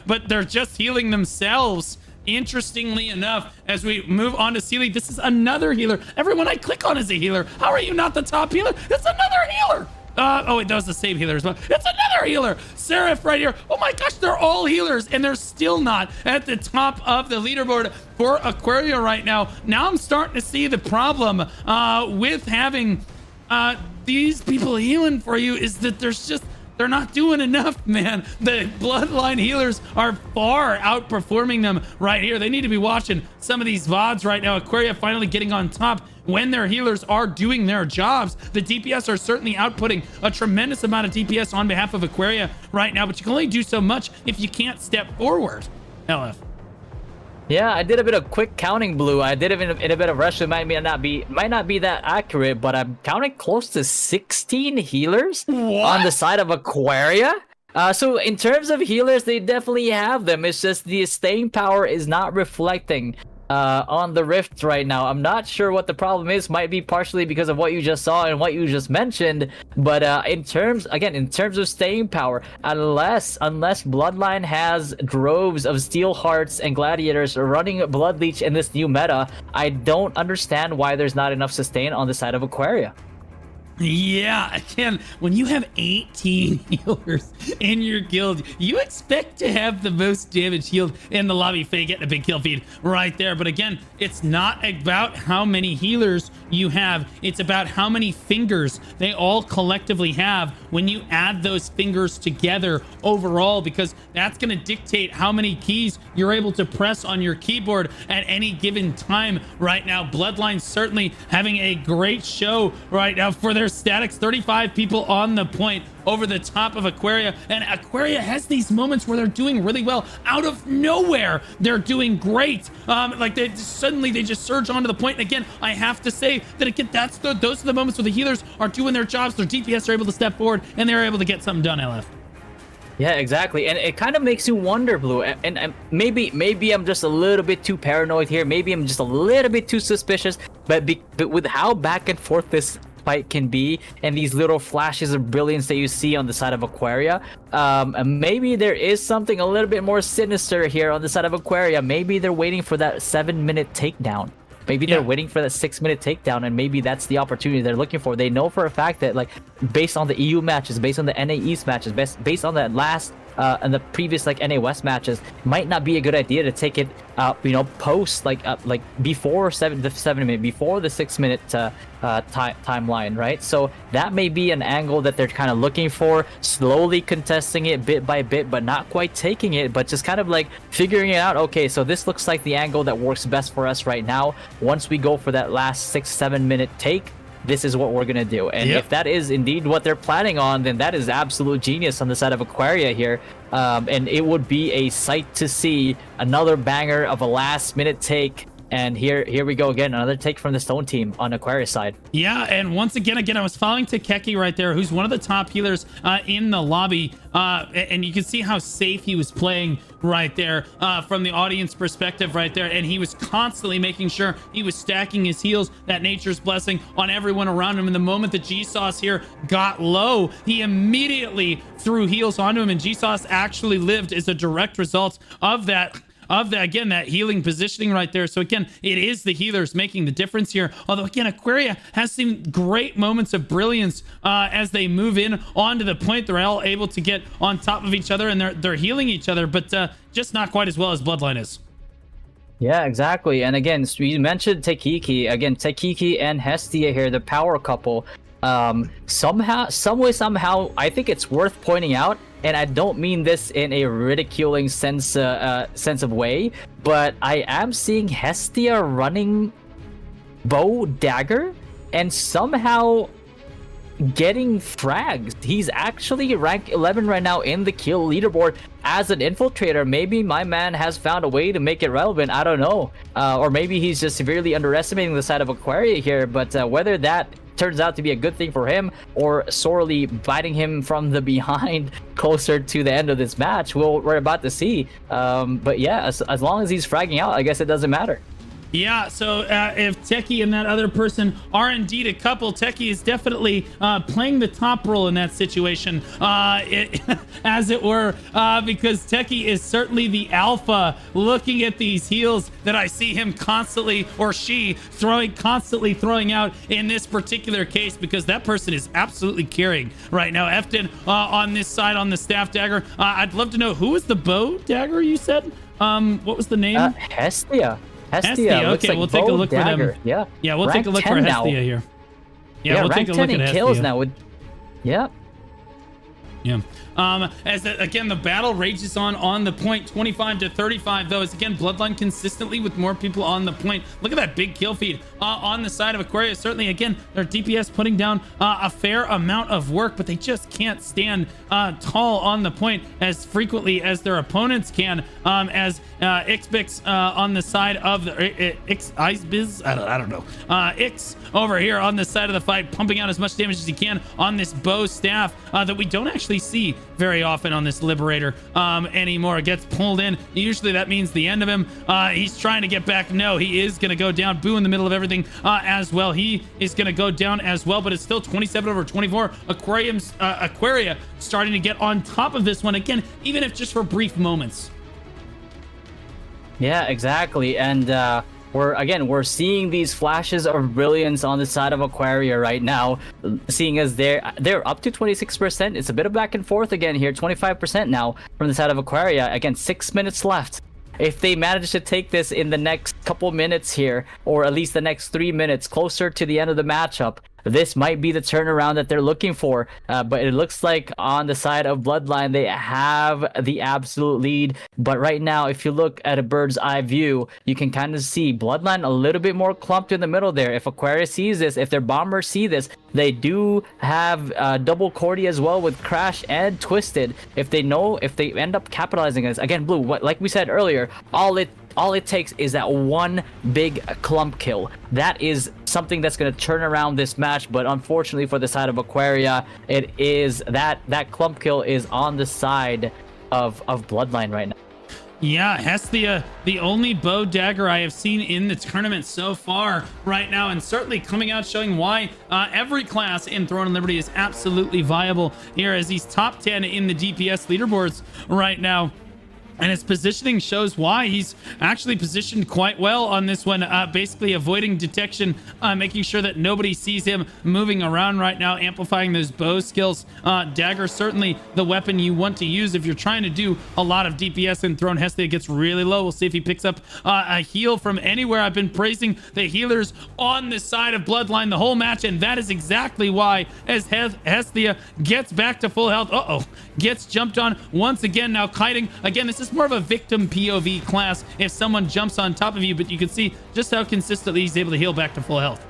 but they're just healing themselves. Interestingly enough, as we move on to Sealy, this is another healer. Everyone I click on is a healer. How are you not the top healer? It's another healer. Oh wait, that was the same healer as well. It's another healer. Seraph right here. Oh my gosh, they're all healers, and they're still not at the top of the leaderboard for Aquaria right now. Now I'm starting to see the problem with having these people healing for you is that they're not doing enough, man. The Bloodline healers are far outperforming them right here. They need to be watching some of these VODs right now. Aquaria finally getting on top when their healers are doing their jobs. The DPS are certainly outputting a tremendous amount of DPS on behalf of Aquaria right now, but you can only do so much if you can't step forward. LF. Yeah, I did a bit of quick counting, Blue. I did it in a bit of rush. It might not be that accurate, but I'm counting close to 16 healers on the side of Aquaria. So in terms of healers, they definitely have them. It's just the staying power is not reflecting on the Rift right now. I'm not sure what the problem is. Might be partially because of what you just saw and what you just mentioned, but in terms of staying power, unless Bloodline has droves of Steel Hearts and Gladiators running Blood Leech in this new meta, I don't understand why there's not enough sustain on the side of Aquaria. Yeah, again, when you have 18 healers in your guild, you expect to have the most damage healed in the lobby. Faye getting a big kill feed right there. But again, it's not about how many healers you have. It's about how many fingers they all collectively have when you add those fingers together overall, because that's going to dictate how many keys you're able to press on your keyboard at any given time right now. Bloodline certainly having a great show right now for their statics. 35 people on the point over the top of Aquaria, and Aquaria has these moments where they're doing really well. Out of nowhere, they're doing great. Like they just surge onto the point. And again, I have to say that again, those are the moments where the healers are doing their jobs. Their DPS are able to step forward, and they're able to get something done. LF. Yeah, exactly, and it kind of makes you wonder, Blue, and maybe I'm just a little bit too paranoid here. Maybe I'm just a little bit too suspicious. But with how back and forth this fight can be, and these little flashes of brilliance that you see on the side of Aquaria, maybe there is something a little bit more sinister here on the side of Aquaria. Maybe they're waiting for that 7-minute takedown. Maybe they're waiting for that 6-minute takedown, and maybe that's the opportunity they're looking for. They know for a fact that, like, based on the EU matches, based on the NA East matches, based on that last and the previous like NA West matches, might not be a good idea to take it post like before the 7-minute, before the 6-minute timeline, right? So that may be an angle that they're kind of looking for, slowly contesting it bit by bit, but not quite taking it, but just kind of like figuring it out. Okay, so this looks like the angle that works best for us right now. Once we go for that last 6-7 minute take, this is what we're gonna do. And if that is indeed what they're planning on, then that is absolute genius on the side of Aquaria here. And it would be a sight to see another banger of a last minute take And here we go again, another take from the Stone team on Aquaria's side. Yeah, and once again, I was following Takeki right there, who's one of the top healers in the lobby, and you can see how safe he was playing right there from the audience perspective right there, and he was constantly making sure he was stacking his heals, that Nature's Blessing on everyone around him. And the moment that G-Sauce here got low, he immediately threw heals onto him, and G-Sauce actually lived as a direct result of that again, that healing positioning right there. So again, it is the healers making the difference here. Although again, Aquaria has seen great moments of brilliance as they move in onto the point. They're all able to get on top of each other, and they're healing each other, but just not quite as well as Bloodline is. Yeah, exactly. And again, we mentioned Takeki. Again, Takeki and Hestia here, the power couple. Somehow, I think it's worth pointing out, and I don't mean this in a ridiculing sense of way, but I am seeing Hestia running bow dagger and somehow getting frags. He's actually rank 11 right now in the kill leaderboard as an infiltrator. Maybe my man has found a way to make it relevant. I don't know. Or maybe he's just severely underestimating the side of Aquaria here, but whether that turns out to be a good thing for him or sorely biting him from the behind closer to the end of this match, we're about to see. But yeah, as long as he's fragging out, I guess it doesn't matter. Yeah, so if Teki and that other person are indeed a couple, Teki is definitely playing the top role in that situation, as it were, because Teki is certainly the alpha looking at these heals that I see him constantly, or she constantly throwing out in this particular case, because that person is absolutely carrying right now. Efton on this side on the staff dagger. I'd love to know, who was the bow dagger you said? What was the name? Hestia. Hestia. Okay, like we'll take a look dagger. for them. Yeah, we'll take a look for Hestia here. Yeah, we'll take a look at Hestia. Kills now with. Yeah. Yeah. Again, the battle rages on the point, 25-35 though, as again, Bloodline consistently with more people on the point. Look at that big kill feed on the side of Aquaria. Certainly, again, their DPS putting down a fair amount of work, but they just can't stand tall on the point as frequently as their opponents can. As Ixbix on the side of the Ixbiz, I don't know. Ix over here on the side of the fight, pumping out as much damage as he can on this bow staff that we don't actually see very often on this Liberator anymore. It gets pulled in. Usually that means the end of him. He's trying to get back. No, he is going to go down. Boo in the middle of everything as well. He is going to go down as well, but it's still 27-24. Aquaria starting to get on top of this one again, even if just for brief moments. Yeah, exactly. And we're seeing these flashes of brilliance on the side of Aquaria right now, seeing as they're up to 26%. It's a bit of back and forth again here, 25% now from the side of Aquaria. Again, 6 minutes left. If they manage to take this in the next couple minutes here, or at least the next 3 minutes closer to the end of the matchup, this might be the turnaround that they're looking for. But it looks like on the side of Bloodline, they have the absolute lead. But right now, if you look at a bird's eye view, you can kind of see Bloodline a little bit more clumped in the middle there. If Aquarius sees this, if their bombers see this, they do have double Cordy as well with Crash and Twisted. If they end up capitalizing on this, again, Blue, like we said earlier, all it takes is that one big clump kill. That is something that's going to turn around this match, but unfortunately for the side of Aquaria, it is that clump kill is on the side of Bloodline right now. Yeah, Hestia, the only bow dagger I have seen in the tournament so far right now, and certainly coming out showing why every class in Throne and Liberty is absolutely viable here, as he's top 10 in the DPS leaderboards right now. And his positioning shows why. He's actually positioned quite well on this one, basically avoiding detection, making sure that nobody sees him moving around right now, amplifying those bow skills. Dagger, certainly the weapon you want to use if you're trying to do a lot of DPS in Throne. Hestia gets really low. We'll see if he picks up a heal from anywhere. I've been praising the healers on the side of Bloodline the whole match, and that is exactly why, as Hestia gets back to full health, gets jumped on once again, now kiting. Again, this is more of a victim POV class if someone jumps on top of you, but you can see just how consistently he's able to heal back to full health.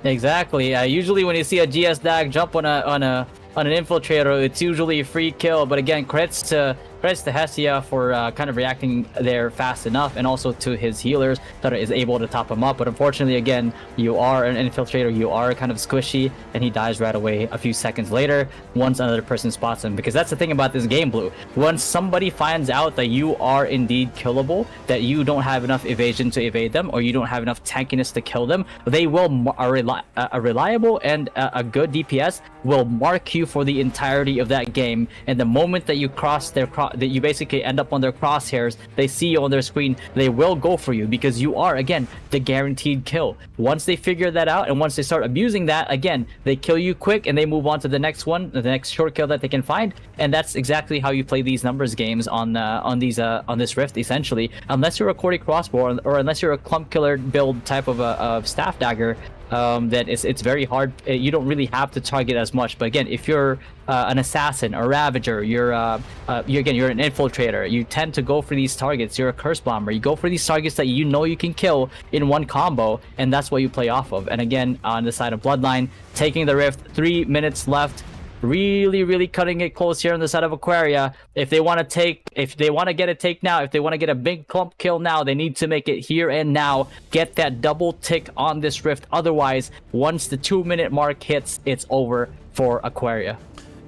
Exactly. Usually when you see a GS Dag jump on an infiltrator, it's usually a free kill. But again, credits to credits to Hesia for kind of reacting there fast enough, and also to his healers that is able to top him up. But unfortunately, again, you are an infiltrator, you are kind of squishy, and he dies right away a few seconds later once another person spots him. Because that's the thing about this game, Blue. Once somebody finds out that you are indeed killable, that you don't have enough evasion to evade them, or you don't have enough tankiness to kill them, they will a reliable and a good DPS will mark you for the entirety of that game. And the moment that you cross their that you basically end up on their crosshairs, they see you on their screen, they will go for you because you are, again, the guaranteed kill. Once they figure that out and once they start abusing that, again, they kill you quick and they move on to the next one, the next short kill that they can find. And that's exactly how you play these numbers games on this Rift, essentially. Unless you're a Cordy crossbow or unless you're a clump killer build type of staff dagger, that it's very hard. You don't really have to target as much. But again, if you're an assassin, a ravager, you're an infiltrator, you tend to go for these targets. You're a curse bomber, you go for these targets that you know you can kill in one combo, and that's what you play off of. And again, on the side of Bloodline, taking the Rift, 3 minutes left, really cutting it close here on the side of Aquaria. If they want to get a take now, if they want to get a big clump kill now, they need to make it here and now, get that double tick on this Rift. Otherwise, once the 2-minute mark hits, it's over for Aquaria.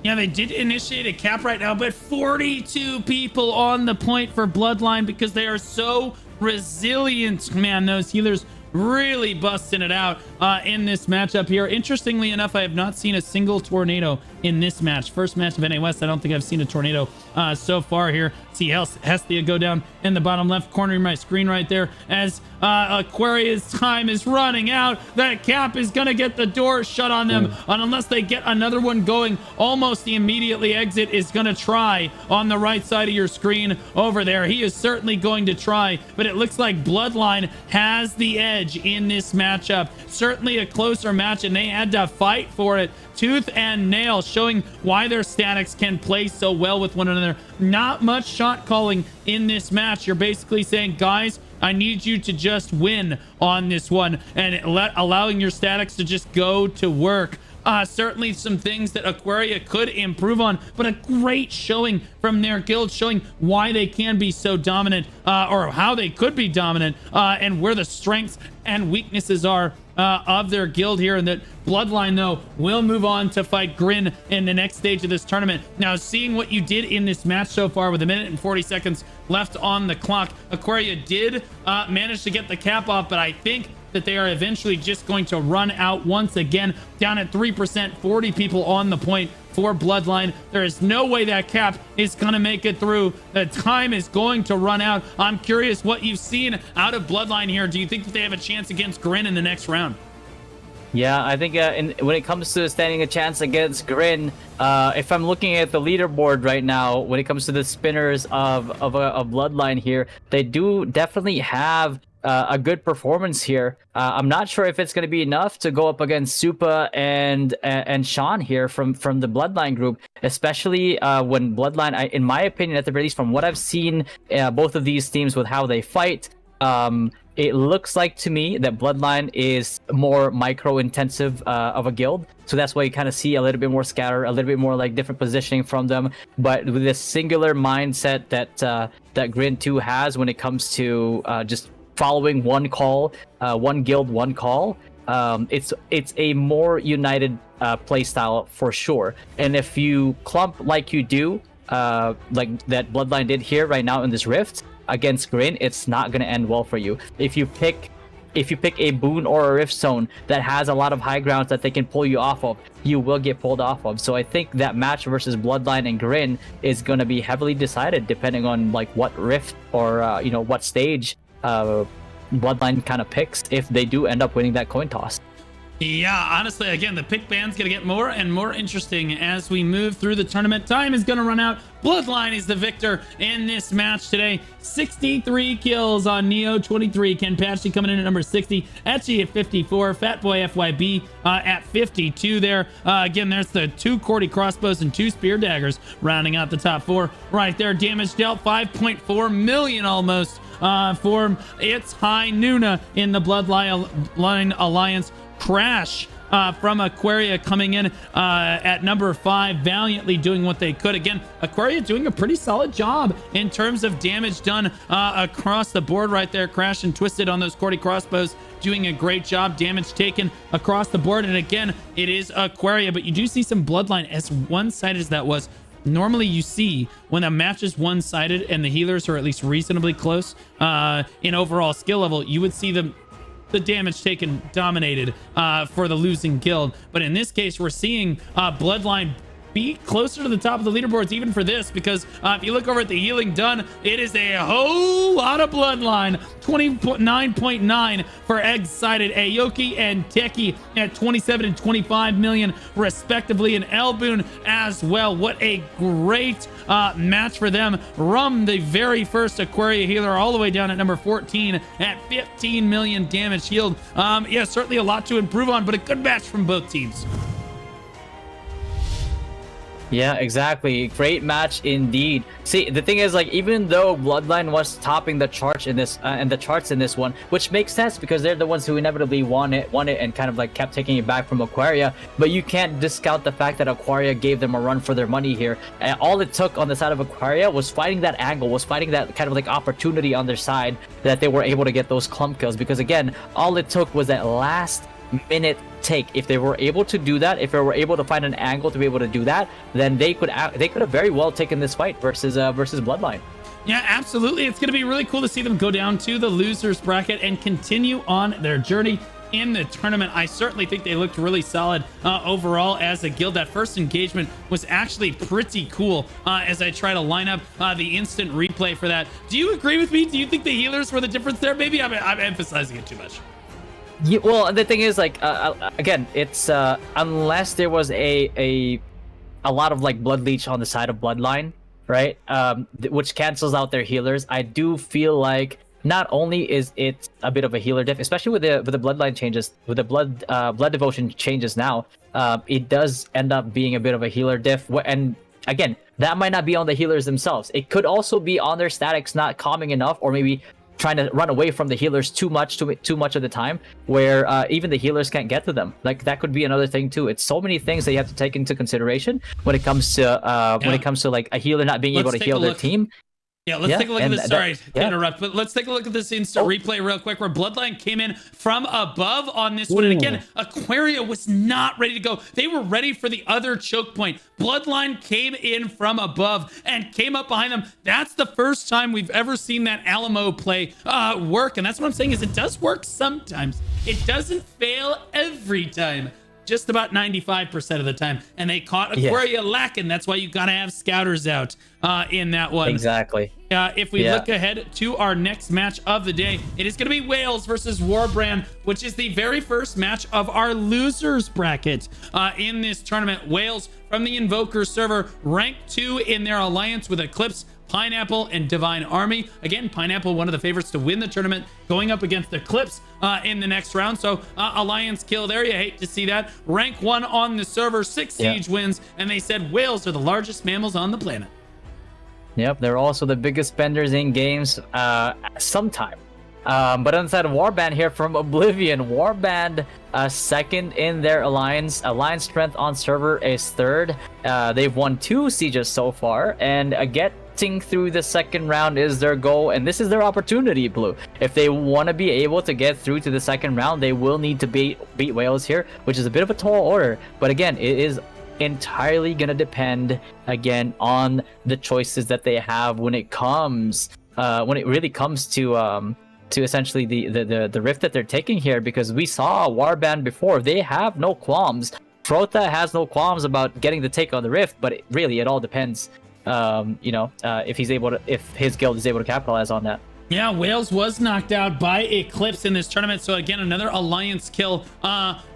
Yeah, they did initiate a cap right now, but 42 people on the point for Bloodline because they are so resilient. Man, those healers really busting it out in this matchup here. Interestingly enough, I have not seen a single tornado in this match. First match of NA West, I don't think I've seen a tornado so far here. See Hestia go down in the bottom left corner of my screen right there as Aquaria's time is running out. That cap is gonna get the door shut on them, and unless they get another one going almost immediately. Exit is gonna try on the right side of your screen over there. He is certainly going to try, but it looks like Bloodline has the edge in this matchup. Certainly a closer match, and they had to fight for it tooth and nail, showing why their statics can play so well with one another. Not much shot calling in this match. You're basically saying, guys, I need you to just win on this one, and allowing your statics to just go to work. Certainly some things that Aquaria could improve on, but a great showing from their guild, showing why they can be so dominant, or how they could be dominant, and where the strengths and weaknesses are of their guild here. And that Bloodline, though, will move on to fight Grin in the next stage of this tournament. Now, seeing what you did in this match so far with 1 minute and 40 seconds left on the clock, Aquaria did manage to get the cap off, but I think that they are eventually just going to run out once again. Down at 3%, 40 people on the point for Bloodline. There is no way that cap is going to make it through. The time is going to run out. I'm curious what you've seen out of Bloodline here. Do you think that they have a chance against Grin in the next round? Yeah, I think when it comes to standing a chance against Grin, if I'm looking at the leaderboard right now, when it comes to the spinners of Bloodline here, they do definitely have a good performance here. I'm not sure if it's going to be enough to go up against Supa and Sean here from the Bloodline group, especially when Bloodline, in my opinion, at the very least, from what I've seen, both of these teams with how they fight, it looks like to me that Bloodline is more micro-intensive of a guild. So that's why you kind of see a little bit more scatter, a little bit more like different positioning from them. But with this singular mindset that Grin 2 has when it comes to just following one call, one guild, one call, it's a more united play style for sure. And if you clump like you do, like that Bloodline did here right now in this Rift against Grin, it's not going to end well for you. If you pick a boon or a rift zone that has a lot of high grounds that they can pull you off of, you will get pulled off of. So I think that match versus Bloodline and Grin is going to be heavily decided depending on like what rift or what stage Bloodline kind of picks, if they do end up winning that coin toss. Yeah, honestly, again, the pick band's going to get more and more interesting as we move through the tournament. Time is going to run out. Bloodline is the victor in this match today. 63 kills on Neo, 23. Ken Patchy coming in at number 60. Etchy at 54. Fatboy FYB at 52 there. Again, there's the 2 Cordy crossbows and 2 spear daggers rounding out the top 4 right there. Damage dealt 5.4 million almost for It's High Nuna in the Bloodline Alliance. Crash from Aquaria coming in at number 5, valiantly doing what they could. Again, Aquaria doing a pretty solid job in terms of damage done across the board right there. Crash and Twisted on those Cordy crossbows doing a great job. Damage taken across the board. And again, it is Aquaria, but you do see some Bloodline. As one-sided as that was, normally you see when a match is one-sided and the healers are at least reasonably close in overall skill level, you would see the damage taken dominated for the losing guild. But in this case, we're seeing Bloodline be closer to the top of the leaderboards even for this, because if you look over at the healing done, it is a whole lot of Bloodline. 29.9 for Egg-sided Aoki and Teki at 27 and 25 million respectively, and Elboon as well. What a great match for them. Rum, the very first Aquaria healer, all the way down at number 14 at 15 million damage healed. Yeah, certainly a lot to improve on, but a good match from both teams. Yeah, exactly. Great match indeed. See, the thing is, like, even though Bloodline was topping the charts in this and the charts in this one, which makes sense because they're the ones who inevitably won it and kind of like kept taking it back from Aquaria, but you can't discount the fact that Aquaria gave them a run for their money here. And all it took on the side of Aquaria was fighting that angle, was fighting that kind of like opportunity on their side that they were able to get those clump kills, because again, all it took was that last minute take. If they were able to do that, if they were able to find an angle to be able to do that, then they could have very well taken this fight versus Bloodline. Yeah, absolutely. It's going to be really cool to see them go down to the losers bracket and continue on their journey in the tournament. I certainly think they looked really solid overall as a guild. That first engagement was actually pretty cool as I try to line up the instant replay for that. Do you agree with me? Do you think the healers were the difference there? Maybe I'm emphasizing it too much. Yeah, well, the thing is, like, again, it's unless there was a lot of like blood leech on the side of Bloodline, right? Which cancels out their healers. I do feel like not only is it a bit of a healer diff, especially with the Bloodline changes, with the blood devotion changes now, it does end up being a bit of a healer diff. And again, that might not be on the healers themselves. It could also be on their statics not calming enough, or maybe trying to run away from the healers too much of the time, where even the healers can't get to them. Like, that could be another thing too. It's so many things that you have to take into consideration when it comes to like a healer not being able to heal their team. Yeah, let's take a look at this. Sorry to interrupt, but let's take a look at this instant replay real quick, where Bloodline came in from above on this one. And again, Aquaria was not ready to go. They were ready for the other choke point. Bloodline came in from above and came up behind them. That's the first time we've ever seen that Alamo play work. And that's what I'm saying, is it does work sometimes. It doesn't fail every time. Just about 95% of the time. And they caught Aquaria lacking. That's why you gotta have scouters out in that one. Exactly. If we look ahead to our next match of the day, it is going to be Whalez versus Warband, which is the very first match of our losers bracket in this tournament. Whalez from the Invoker server, ranked 2 in their alliance with Eclipse, Pineapple, and Divine Army. Again, Pineapple, one of the favorites to win the tournament, going up against Eclipse in the next round. So alliance kill there. You hate to see that. Rank 1 on the server, 6 siege wins, and they said Whalez are the largest mammals on the planet. Yep, they're also the biggest spenders in games sometime. But on the side of Warband here from Oblivion, Warband second in their alliance. Alliance strength on server is 3rd. They've won 2 sieges so far, and getting through the second round is their goal, and this is their opportunity, Blue. If they want to be able to get through to the second round, they will need to beat Whalez here, which is a bit of a tall order. But again, it is entirely gonna depend again on the choices that they have when it really comes to essentially the rift that they're taking here, because we saw Warband before. They have no qualms. Frota has no qualms about getting the take on the rift, but it all depends if his guild is able to capitalize on that. Yeah, Whalez was knocked out by Eclipse in this tournament. So again, another alliance kill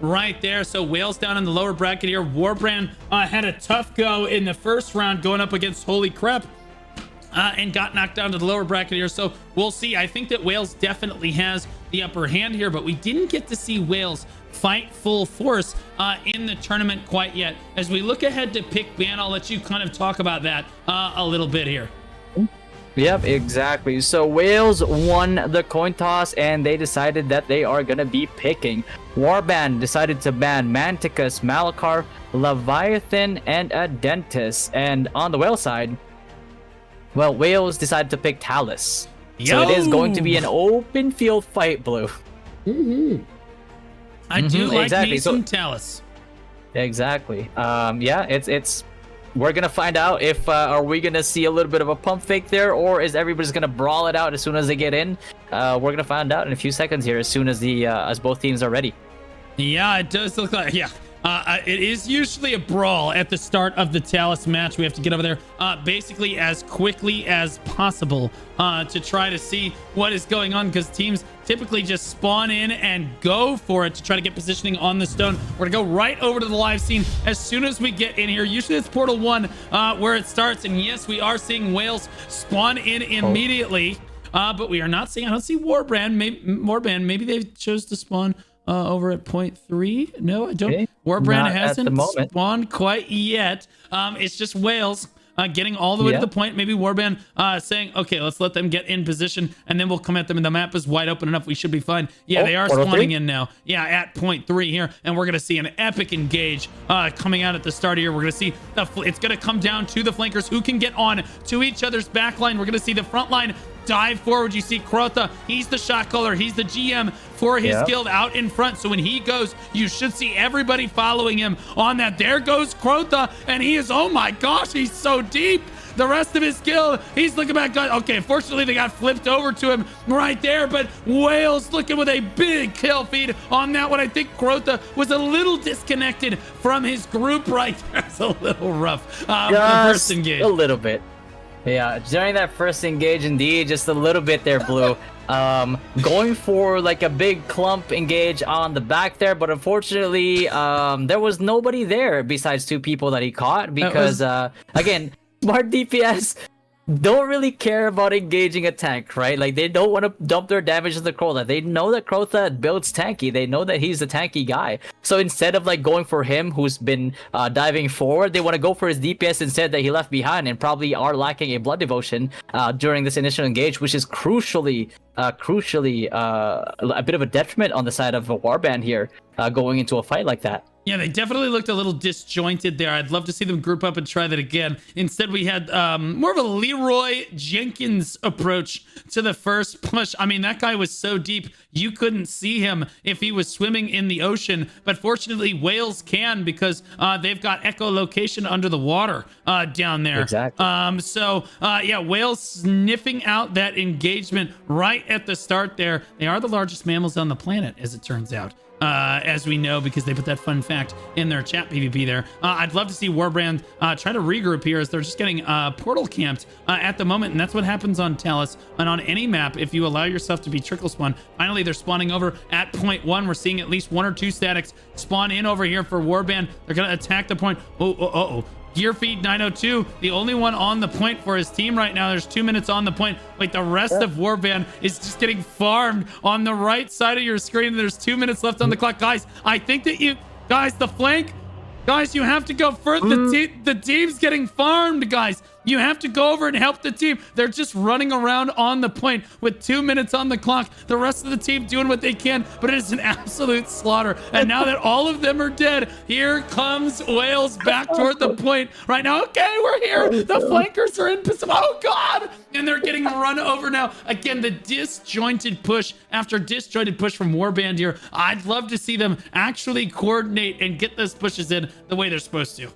right there. So Whalez down in the lower bracket here. Warband had a tough go in the first round going up against Holy Crepe. And got knocked down to the lower bracket here. So we'll see. I think that Whalez definitely has the upper hand here, but we didn't get to see Whalez fight full force in the tournament quite yet. As we look ahead to pick ban, I'll let you kind of talk about that a little bit here. Yep, exactly. So Whalez won the coin toss, and they decided that they are gonna be picking. Warband decided to ban Manticus, Malakar, Leviathan, and a Dentist. And on the whale side, well, Whalez decided to pick Talus. So it is going to be an open field fight, Blue. I do like exactly. me some Talus. Exactly. Yeah, it's we're gonna find out if are we gonna see a little bit of a pump fake there, or is everybody's gonna brawl it out as soon as they get in? We're gonna find out in a few seconds here, as soon as the as both teams are ready. Yeah, it does look like, yeah. It is usually a brawl at the start of the Talus match. We have to get over there basically as quickly as possible to try to see what is going on, because teams typically just spawn in and go for it to try to get positioning on the stone. We're gonna go right over to the live scene as soon as we get in here. Usually it's Portal 1 where it starts, and yes, we are seeing Whalez spawn in immediately, but we are not seeing, I don't see Warband. Maybe they chose to spawn over at point 3. No, I don't. Okay. Warband Not hasn't spawned quite yet. It's just Whalez getting all the way to the point. Maybe Warband saying, okay, let's let them get in position, and then we'll come at them, and the map is wide open enough. We should be fine. Yeah, they are spawning in now. Yeah, at point 3 here, and we're going to see an epic engage coming out at the start here. We're going to see, it's going to come down to the flankers who can get on to each other's back line. We're going to see the front line dive forward. You see Crota, he's the shot caller, he's the GM for his guild out in front, so when he goes, you should see everybody following him on that. There goes Crota, and he is, oh my gosh, he's so deep. The rest of his guild, he's looking back. Okay, fortunately they got flipped over to him right there, but Whalez looking with a big kill feed on that one. I think Crota was a little disconnected from his group right there. It's a little rough. The first engage. A little bit. Yeah, during that first engage, indeed, just a little bit there, Blue. Going for like a big clump engage on the back there, but unfortunately, there was nobody there besides 2 people that he caught, because, again, smart DPS don't really care about engaging a tank, right? Like, they don't want to dump their damage to the Crota. They know that Crota builds tanky. They know that he's a tanky guy. So instead of like going for him, who's been diving forward, they want to go for his DPS instead that he left behind, and probably are lacking a blood devotion during this initial engage, which is crucially a bit of a detriment on the side of a Warband here going into a fight like that. Yeah, they definitely looked a little disjointed there. I'd love to see them group up and try that again. Instead, we had more of a Leroy Jenkins approach to the first push. I mean, that guy was so deep, you couldn't see him if he was swimming in the ocean. But fortunately, Whalez can, because they've got echolocation under the water down there. Exactly. Yeah, Whalez sniffing out that engagement right at the start there. They are the largest mammals on the planet, as it turns out. As we know, because they put that fun fact in their chat PvP there. I'd love to see Warband try to regroup here, as they're just getting portal camped at the moment, and that's what happens on Talus and on any map if you allow yourself to be trickle spawn. Finally, they're spawning over at point 1. We're seeing at least 1 or 2 statics spawn in over here for Warband. They're going to attack the point. Gear feed 902, the only one on the point for his team right now. There's 2 minutes on the point. Wait, the rest of Warband is just getting farmed on the right side of your screen. There's 2 minutes left on the clock. Guys, I think that the flank, guys, you have to go further. The team's getting farmed, guys. You have to go over and help the team. They're just running around on the point with 2 minutes on the clock. The rest of the team doing what they can, but it is an absolute slaughter. And now that all of them are dead, here comes Whalez back toward the point right now. Okay, we're here. The flankers are in position. Oh, God. And they're getting run over now. Again, the disjointed push after disjointed push from Warband here. I'd love to see them actually coordinate and get those pushes in the way they're supposed to.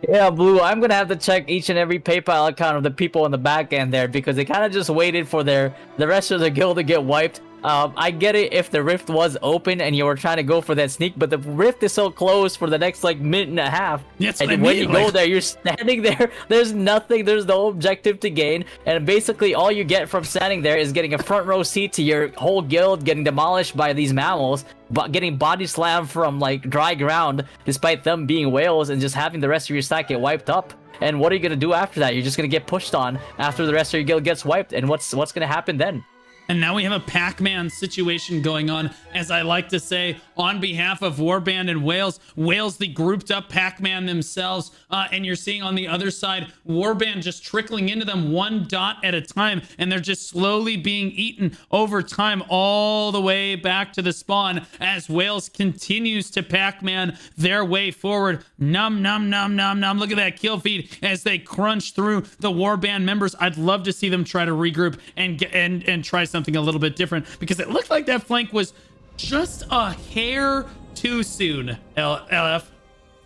Yeah, Blue, I'm going to have to check each and every PayPal account of the people on the back end there, because they kind of just waited for the rest of the guild to get wiped. I get it if the rift was open and you were trying to go for that sneak, but the rift is so close for the next like minute and a half. That's and what I when mean, you go there, you're standing there. There's nothing. There's no objective to gain, and basically all you get from standing there is getting a front row seat to your whole guild getting demolished by these mammals, but getting body slammed from like dry ground, despite them being whales, and just having the rest of your stack get wiped up. And what are you gonna do after that? You're just gonna get pushed on after the rest of your guild gets wiped, and what's gonna happen then? And now we have a Pac-Man situation going on, as I like to say, on behalf of Warband and Whalez. Whalez, the grouped up Pac-Man themselves. And you're seeing on the other side, Warband just trickling into them one dot at a time. And they're just slowly being eaten over time all the way back to the spawn as Whalez continues to Pac-Man their way forward. Nom, nom, nom, nom, nom. Look at that kill feed as they crunch through the Warband members. I'd love to see them try to regroup and try something a little bit different, because it looked like that flank was just a hair too soon, LF.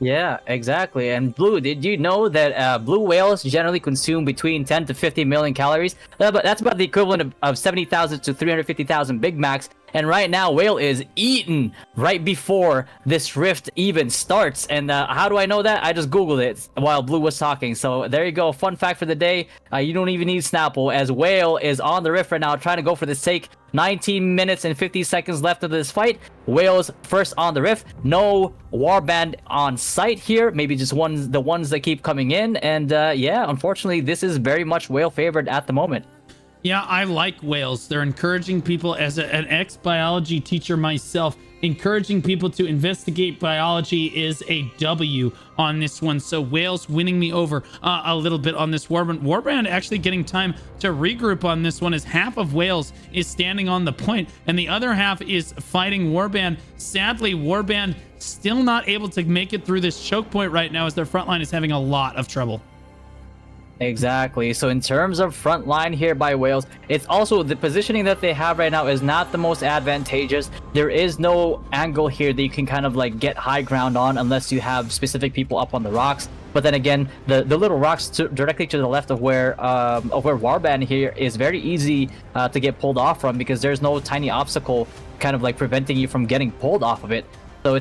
Yeah, exactly. And Blue, did you know that blue whales generally consume between 10 to 50 million calories? That's about the equivalent of 70,000 to 350,000 Big Macs. And right now, Whale is eaten right before this rift even starts. And how do I know that? I just Googled it while Blue was talking. So there you go. Fun fact for the day. You don't even need Snapple, as Whale is on the rift right now trying to go for the stake. 19 minutes and 50 seconds left of this fight. Whale's first on the rift. No Warband on site here. Maybe just the ones that keep coming in. And yeah, unfortunately, this is very much Whale favored at the moment. Yeah, I like Whales. They're encouraging people, as an ex-biology teacher myself, encouraging people to investigate biology is a W on this one. So Whales winning me over a little bit on this Warband. Warband actually getting time to regroup on this one, as half of Whales is standing on the point and the other half is fighting Warband. Sadly, Warband still not able to make it through this choke point right now, as their front line is having a lot of trouble. Exactly. So in terms of front line here by Whales, it's also the positioning that they have right now is not the most advantageous. There is no angle here that you can kind of like get high ground on unless you have specific people up on the rocks. But then again, the little rocks directly to the left of where Warband here is very easy to get pulled off from, because there's no tiny obstacle kind of like preventing you from getting pulled off of it. So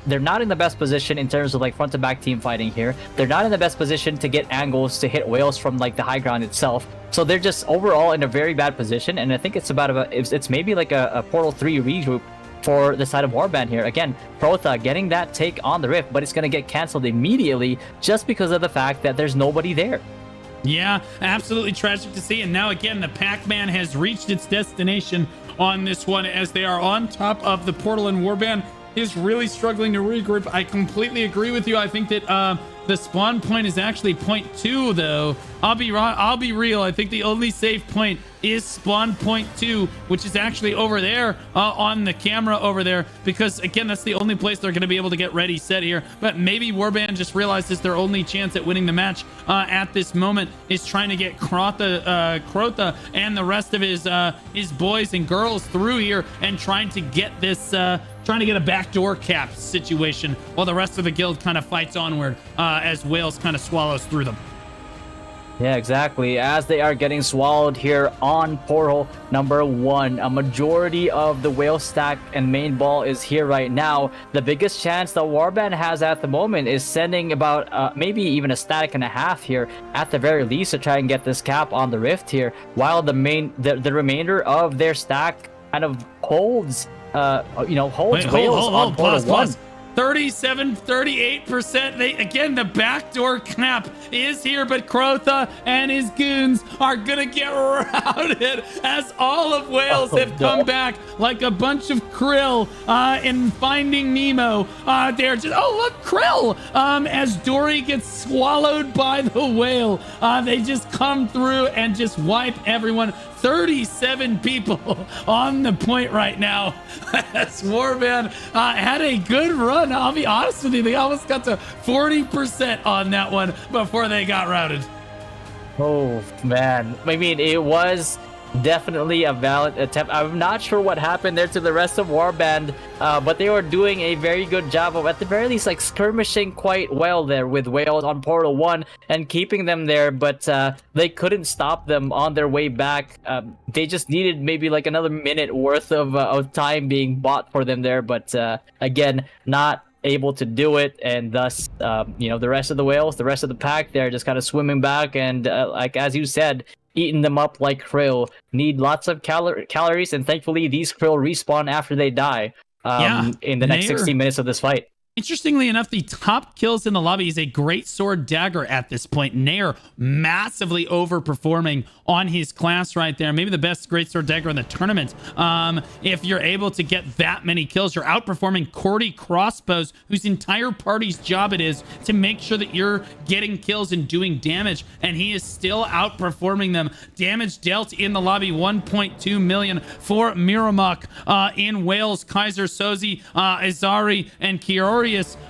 they're not in the best position in terms of like front to back team fighting here. They're not in the best position to get angles to hit Whales from like the high ground itself. So they're just overall in a very bad position. And I think it's it's maybe like a Portal 3 regroup for the side of Warband here. Again, Protha getting that take on the rift, but it's going to get canceled immediately just because of the fact that there's nobody there. Yeah, absolutely tragic to see. And now again, the Pac-Man has reached its destination on this one, as they are on top of the portal, and Warband is really struggling to regroup. I completely agree with you. I think that the spawn point is actually point 2, though. I'll be real. I think the only safe point is spawn point 2, which is actually over there on the camera over there, because again, that's the only place they're going to be able to get ready set here. But maybe Warband just realizes their only chance at winning the match at this moment is trying to get Crotha and the rest of his boys and girls through here, and trying to get this trying to get a backdoor cap situation, while the rest of the guild kind of fights onward as Whales kind of swallows through them. Yeah, exactly. As they are getting swallowed here on portal number 1, a majority of the Whale stack and main ball is here right now. The biggest chance that Warband has at the moment is sending about maybe even a static and a half here at the very least to try and get this cap on the rift here, while the remainder of their stack kind of holds Whales on portal 1. 37, 38%. Again, the backdoor cap is here, but Crotha and his goons are gonna get routed as all of Whales have come back like a bunch of krill in Finding Nemo. They're just, look, krill! As Dory gets swallowed by the whale, they just come through and just wipe everyone. 37 people on the point right now. As Warband had a good run. I'll be honest with you, they almost got to 40% on that one before they got routed. Oh man, I mean, it was definitely a valid attempt. I'm not sure what happened there to the rest of Warband, but they were doing a very good job of, at the very least, like skirmishing quite well there with Whales on portal 1 and keeping them there, but they couldn't stop them on their way back. They just needed maybe like another minute worth of time being bought for them there, but again, not able to do it, and thus the rest of the Whales, the rest of the pack, they're just kind of swimming back, and like as you said, eating them up like krill. Need lots of calories, and thankfully these krill respawn after they die in the next 60 minutes of this fight. Interestingly enough, the top kills in the lobby is a great sword dagger at this point. Nair massively overperforming on his class right there. Maybe the best great sword dagger in the tournament. If you're able to get that many kills, you're outperforming Cordy crossbows, whose entire party's job it is to make sure that you're getting kills and doing damage. And he is still outperforming them. Damage dealt in the lobby, 1.2 million for Miramok in Whalez, Kaiser Soze, Izari, and Kiori.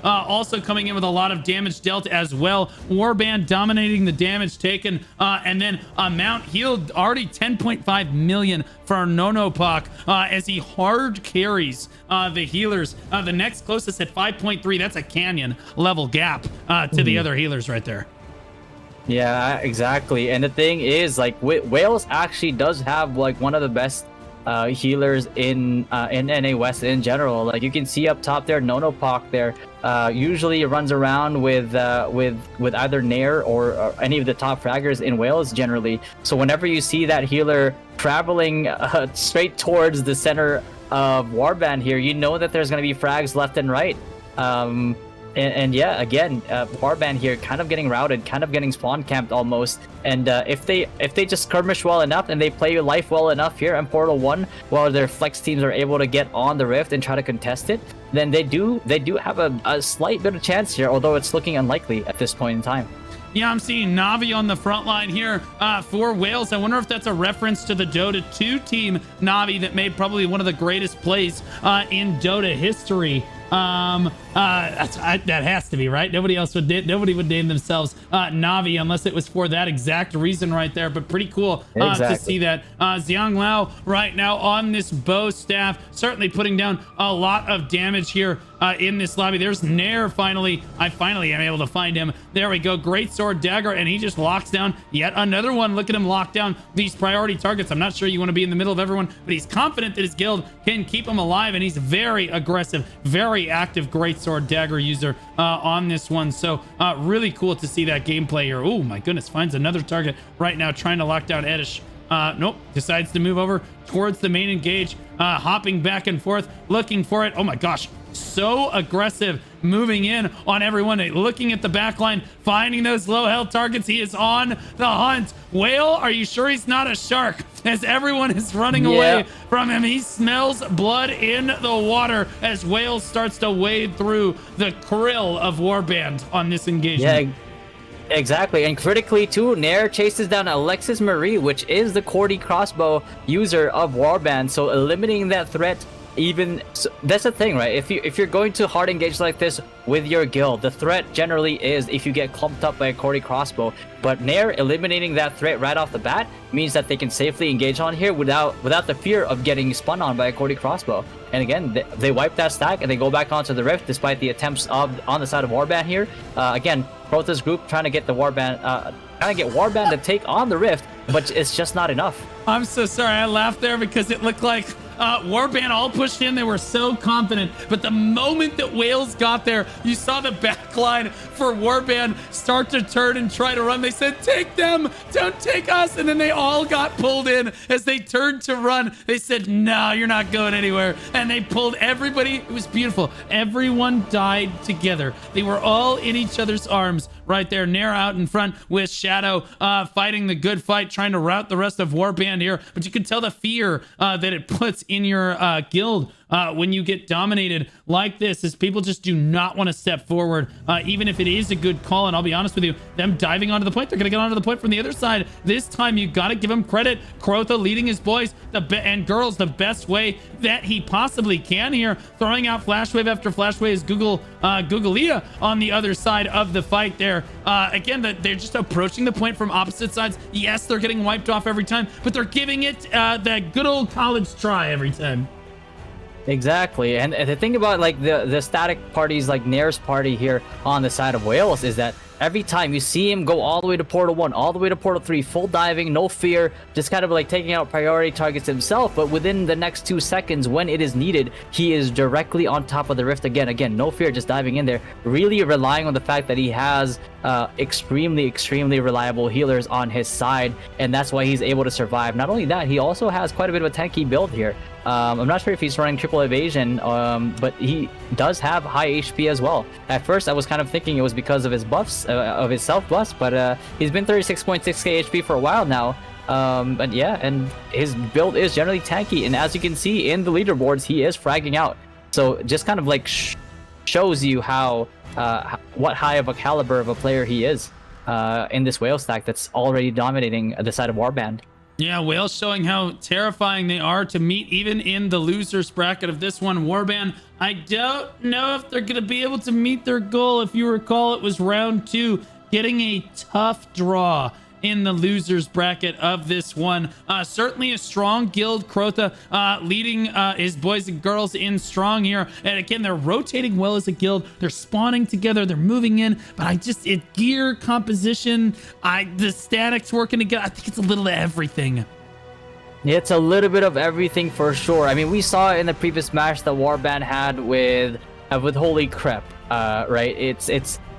Also coming in with a lot of damage dealt as well. Warband dominating the damage taken, and then amount healed already 10.5 million for Nonopok as he hard carries the healers. The next closest at 5.3. That's a canyon level gap to the other healers right there. Yeah, exactly. And the thing is, like, Whalez actually does have like one of the best healers in NA West in general. Like you can see up top there, Nonopok there usually runs around with either Nair or any of the top fraggers in Whalez generally. So whenever you see that healer traveling straight towards the center of Warband here, you know that there's going to be frags left and right. And yeah, again, Warband here kind of getting routed, kind of getting spawn camped almost. And if they just skirmish well enough and they play life well enough here in Portal 1, while their flex teams are able to get on the Rift and try to contest it, then they do have a slight bit of chance here, although it's looking unlikely at this point in time. Yeah, I'm seeing Navi on the front line here for Whalez. I wonder if that's a reference to the Dota 2 team, Navi, that made probably one of the greatest plays in Dota history. That has to be right. Nobody would name themselves Navi unless it was for that exact reason right there. But pretty cool to see that. Xiang Lao right now on this bow staff, certainly putting down a lot of damage here in this lobby. There's Nair finally. I finally am able to find him. There we go. Great sword dagger, and he just locks down yet another one. Look at him lock down these priority targets. I'm not sure you want to be in the middle of everyone, but he's confident that his guild can keep him alive, and he's very aggressive, very active great sword dagger user on this one. So really cool to see that gameplay here. Oh my goodness, finds another target right now, trying to lock down Edish. Nope, decides to move over towards the main engage, hopping back and forth, looking for it. Oh my gosh, so aggressive, moving in on everyone, looking at the back line, finding those low health targets. He is on the hunt. Whale, are you sure he's not a shark? As everyone is running away from him, he smells blood in the water as Whale starts to wade through the krill of Warband on this engagement. Yeah, exactly. And critically too, Nair chases down Alexis Marie, which is the Cordy crossbow user of Warband, so eliminating that threat. Even so, that's the thing, right? If you're going to hard engage like this with your guild, the threat generally is if you get clumped up by a Cordy crossbow. But Nair eliminating that threat right off the bat means that they can safely engage on here without the fear of getting spun on by a Cordy crossbow. And again, they wipe that stack and they go back onto the Rift despite the attempts on the side of Warband here. Again, Protoss group trying to get the Warband, Warband to take on the Rift, but it's just not enough. I'm so sorry, I laughed there because it looked like Warband all pushed in. They were so confident, but the moment that Whalez got there, you saw the backline for Warband start to turn and try to run. They said, take them, don't take us. And then they all got pulled in as they turned to run. They said, no, you're not going anywhere. And they pulled everybody. It was beautiful. Everyone died together. They were all in each other's arms right there. Nair out in front with Shadow fighting the good fight, trying to rout the rest of Warband here. But you can tell the fear that it puts in your guild when you get dominated like this, is people just do not want to step forward, even if it is a good call. And I'll be honest with you, them diving onto the point, they're going to get onto the point from the other side. This time, you got to give him credit. Crotha leading his boys and girls the best way that he possibly can here, throwing out flash wave after flash wave is Googleia on the other side of the fight there. Again, they're just approaching the point from opposite sides. Yes, they're getting wiped off every time, but they're giving it that good old college try every time. Exactly. And the thing about like the static parties like Nair's party here on the side of Whalez is that every time you see him go all the way to Portal 1, all the way to Portal 3, full diving, no fear, just kind of like taking out priority targets himself, but within the next 2 seconds when it is needed, he is directly on top of the Rift again, no fear, just diving in there, really relying on the fact that he has extremely reliable healers on his side, and that's why he's able to survive. Not only that, he also has quite a bit of a tanky build here. I'm not sure if he's running triple evasion, but he does have high HP as well. At first, I was kind of thinking it was because of his buffs, of his self buffs, but he's been 36.6k HP for a while now. But yeah, and his build is generally tanky, and as you can see in the leaderboards, he is fragging out. So just kind of like shows you how what high of a caliber of a player he is in this Whalez stack that's already dominating the side of Warband. Yeah, Whalez showing how terrifying they are to meet even in the losers bracket of this one. Warband, I don't know if they're going to be able to meet their goal. If you recall, it was round 2, getting a tough draw in the losers bracket of this one. Certainly a strong guild. Crota leading his boys and girls in strong here. And again, they're rotating well as a guild. They're spawning together. They're moving in. But gear composition, the statics working together. I think it's a little of everything. It's a little bit of everything for sure. I mean, we saw in the previous match that Warband had with Holy Crepe, right?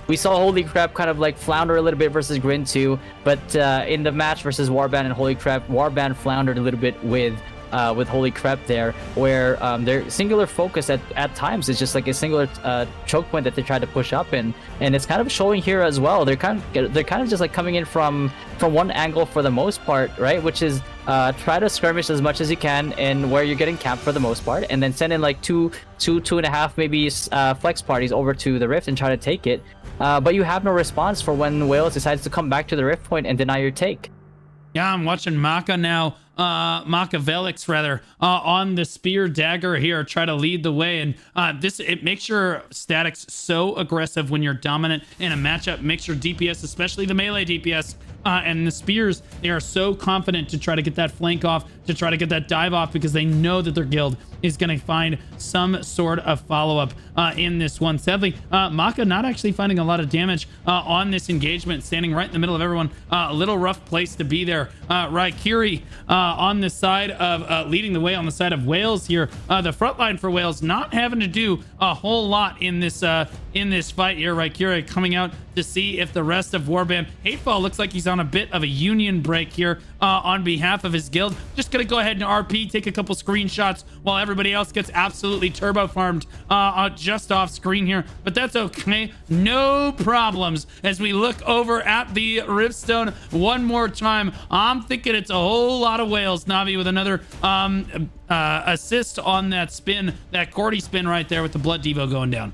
We saw Holy Crepe kind of like flounder a little bit versus Grin 2, but in the match versus Warband and Holy Crepe, Warband floundered a little bit with Holy Crepe there, where their singular focus at times is just like a singular choke point that they try to push up in, and it's kind of showing here as well. They're kind of just like coming in from one angle for the most part, right? Which is try to skirmish as much as you can and where you're getting camped for the most part, and then send in like two and a half maybe flex parties over to the Rift and try to take it. But you have no response for when Whalez decides to come back to the Rift Point and deny your take. Yeah, I'm watching Maka now, Velix rather, on the spear dagger here, try to lead the way. And it makes your statics so aggressive when you're dominant in a matchup. Makes your DPS, especially the melee DPS, and the spears, they are so confident to try to get that flank off, to try to get that dive off, because they know that their guild is going to find some sort of follow-up in this one. Sadly, Maka not actually finding a lot of damage on this engagement, standing right in the middle of everyone. A little rough place to be there. Raikiri on the side of leading the way on the side of Whalez here. The front line for Whalez not having to do a whole lot in this fight here. Raikiri coming out to see if the rest of Warband. Hatefall looks like he's on a bit of a union break here on behalf of his guild. Just gonna go ahead and RP, take a couple screenshots while everybody else gets absolutely turbo farmed just off screen here, but that's okay, no problems. As we look over at the Riftstone one more time, I'm thinking it's a whole lot of Whalez. Navi with another assist on that spin, that Cordy spin right there with the Blood Devo going down.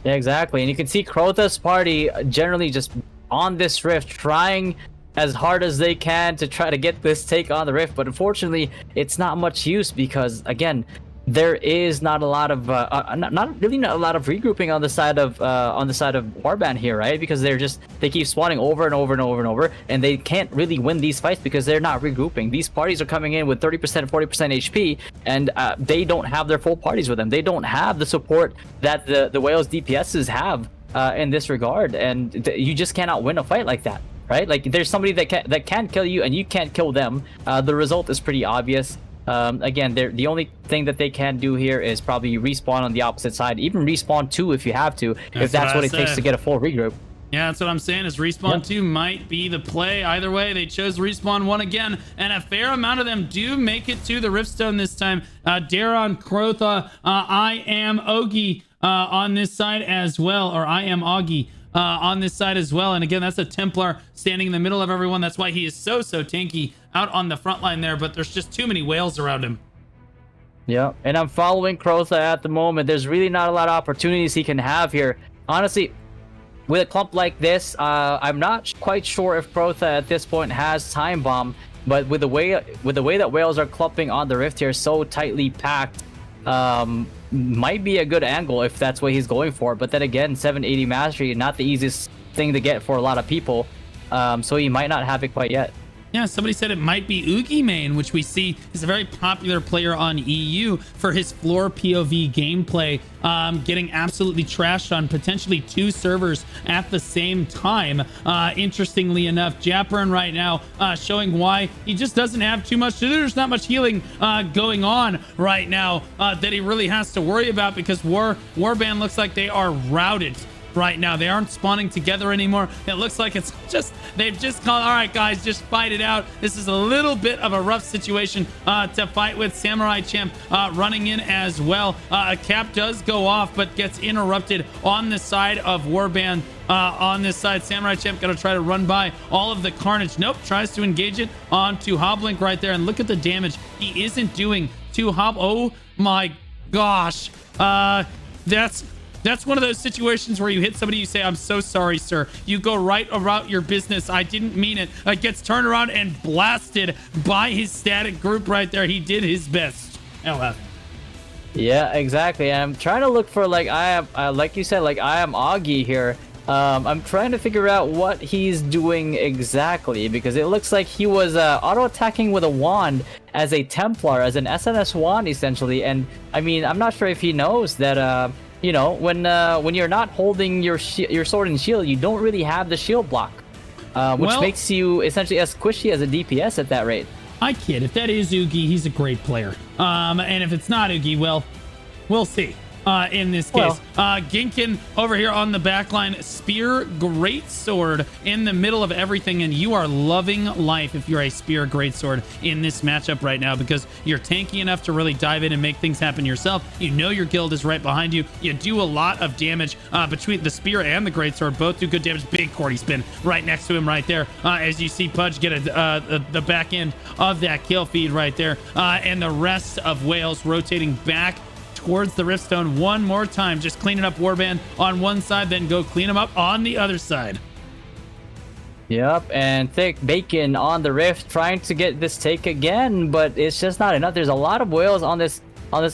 Yeah, exactly. And you can see Crota's party generally just on this Rift trying as hard as they can to try to get this take on the Rift, but unfortunately it's not much use because, again, there is not a lot of not a lot of regrouping on the side of Warband here, right? Because they keep spawning over and over and over and over, and they can't really win these fights because they're not regrouping. These parties are coming in with 30%, 40% HP, and they don't have their full parties with them. They don't have the support that the Whalez DPSs have in this regard, and you just cannot win a fight like that, right? Like, there's somebody that can kill you and you can't kill them. The result is pretty obvious. Again, the only thing that they can do here is probably respawn on the opposite side, even respawn 2 if you have to, if that's what it takes to get a full regroup. Yeah, that's what I'm saying, is respawn 2 might be the play. Either way, they chose respawn 1 again, and a fair amount of them do make it to the Riftstone this time. Daron, Crotha, I am Ogi on this side as well, or I am Augie on this side as well. And again, that's a Templar standing in the middle of everyone. That's why he is so tanky out on the front line there, but there's just too many Whalez around him. Yeah, and I'm following Crotha at the moment. There's really not a lot of opportunities he can have here. Honestly, with a clump like this, I'm not quite sure if Crotha at this point has Time Bomb, but with the way that Whalez are clumping on the Rift here, so tightly packed, might be a good angle if that's what he's going for. But then again, 780 mastery, not the easiest thing to get for a lot of people, so he might not have it quite yet. Yeah, somebody said it might be Oogie Main, which we see is a very popular player on EU for his floor POV gameplay, getting absolutely trashed on potentially 2 servers at the same time. Interestingly enough, Japern right now showing why he just doesn't have too much to do. There's not much healing going on right now that he really has to worry about, because Warband looks like they are routed right now. They aren't spawning together anymore. It looks like it's just, they've just called, all right, guys, just fight it out. This is a little bit of a rough situation to fight with. Samurai Champ running in as well. A cap does go off, but gets interrupted on the side of Warband. On this side, Samurai Champ gonna try to run by all of the carnage. Nope, tries to engage it onto Hoblink right there, and look at the damage he isn't doing to Oh my gosh. That's one of those situations where you hit somebody, you say, I'm so sorry, sir. You go right about your business. I didn't mean it. Gets turned around and blasted by his static group right there. He did his best. LF. Yeah, exactly. I'm trying to look for, like, like you said, like, I am Augie here. I'm trying to figure out what he's doing exactly, because it looks like he was auto-attacking with a wand as a Templar, as an SNS wand, essentially. And, I mean, I'm not sure if he knows that, you know, when you're not holding your sword and shield, you don't really have the shield block, which makes you essentially as squishy as a DPS at that rate. I kid. If that is Oogie, he's a great player. And if it's not Oogie, well, we'll see. In this case, Ginkin over here on the back line, spear greatsword in the middle of everything, and you are loving life if you're a spear greatsword in this matchup right now, because you're tanky enough to really dive in and make things happen yourself. You know your guild is right behind you. You do a lot of damage between the spear and the greatsword. Both do good damage. Big Cordy spin right next to him right there, as you see Pudge get the back end of that kill feed right there, and the rest of Whalez rotating back towards the Riftstone one more time, just cleaning up Warband on one side, then go clean them up on the other side. Yep, and Thick Bacon on the Rift trying to get this take again, but it's just not enough. There's a lot of Whalez on this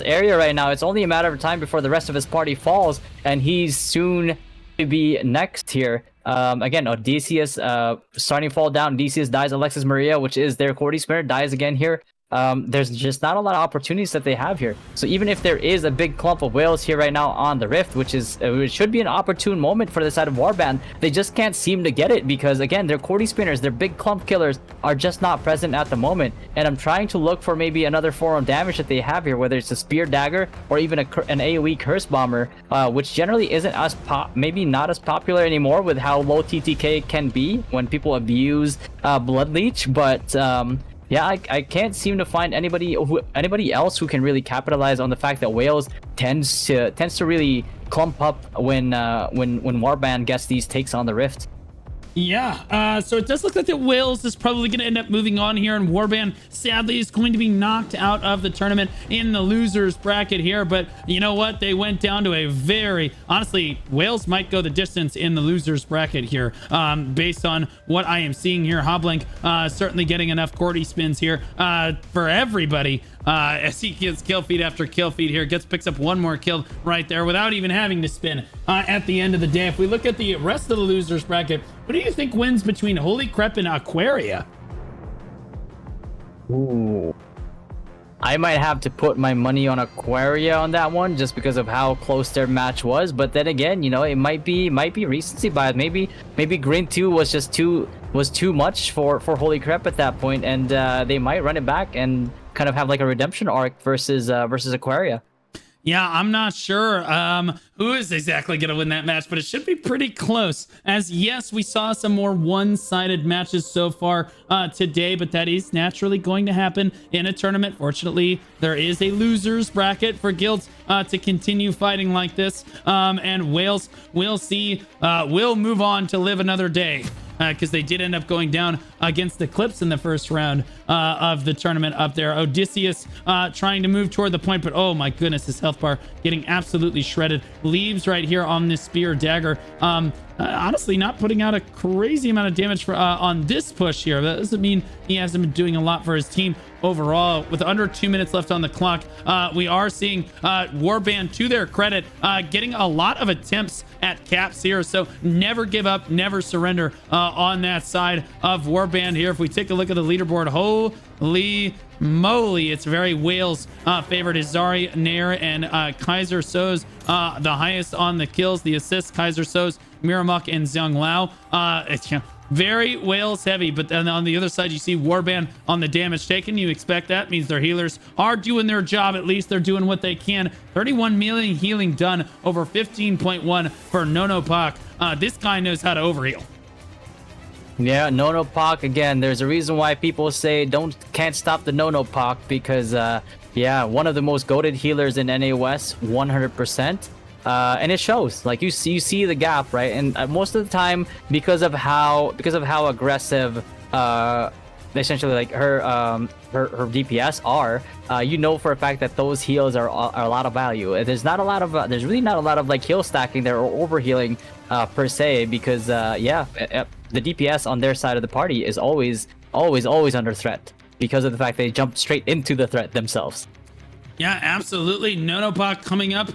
area right now. It's only a matter of time before the rest of his party falls, and he's soon to be next here. Again, Odysseus starting to fall down. Odysseus dies. Alexis Maria, which is their Cordy Spinner, dies again here. There's just not a lot of opportunities that they have here. So even if there is a big clump of Whalez here right now on the Rift, which should be an opportune moment for the side of Warband, they just can't seem to get it, because again, their Cordy Spinners, their big clump killers are just not present at the moment. And I'm trying to look for maybe another form of damage that they have here, whether it's a Spear Dagger or even an AoE Curse Bomber, which generally isn't as maybe not as popular anymore with how low TTK can be when people abuse Blood Leech, but yeah, I can't seem to find anybody else who can really capitalize on the fact that Whalez tends to really clump up when Warband gets these takes on the Rift. Yeah, so it does look like that Whalez is probably going to end up moving on here, and Warband sadly is going to be knocked out of the tournament in the losers bracket here. But you know what? They went down to a very, honestly, Whalez might go the distance in the losers bracket here, based on what I am seeing here. Hoblink certainly getting enough Cordy spins here for everybody. As he gets kill feed after kill feed here, picks up one more kill right there without even having to spin at the end of the day. If we look at the rest of the losers bracket, what do you think wins between Holy Crepe and Aquaria? Ooh, I might have to put my money on Aquaria on that one, just because of how close their match was. But then again, you know, it might be recency bias. Maybe Green 2 was just too much for Holy Crepe at that point, and they might run it back and kind of have like a redemption arc versus Aquaria. Yeah, I'm not sure who is exactly going to win that match, but it should be pretty close. As yes, we saw some more one-sided matches so far today, but that is naturally going to happen in a tournament. Fortunately, there is a losers bracket for guilds to continue fighting like this, and Whalez will move on to live another day. Because they did end up going down against the Clips in the first round of the tournament up there. Odysseus trying to move toward the point, but oh my goodness, his health bar getting absolutely shredded. Leaves right here on this Spear Dagger. Honestly, not putting out a crazy amount of damage on this push here. That doesn't mean he hasn't been doing a lot for his team overall. With under 2 minutes left on the clock, we are seeing Warband, to their credit, getting a lot of attempts at caps here. So never give up, never surrender on that side of Warband here. If we take a look at the leaderboard, holy moly, it's very Whalez favored. Izari, Nair, and Kaiser Soze the highest on the kills. The assists, Kaiser Soze, Miramuk, and Zhang Lao. Very Whalez heavy, but then on the other side, you see Warband on the damage taken. You expect that means their healers are doing their job. At least they're doing what they can. 31 million healing done, over 15.1 for Nonopak. This guy knows how to overheal. Yeah, Nonopak, again, there's a reason why people say can't stop the Nonopak, because yeah, one of the most goated healers in NA West, 100%. And it shows. Like you see the gap, right? And most of the time, because of how aggressive essentially like her DPS are, you know for a fact that those heals are a lot of value. There's really not a lot of like heal stacking there or overhealing per se, because yeah, the DPS on their side of the party is always under threat because of the fact they jump straight into the threat themselves. Yeah, absolutely. Nonopak coming up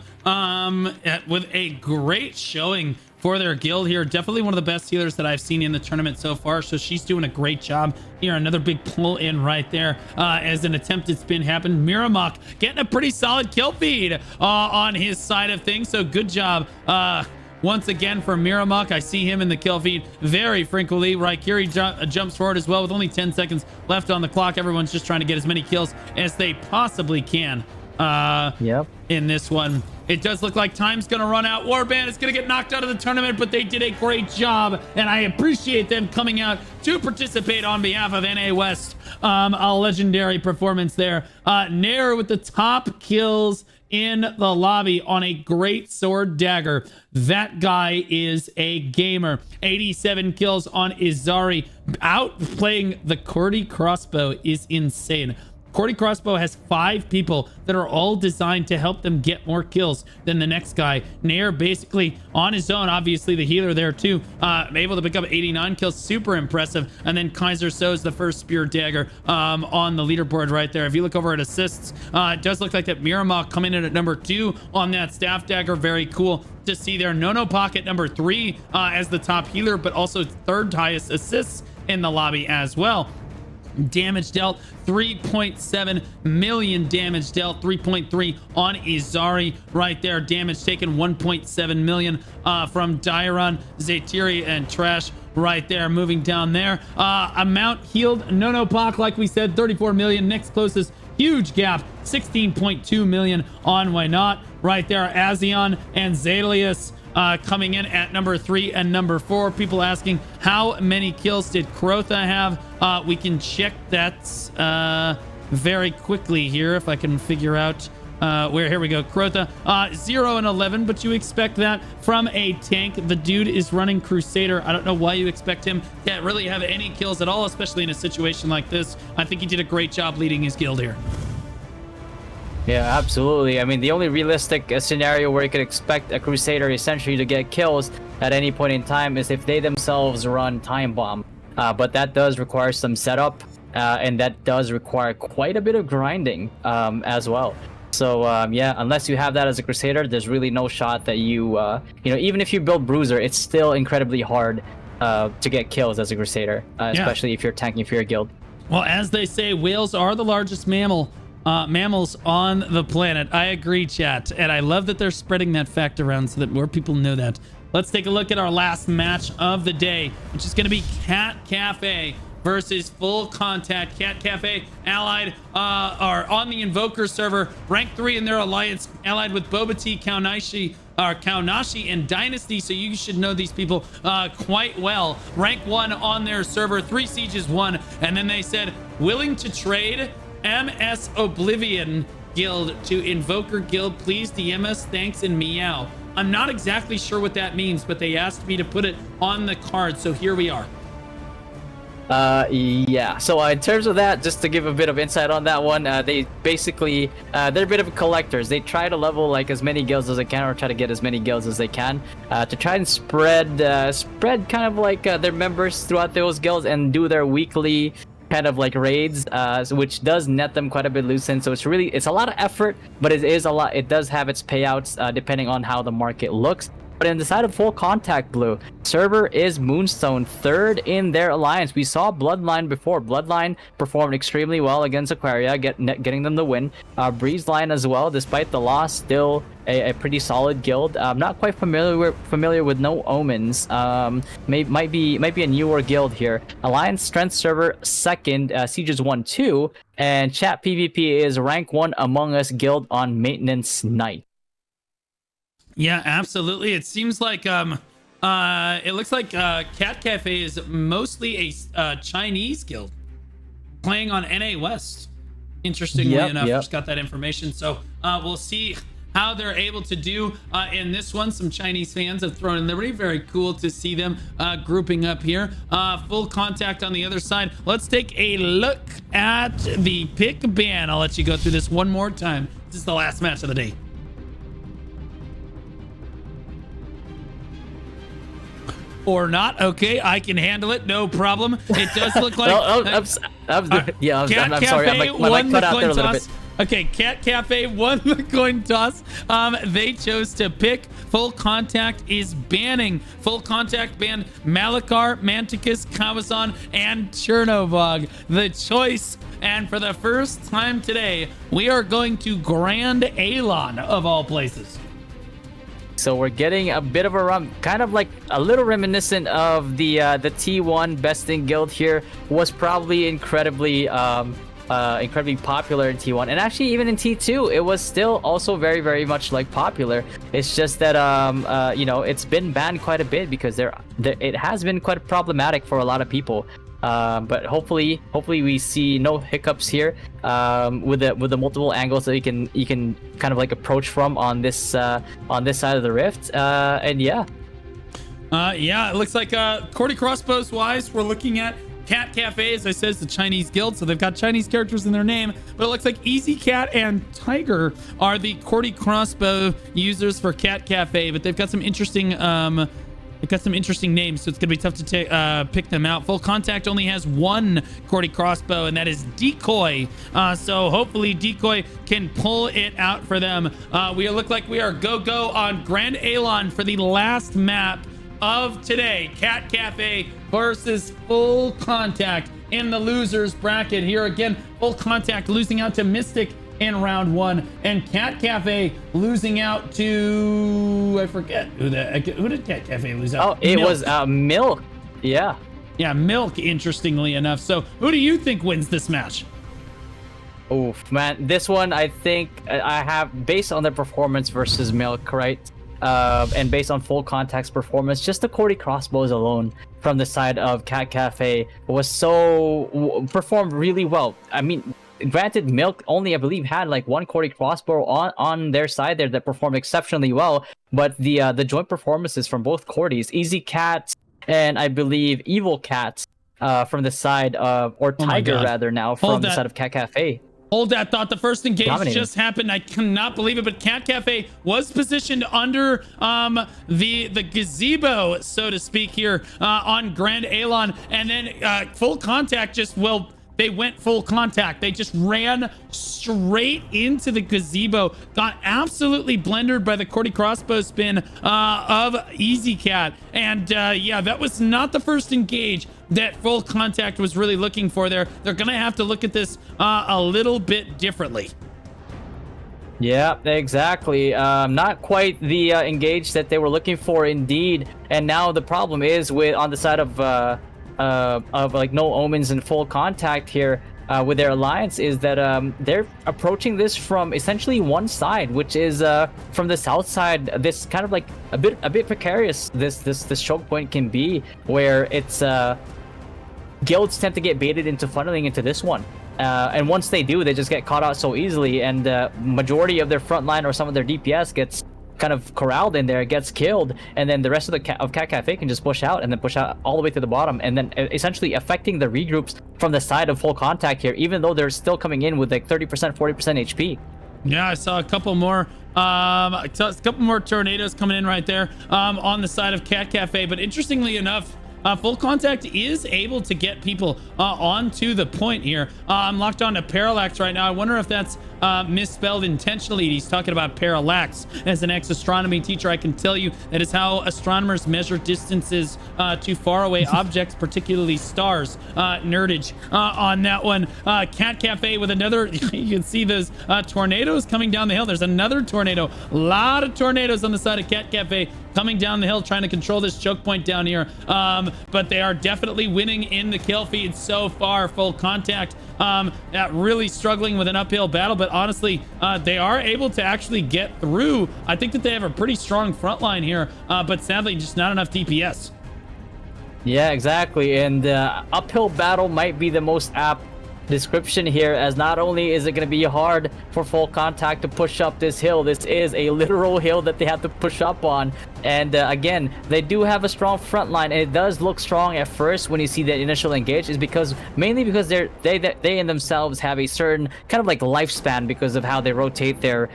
with a great showing for their guild here. Definitely one of the best healers that I've seen in the tournament so far. So she's doing a great job here. Another big pull in right there as an attempted spin happened. Miramok getting a pretty solid kill feed on his side of things. So good job. Once again for Miramok. I see him in the kill feed very frequently. Raikiri jumps forward as well with only 10 seconds left on the clock. Everyone's just trying to get as many kills as they possibly can in this one. It does look like time's going to run out. Warband is going to get knocked out of the tournament, but they did a great job, and I appreciate them coming out to participate on behalf of NA West. A legendary performance there. Nair with the top kills in the lobby on a great sword dagger. That guy is a gamer. 87 kills on Izari. Outplaying the Cordy crossbow is insane. Cordy crossbow has 5 people that are all designed to help them get more kills than the next guy. Nair basically on his own, obviously the healer there too, able to pick up 89 kills, super impressive. And then Kaiser So's the first spear dagger on the leaderboard right there. If you look over at assists, it does look like that Miramok coming in at number 2 on that staff dagger. Very cool to see there. Nonopak at number 3 as the top healer, but also 3rd highest assists in the lobby as well. Damage dealt 3.7 million damage dealt, 3.3 on Izari right there. Damage taken 1.7 million from Dairon, Zaytiri, and Trash right there. Moving down there, amount healed Nonopak, like we said, 34 million. Next closest, huge gap, 16.2 million on Wainot right there. Azion and Zalius coming in at number 3 and number 4. People asking how many kills did Crotha have? We can check that very quickly here if I can figure out where. Here we go. Crotha 0 and 11, but you expect that from a tank. The dude is running Crusader. I don't know why you expect him to really have any kills at all, especially in a situation like this. I think he did a great job leading his guild here. Yeah, absolutely. I mean, the only realistic scenario where you could expect a Crusader essentially to get kills at any point in time is if they themselves run Time Bomb. But that does require some setup, and that does require quite a bit of grinding as well. So yeah, unless you have that as a Crusader, there's really no shot that you even if you build Bruiser, it's still incredibly hard to get kills as a Crusader, especially if you're tanking for your guild. Well, as they say, whales are the largest mammals on the planet. I agree, chat, and I love that they're spreading that fact around so that more people know that. Let's take a look at our last match of the day, which is going to be Cat Cafe versus Full Contact. Cat Cafe allied are on the Invoker server, rank 3 in their alliance, allied with Boba Tea, Kaonashi, and Dynasty, so you should know these people quite well. Rank 1 on their server, 3 sieges won, and then they said willing to trade MS Oblivion Guild to Invoker Guild. Please DM us, thanks, and meow. I'm not exactly sure what that means, but they asked me to put it on the card, so here we are. Yeah, so in terms of that, just to give a bit of insight on that one, they basically they're a bit of collectors. They try to level like as many guilds as they can, or try to get as many guilds as they can, to try and spread kind of like their members throughout those guilds and do their weekly kind of like raids, which does net them quite a bit Lucent. So it's a lot of effort, but it is a lot. It does have its payouts depending on how the market looks. But in the side of Full Contact Blue, server is Moonstone, third in their alliance. We saw Bloodline before. Bloodline performed extremely well against Aquaria, getting them the win. Breezeline as well, despite the loss, still a pretty solid guild. I'm not quite familiar with No Omens. Might be a newer guild here. Alliance Strength server second, Sieges 1-2, and Chat PvP is rank 1 Among Us guild on Maintenance Night. Yeah, absolutely. It seems like it looks like Cat Cafe is mostly a Chinese guild playing on NA West. Interestingly enough, just got that information. So we'll see how they're able to do in this one. Some Chinese fans have thrown in Liberty. Very cool to see them grouping up here. Full Contact on the other side. Let's take a look at the pick ban. I'll let you go through this one more time. This is the last match of the day. Or not. Okay, I can handle it. No problem. It does look like I'm sorry. I might cut out there a little bit. Okay, Cat Cafe won the coin toss. They chose to pick Full Contact is banning. Full Contact banned Malakar, Manticus, Kawazan, and Chernobog. The choice, and for the first time today, we are going to Grand Alon of all places. So we're getting a bit of a run, kind of like a little reminiscent of the T1 Besting Guild here. Was probably incredibly popular in T1, and actually even in T2 it was still also very, very much like popular. It's just that it's been banned quite a bit because it has been quite problematic for a lot of people. But hopefully we see no hiccups here with the multiple angles that you can kind of like approach from on this side of the rift. It looks like Cordy Crossbows wise, we're looking at Cat Cafe. As I said, it's the Chinese guild, so they've got Chinese characters in their name, but it looks like Easy Cat and Tiger are the Cordy Crossbow users for Cat Cafe, but they've got some interesting names, so it's gonna be tough to pick them out. Full Contact only has one Cordy Crossbow, and that is Decoy. So hopefully Decoy can pull it out for them. We look like we are go on Grand Alon for the last map of today. Cat Cafe versus Full Contact in the losers bracket. Here again, Full Contact losing out to Mystic in round 1, and Cat Cafe losing out to, I forget who did Cat Cafe lose out? Oh, it was Milk. Yeah, Milk, interestingly enough. So who do you think wins this match? Oof, man, this one I think I have, based on their performance versus Milk, right? And based on Full Contact's performance, just the Cordy Crossbows alone from the side of Cat Cafe performed really well. I mean, granted, Milk only, I believe, had like one Cordy Crossbow on their side there that performed exceptionally well, but the joint performances from both Cordys, Easy Cat and I believe Evil Cat from the side of, or Tiger rather now, from the side of Cat Cafe. Hold that thought. The first engage just happened. I cannot believe it, but Cat Cafe was positioned under the gazebo, so to speak, here on Grand Alon, and then Full Contact they went Full Contact. They just ran straight into the gazebo, got absolutely blendered by the Cordy Crossbow spin of Easy Cat. And that was not the first engage that Full Contact was really looking for there. They're going to have to look at this a little bit differently. Yeah, exactly. Not quite the engage that they were looking for, indeed. And now the problem is on the side of like No Omens and Full Contact here with their alliance, is that they're approaching this from essentially one side, which is from the south side. This kind of like a bit precarious this choke point can be, where it's guilds tend to get baited into funneling into this one. And once they do, they just get caught out so easily, and majority of their front line or some of their DPS gets kind of corralled in there, gets killed, and then the rest of Cat Cafe can just push out, and then push out all the way to the bottom, and then essentially affecting the regroups from the side of Full Contact here, even though they're still coming in with like 30%, 40% HP. Yeah, I saw a couple more tornadoes coming in right there on the side of Cat Cafe, but interestingly enough, Full Contact is able to get people onto the point here. I'm locked on to Parallax right now. I wonder if that's misspelled intentionally. He's talking about parallax. As an ex-astronomy teacher, I can tell you that is how astronomers measure distances to faraway objects, particularly stars. Nerdage on that one. Cat Cafe with another, you can see those tornadoes coming down the hill. There's another tornado. A lot of tornadoes on the side of Cat Cafe coming down the hill, trying to control this choke point down here. But they are definitely winning in the kill feed so far. Full Contact really struggling with an uphill battle, but honestly, they are able to actually get through. I think that they have a pretty strong front line here, but sadly just not enough DPS. Yeah, exactly. And uphill battle might be the most apt description here, as not only is it going to be hard for Full Contact to push up this hill, this is a literal hill that they have to push up on. And again, they do have a strong front line, and it does look strong at first when you see that initial engage, is because mainly because they in themselves have a certain kind of like lifespan because of how they rotate their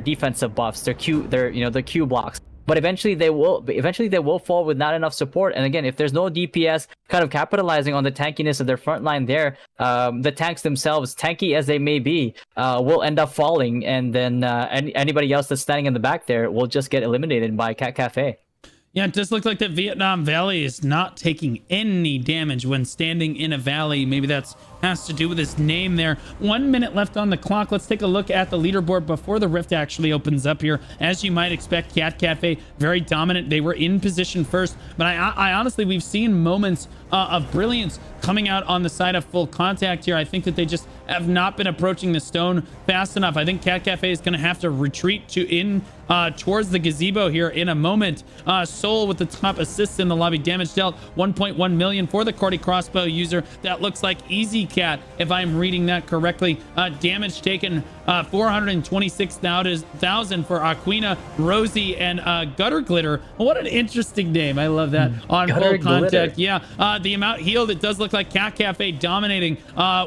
defensive buffs, their Q blocks. But eventually they will fall with not enough support. And again, if there's no DPS kind of capitalizing on the tankiness of their front line there, the tanks themselves, tanky as they may be, will end up falling. And then anybody else that's standing in the back there will just get eliminated by Cat Cafe. Yeah, it does look like the Vietnam Valley is not taking any damage when standing in a valley. Maybe that's has to do with his name there. 1 minute left on the clock. Let's take a look at the leaderboard before the rift actually opens up here. As you might expect, Cat Cafe very dominant. They were in position first, but I honestly, we've seen moments of brilliance coming out on the side of Full Contact here. I think that they just have not been approaching the stone fast enough. I think Cat Cafe is going to have to retreat towards the gazebo here in a moment. Soul with the top assists in the lobby. Damage dealt 1.1 million for the Cordy crossbow user. That looks like Easy Cat, if I'm reading that correctly. Damage taken 426,000 for Aquina, Rosie, and Gutter Glitter. What an interesting name. I love that. On Full Contact. Yeah. The amount healed, it does look like Cat Cafe dominating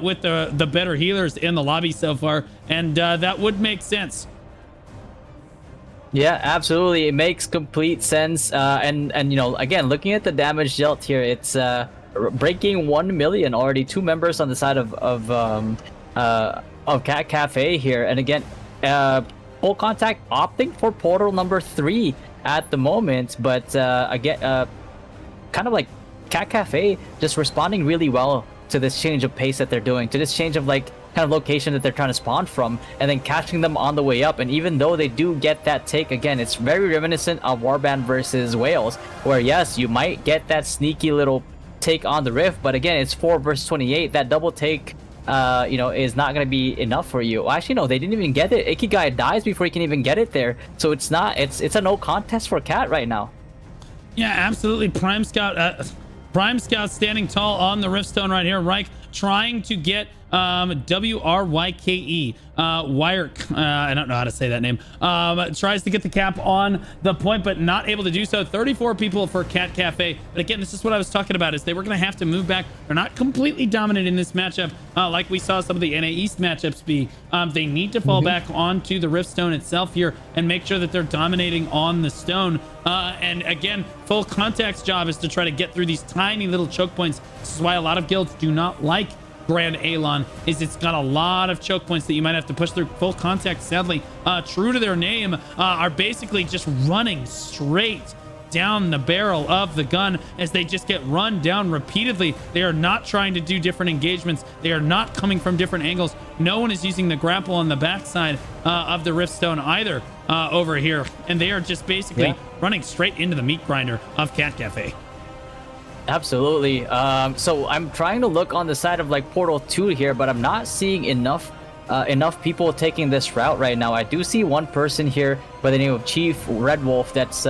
with the better healers in the lobby so far. And that would make sense. Yeah, absolutely. It makes complete sense. And you know, again, looking at the damage dealt here, it's breaking 1 million already. 2 members on the side of Cat Cafe here. And again, Full Contact opting for portal number 3 at the moment. But again, kind of like Cat Cafe just responding really well to this change of pace that they're doing, to this change of like kind of location that they're trying to spawn from, and then catching them on the way up. And even though they do get that take, again, it's very reminiscent of Warband versus Whalez, where yes, you might get that sneaky little take on the rift, but again, it's 4 versus 28. That double take is not going to be enough for you. Well, actually, no, they didn't even get it. Ikigai dies before he can even get it there, so it's a no contest for Cat right now. Yeah, absolutely. Prime Scout standing tall on the Riftstone right here. Reich trying to get WRYKE Wyerk, I don't know how to say that name, tries to get the cap on the point, but not able to do so. 34 people for Cat Cafe. But again, this is what I was talking about, is they were going to have to move back. They're not completely dominant in this matchup, like we saw some of the NA East matchups be. They need to fall back onto the Riftstone itself here and make sure that they're dominating on the stone. And again, Full Contact's job is to try to get through these tiny little choke points. This is why a lot of guilds do not like Grand Alon, is it's got a lot of choke points that you might have to push through. Full Contact, sadly, true to their name, are basically just running straight down the barrel of the gun as they just get run down repeatedly. They are not trying to do different engagements. They are not coming from different angles. No one is using the grapple on the backside of the Riftstone either over here. And they are just basically running straight into the meat grinder of Cat Cafe. Absolutely. So I'm trying to look on the side of like Portal 2 here, but I'm not seeing enough people taking this route right now. I do see one person here by the name of Chief Red Wolf that's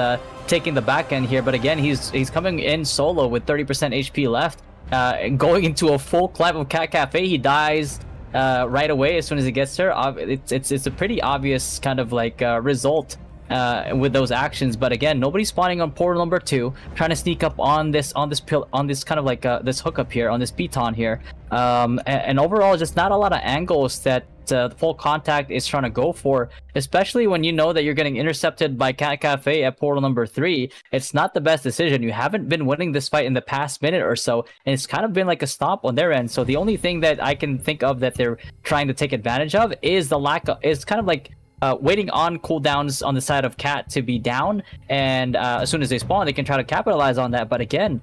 taking the back end here, but again, he's coming in solo with 30% HP left, and going into a full climb of Cat Cafe. He dies right away as soon as he gets there. It's a pretty obvious kind of like result with those actions. But again, nobody's spawning on portal number 2, trying to sneak up on this kind of like this hookup here, on this beton here. And overall, just not a lot of angles that the full contact is trying to go for, especially when you know that you're getting intercepted by Cat Cafe at portal number 3. It's not the best decision. You haven't been winning this fight in the past minute or so, and it's kind of been like a stomp on their end. So the only thing that I can think of that they're trying to take advantage of is the lack of, is kind of like waiting on cooldowns on the side of Cat to be down, and as soon as they spawn, they can try to capitalize on that. But again,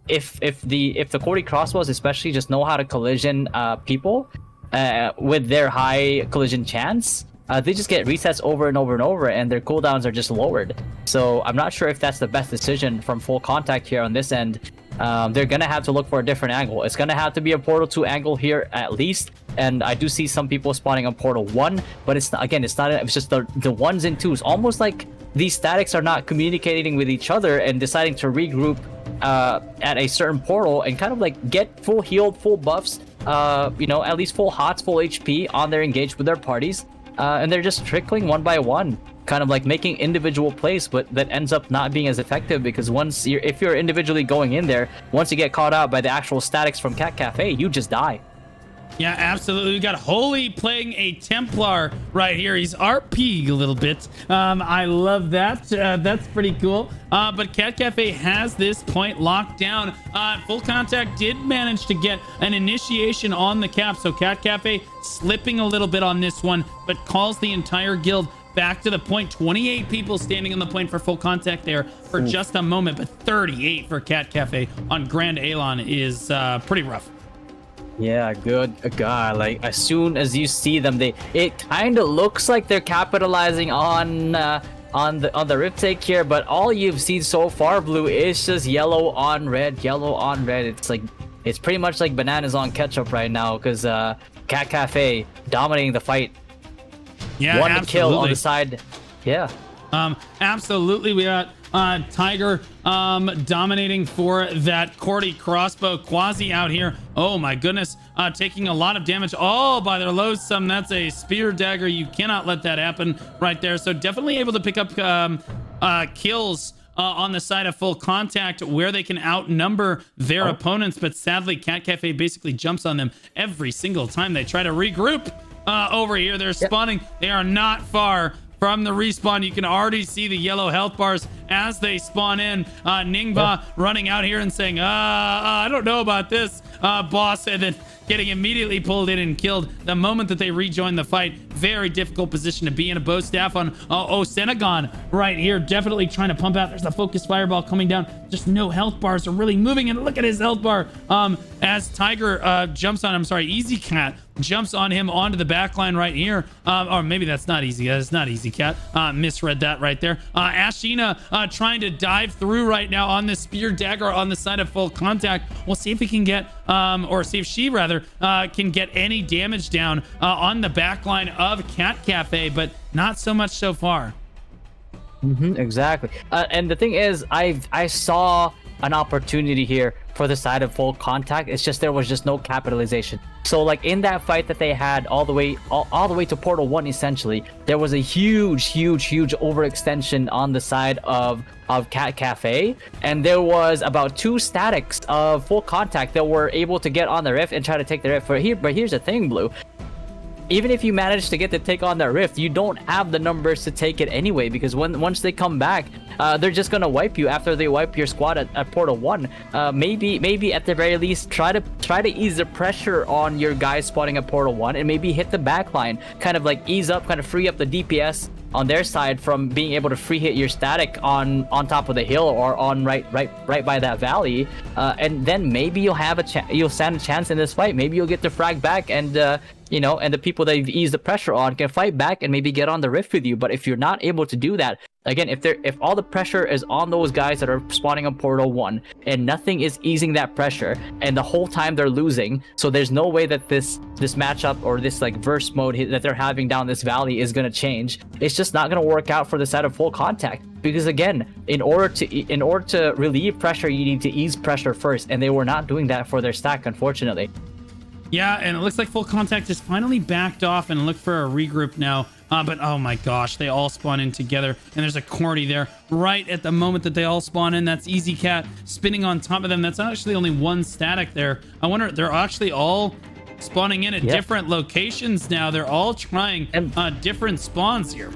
if the Cordy crossbows especially just know how to collision people with their high collision chance, they just get resets over and over and over, and their cooldowns are just lowered. So I'm not sure if that's the best decision from full contact here on this end. They're gonna have to look for a different angle. It's gonna have to be a portal 2 angle here at least, and I do see some people spawning on portal 1, but it's not, again, it's just the 1s and 2s. Almost like these statics are not communicating with each other and deciding to regroup at a certain portal and kind of like get full healed, full buffs, you know, at least full hots, full HP on their engage with their parties, and they're just trickling one by one, kind of like making individual plays, but that ends up not being as effective, because if you're individually going in there, once you get caught out by the actual statics from Cat Cafe, you just die. Yeah, absolutely. We got Holy playing a Templar right here. He's RP a little bit. I love that. That's pretty cool. But Cat Cafe has this point locked down. Full Contact did manage to get an initiation on the cap, so Cat Cafe slipping a little bit on this one, but calls the entire guild back to the point. 28 people standing on the point for Full Contact there for just a moment, but 38 for Cat Cafe on Grand Alon is pretty rough. Yeah, good guy. Like, as soon as you see them, it kind of looks like they're capitalizing on the rip take here, but all you've seen so far, Blue, is just yellow on red, yellow on red. It's pretty much like bananas on ketchup right now, because Cat Cafe dominating the fight. Yeah, one absolutely. kill on the side. Yeah. Absolutely. We got Tiger dominating for that Cordy crossbow. Quasi out here. Oh my goodness. Taking a lot of damage all by their loathsome. That's a spear dagger. You cannot let that happen right there. So definitely able to pick up kills on the side of Full Contact, where they can outnumber their opponents. But sadly, Cat Cafe basically jumps on them every single time they try to regroup. Over here, they're spawning. They are not far from the respawn. You can already see the yellow health bars as they spawn in. Ningba running out here and saying, I don't know about this, boss, and then getting immediately pulled in and killed the moment that they rejoin the fight. Very difficult position to be in. A bow staff on Senegon right here, definitely trying to pump out. There's a focus fireball coming down. Just no health bars are really moving, and look at his health bar as Tiger jumps on him. Sorry, Easy Cat jumps on him onto the back line right here. Or maybe that's not Easy. That's not Easy Cat. Misread that right there. Ashina trying to dive through right now on this spear dagger on the side of Full Contact. We'll see if he can get, or see if she rather can get any damage down on the back line of Cat Cafe, but not so much so far. Exactly. And the thing is, I saw an opportunity here for the side of Full Contact. It's just there was just no capitalization. So like in that fight that they had all the way to Portal 1, essentially, there was a huge overextension on the side of Cat Cafe, and there was about 2 statics of Full Contact that were able to get on the rift and try to take the rift. But here's the thing, Blue. Even if you manage to get to take on that rift, you don't have the numbers to take it anyway, because once they come back, they're just gonna wipe you after they wipe your squad at Portal 1. Maybe at the very least try to ease the pressure on your guys spawning at Portal 1, and maybe hit the back line, kind of like ease up, kind of free up the DPS on their side from being able to free hit your static on top of the hill or on right by that valley, and then maybe you'll stand a chance in this fight. Maybe you'll get the frag back, and and the people that you've eased the pressure on can fight back and maybe get on the rift with you. But if you're not able to do that, again, if all the pressure is on those guys that are spawning on Portal 1 and nothing is easing that pressure, and the whole time they're losing, so there's no way that this matchup or this like verse mode that they're having down this valley is going to change. It's just not going to work out for the side of Full Contact, because again, in order to relieve pressure, you need to ease pressure first, and they were not doing that for their stack, unfortunately. Yeah, and it looks like Full Contact is finally backed off and look for a regroup now. But oh my gosh, they all spawn in together, and there's a Cordy there right at the moment that they all spawn in. That's Easy Cat spinning on top of them. That's actually only one static there. I wonder, they're actually all spawning in at different locations now. They're all trying different spawns here.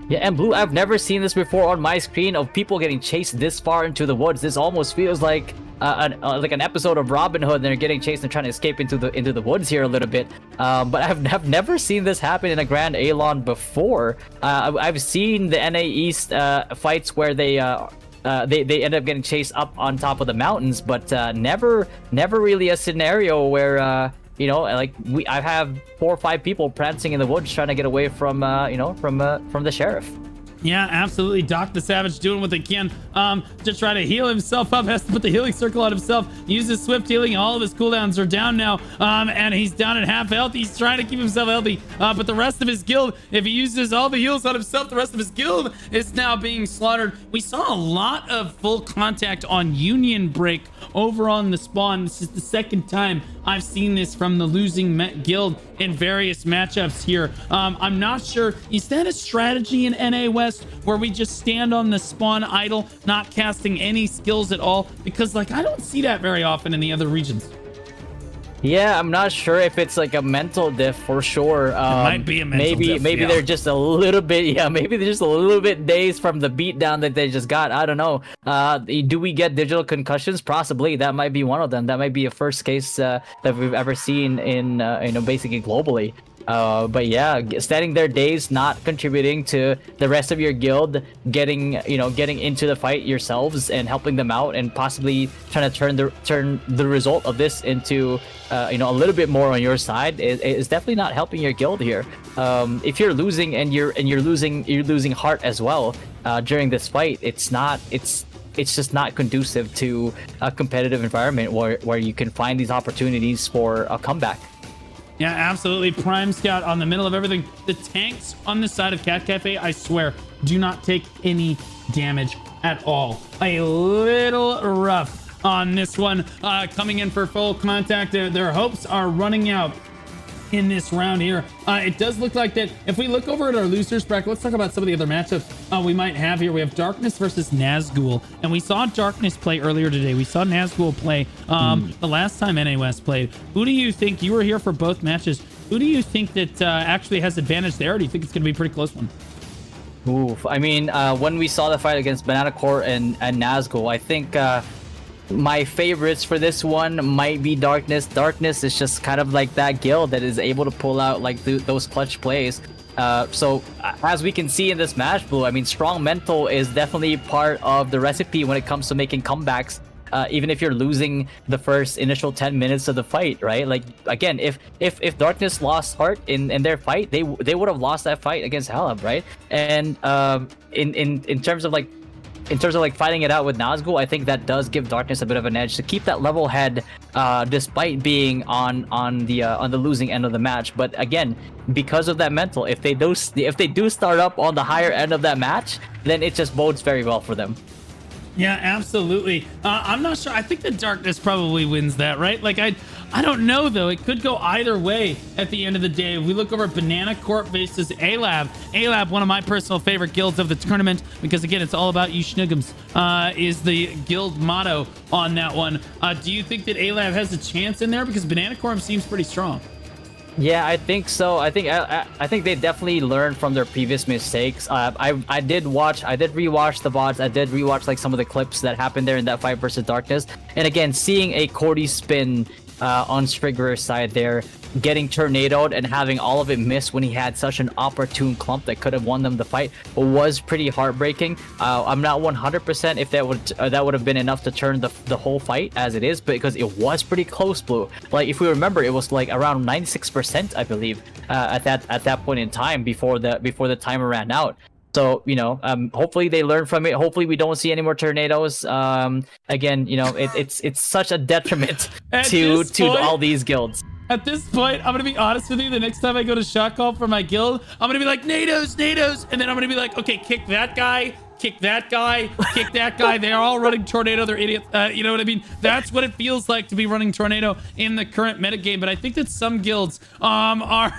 Yeah, and Blue, I've never seen this before on my screen of people getting chased this far into the woods. This almost feels like an episode of Robin Hood. And they're getting chased and trying to escape into the woods here a little bit. But I've never seen this happen in a Grand Alon before. I've seen the NA East fights where they end up getting chased up on top of the mountains, but never really a scenario where you know, like I have 4 or 5 people prancing in the woods trying to get away from from the sheriff. Yeah, absolutely. Doc the Savage doing what they can to try to heal himself up. Has to put the healing circle on himself. Uses swift healing. All of his cooldowns are down now. And he's down at half health. He's trying to keep himself healthy. But the rest of his guild, if he uses all the heals on himself, the rest of his guild is now being slaughtered. We saw a lot of Full Contact on Union Break over on the spawn. This is the second time I've seen this from the losing guild in various matchups here. I'm not sure. Is that a strategy in NA West where we just stand on the spawn idle, not casting any skills at all? Because like I don't see that very often in the other regions. Yeah, I'm not sure if it's like a mental diff for sure. It might be a mental diff, maybe they're just a little bit, maybe they're just a little bit dazed from the beatdown that they just got. I don't know. Do we get digital concussions? Possibly. That might be one of them. That might be a first case that we've ever seen in basically globally. But yeah, standing there dazed, not contributing to the rest of your guild, getting into the fight yourselves and helping them out, and possibly trying to turn the result of this into a little bit more on your side is definitely not helping your guild here. If you're losing and you're losing heart as well during this fight, it's just not conducive to a competitive environment where you can find these opportunities for a comeback. Yeah, absolutely. Prime Scout on the middle of everything. The tanks on the side of Cat Cafe, I swear, do not take any damage at all. A little rough on this one. Coming in for Full Contact. Their hopes are running out in this round here. It does look like that. If we look over at our losers bracket, let's talk about some of the other matchups we might have here. We have Darkness versus Nazgul, and we saw Darkness play earlier today. We saw Nazgul play the last time NA West played. Who do you think, you were here for both matches, who do you think that actually has advantage there? Or do you think it's going to be a pretty close one? Oof. I mean, when we saw the fight against Banana Core and Nazgul, I think my favorites for this one might be Darkness. Darkness is just kind of like that guild that is able to pull out like those clutch plays. So as we can see in this match, Blue, I mean, strong mental is definitely part of the recipe when it comes to making comebacks. Even if you're losing the first initial 10 minutes of the fight, right? Like again, if Darkness lost heart in their fight, they would have lost that fight against Halab, right? And in terms of like fighting it out with Nazgul, I think that does give Darkness a bit of an edge to keep that level head, despite being on the losing end of the match. But again, because of that mental, if they do start up on the higher end of that match, then it just bodes very well for them. Yeah, absolutely. I'm not sure. I think the Darkness probably wins that, right? Like, I don't know, though. It could go either way at the end of the day. If we look over Banana Corp versus A-Lab, one of my personal favorite guilds of the tournament, because, again, it's all about you schnuggums, is the guild motto on that one. Do you think that A-Lab has a chance in there? Because Banana Corp seems pretty strong. Yeah, I think so. I think they definitely learned from their previous mistakes. I did rewatch the VODs. I did rewatch like some of the clips that happened there in that fight versus Darkness. And again, seeing a Cordy spin on Strigger's side there, getting tornadoed and having all of it miss when he had such an opportune clump that could have won them the fight was pretty heartbreaking. I'm not 100% if that would have been enough to turn the whole fight as it is, because it was pretty close, Blue. Like if we remember, it was like around 96%, I believe, at that point in time before the timer ran out. So, hopefully they learn from it. Hopefully we don't see any more tornadoes. Again, it's such a detriment to all these guilds. At this point, I'm going to be honest with you. The next time I go to shot call for my guild, I'm going to be like, NATOs, and then I'm going to be like, okay, kick that guy, kick that guy, kick that guy. They're all running Tornado. They're idiots. You know what I mean? That's what it feels like to be running Tornado in the current metagame. But I think that some guilds are...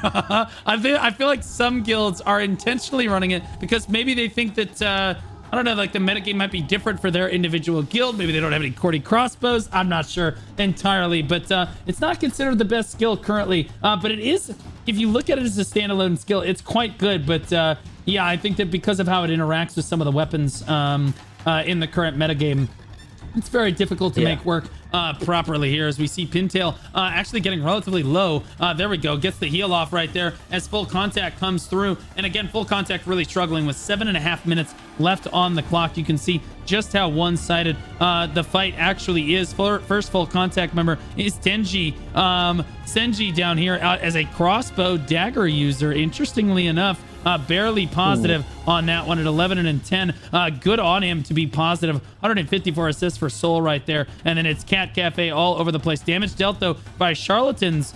I feel like some guilds are intentionally running it because maybe they think that... I don't know, like the metagame might be different for their individual guild. Maybe they don't have any Cordy crossbows. I'm not sure entirely, but it's not considered the best skill currently. But it is, if you look at it as a standalone skill, it's quite good. But yeah, I think that because of how it interacts with some of the weapons in the current metagame, it's very difficult to make work properly here as we see Pintail actually getting relatively low. There we go. Gets the heal off right there as full contact comes through. And again, full contact really struggling with 7.5 minutes left on the clock. You can see just how one-sided the fight actually is. First full contact member is Tenji. Senji down here as a crossbow dagger user. Interestingly enough, barely positive on that one at 11 and 10. Good on him to be positive. 154 assists for Soul right there. And then it's Cat Cafe all over the place. Damage dealt though by Charlatans.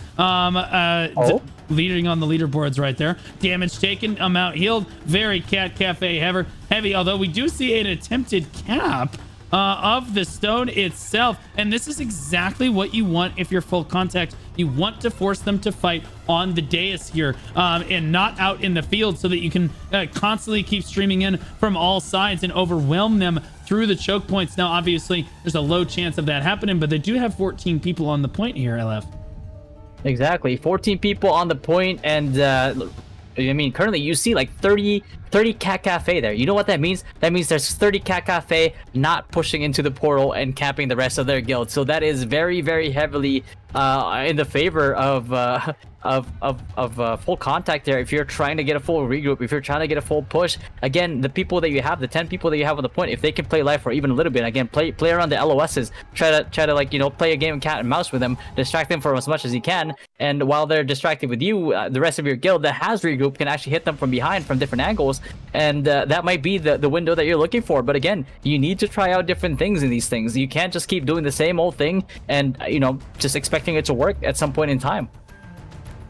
Leading on the leaderboards right there. Damage taken, amount healed. Very Cat Cafe heavy, although we do see an attempted cap of the stone itself. And this is exactly what you want if you're full contact. You want to force them to fight on the dais here and not out in the field so that you can constantly keep streaming in from all sides and overwhelm them through the choke points. Now, obviously, there's a low chance of that happening, but they do have 14 people on the point here, LF. Exactly, 14 people on the point, and I mean, currently you see like 30 Cat Cafe there. You know what that means? That means there's 30 Cat Cafe not pushing into the portal and camping the rest of their guild. So that is very, very heavily in the favor of full contact there. If you're trying to get a full regroup, if you're trying to get a full push, again, the people that you have, the 10 people that you have on the point, if they can play life for even a little bit, again, play around the LOSs, try to like, you know, play a game of cat and mouse with them, distract them for as much as you can, and while they're distracted with you, the rest of your guild that has regroup can actually hit them from behind from different angles, and that might be the window that you're looking for. But again, you need to try out different things in these things. You can't just keep doing the same old thing and, you know, just expecting it to work at some point in time.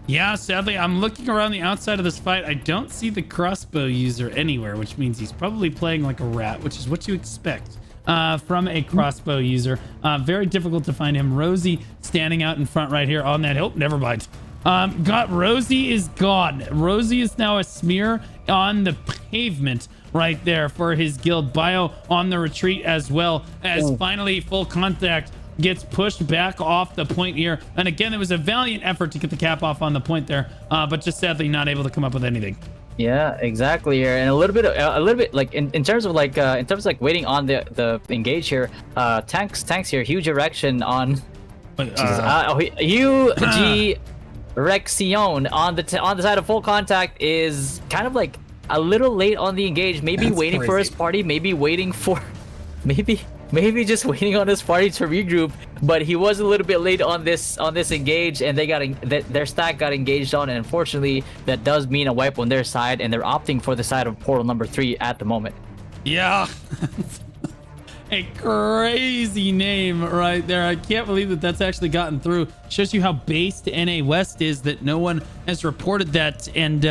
Yeah, sadly, I'm looking around the outside of this fight. I don't see the crossbow user anywhere, which means he's probably playing like a rat, which is what you expect from a crossbow user. Very difficult to find him. Rosie standing out in front right here on that hill. Never mind. Rosie is gone. Rosie is now a smear on the pavement right there for his guild. Bio on the retreat as well as finally full contact gets pushed back off the point here. And again, it was a valiant effort to get the cap off on the point there, but just sadly not able to come up with anything. Yeah, exactly here, and a little bit like in terms of like waiting on the engage here. Tanks here, huge erection on huge Rexion on the side of full contact is kind of like a little late on the engage. Maybe That's waiting crazy. for his party. Maybe waiting for maybe just waiting on his party to regroup, but he was a little bit late on this engage, and their stack got engaged on, and unfortunately that does mean a wipe on their side, and they're opting for the side of portal number 3 at the moment. Yeah. A crazy name right there. I can't believe that that's actually gotten through. Shows you how based NA West is that no one has reported that and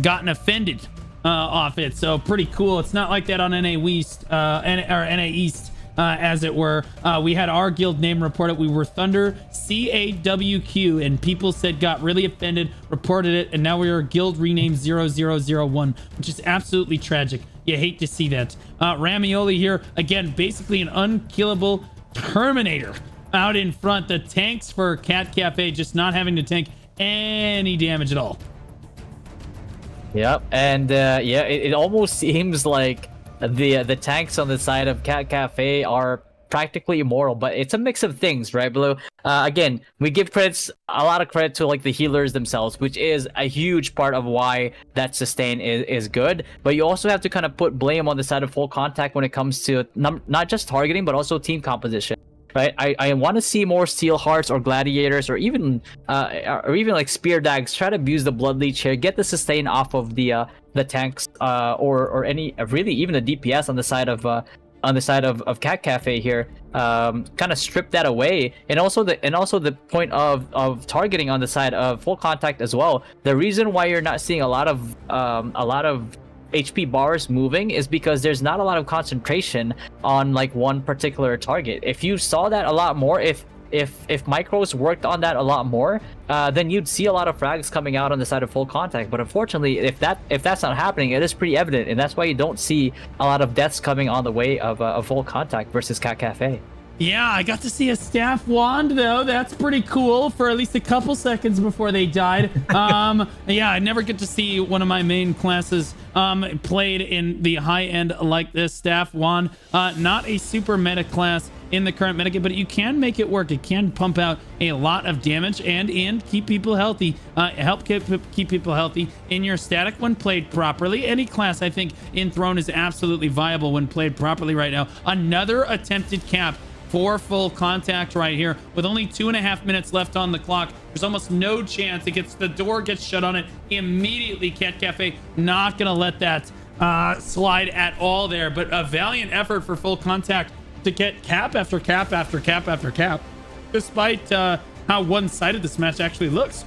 gotten offended off it. So pretty cool. It's not like that on NA West or NA East. As it were, we had our guild name reported. We were Thunder CAWQ, and people said got really offended, reported it, and now we are guild renamed 0001, which is absolutely tragic. You hate to see that. Ramioli here, again, basically an unkillable Terminator out in front. The tanks for Cat Cafe just not having to tank any damage at all. Yep, and yeah, it almost seems like the tanks on the side of Cat Cafe are practically immortal, but it's a mix of things, right, Blue? Again, we give a lot of credit to like the healers themselves, which is a huge part of why that sustain is good. But you also have to kind of put blame on the side of full contact when it comes to not just targeting, but also team composition. Right, I want to see more Steel Hearts or Gladiators or even like Spear Dags try to abuse the Blood Leech here, get the sustain off of the tanks or any really even the DPS on the side of Cat Cafe here, kind of strip that away, and also the point of targeting on the side of full contact as well. The reason why you're not seeing a lot of HP bars moving is because there's not a lot of concentration on like one particular target. If you saw that a lot more, if micros worked on that a lot more, then you'd see a lot of frags coming out on the side of full contact. But unfortunately, if that's not happening, it is pretty evident, and that's why you don't see a lot of deaths coming on the way of a full contact versus Cat Cafe. Yeah, I got to see a staff wand though. That's pretty cool for at least a couple seconds before they died. Yeah, I never get to see one of my main classes played in the high end like this. Staff wand, not a super meta class in the current metagame, but you can make it work. It can pump out a lot of damage and keep people healthy, help keep people healthy in your static when played properly. Any class, I think, in Throne is absolutely viable when played properly right now. Another attempted cap for full contact right here with only 2.5 minutes left on the clock. There's almost no chance. The door gets shut on it immediately. Cat Cafe not gonna let that slide at all there, but a valiant effort for full contact to get cap after cap after cap after cap, despite how one-sided this match actually looks.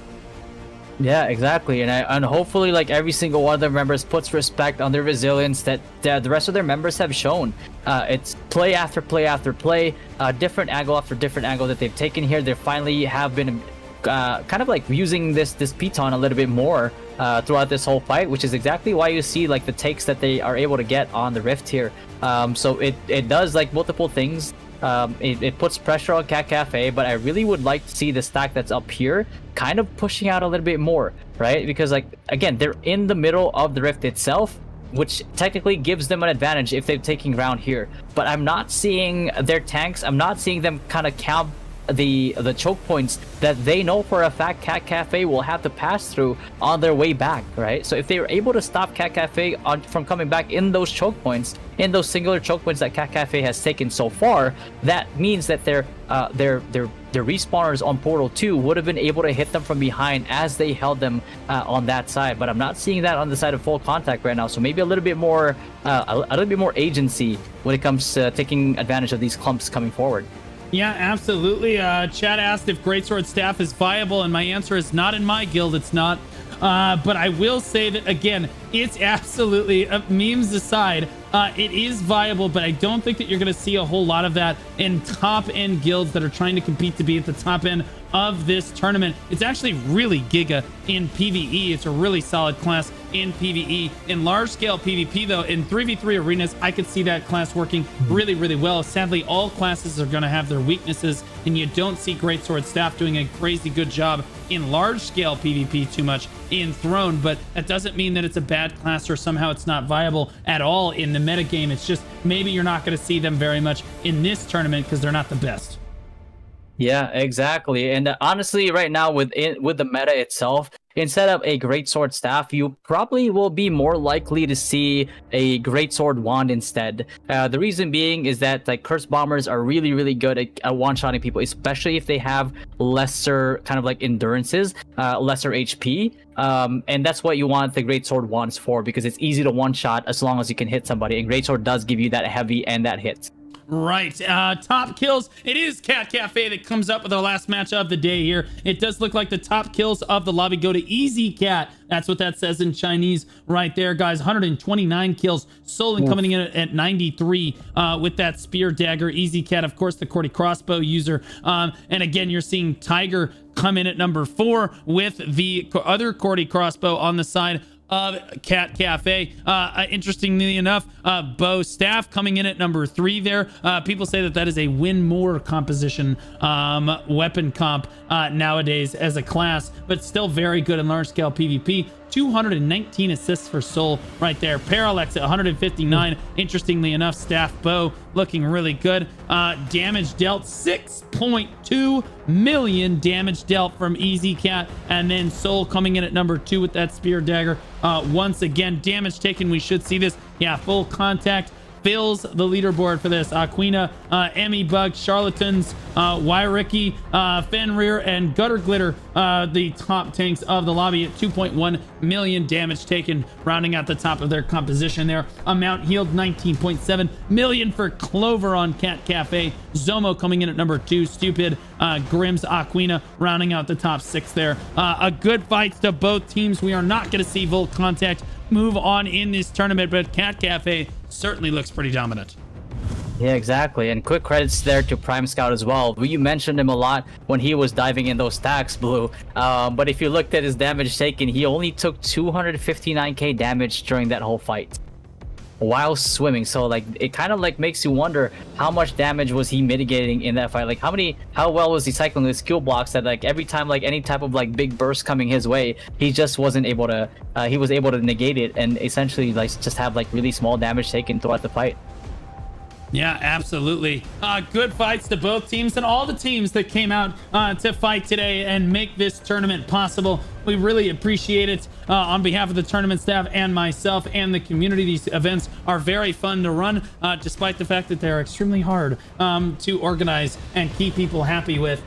Yeah, exactly, and hopefully, like, every single one of their members puts respect on their resilience that the rest of their members have shown. It's play after play after play, different angle after different angle that they've taken here. They finally have been kind of like using this Piton a little bit more throughout this whole fight, which is exactly why you see like the takes that they are able to get on the Rift here. So it does like multiple things. It puts pressure on Cat Cafe, but I really would like to see the stack that's up here kind of pushing out a little bit more, right? Because, like, again, they're in the middle of the Rift itself, which technically gives them an advantage if they're taking ground here. But I'm not seeing their tanks, I'm not seeing them kind of count the choke points that they know for a fact Cat Cafe will have to pass through on their way back, right? So if they were able to stop Cat Cafe from coming back in those choke points, in those singular choke points that Cat Cafe has taken so far, that means that their respawners on Portal 2 would have been able to hit them from behind as they held them on that side. But I'm not seeing that on the side of full contact right now. So maybe a little bit more agency when it comes to taking advantage of these clumps coming forward. Yeah, absolutely. Chad asked if Greatsword Staff is viable, and my answer is not in my guild. It's not. But I will say that, again, it's absolutely, memes aside, it is viable, but I don't think that you're going to see a whole lot of that in top-end guilds that are trying to compete to be at the top end of this tournament. It's actually really giga in PvE. It's a really solid class in PvE. In large-scale PvP, though, in 3v3 arenas, I could see that class working really, really well. Sadly, all classes are going to have their weaknesses, and you don't see Greatsword Staff doing a crazy good job in large-scale PvP too much in Throne, but that doesn't mean that it's a bad class or somehow it's not viable at all in the metagame. It's just maybe you're not going to see them very much in this tournament because they're not the best. Yeah, exactly. And honestly, right now with the meta itself, instead of a Greatsword Staff, you probably will be more likely to see a Greatsword Wand instead. The reason being is that like Curse Bombers are really, really good at one-shotting people, especially if they have lesser kind of like endurances, lesser HP. And that's what you want the Greatsword Wands for, because it's easy to one-shot as long as you can hit somebody. And Greatsword does give you that heavy and that hit. Right, top kills. It is Cat Cafe that comes up with our last match of the day here. It does look like the top kills of the lobby go to Easy Cat. That's what that says in Chinese right there, guys. 129 kills. Solon coming in at 93 with that spear dagger. Easy Cat, of course, the Cordy crossbow user. And again, you're seeing Tiger come in at number 4 with the other Cordy crossbow on the side of Cat Cafe. Interestingly enough, Bow Staff coming in at number 3 there. People say that is a win more composition weapon comp nowadays as a class, but still very good in large scale PvP. 219 assists for Soul right there. Parallax at 159. Interestingly enough, Staff Bow looking really good. Damage dealt, 6.2 million damage dealt from Easy Cat. And then Soul coming in at number 2 with that spear dagger. Once again, damage taken. We should see this. Yeah, full contact fills the leaderboard for this. Aquina, Emmy Bug, Charlatans, Wairiki, Fenrir, and Gutter Glitter, the top tanks of the lobby at 2.1 million damage taken, rounding out the top of their composition there. Amount healed, 19.7 million for Clover on Cat Cafe. Zomo coming in at number 2. Stupid, Grimm's, Aquina, rounding out the top 6 there. A good fight to both teams. We are not going to see Volt Contact move on in this tournament, but Cat Cafe certainly looks pretty dominant. Yeah, exactly. And quick credits there to Prime Scout as well. You mentioned him a lot when he was diving in those stacks, Blue. But if you looked at his damage taken, he only took 259k damage during that whole fight while swimming. So like it kind of like makes you wonder how much damage was he mitigating in that fight. Like how well was he cycling his skill blocks that like every time like any type of like big burst coming his way, he just wasn't able to he was able to negate it and essentially like just have like really small damage taken throughout the fight. Yeah, absolutely. Good fights to both teams and all the teams that came out to fight today and make this tournament possible. We really appreciate it on behalf of the tournament staff and myself and the community. These events are very fun to run, despite the fact that they're extremely hard to organize and keep people happy with.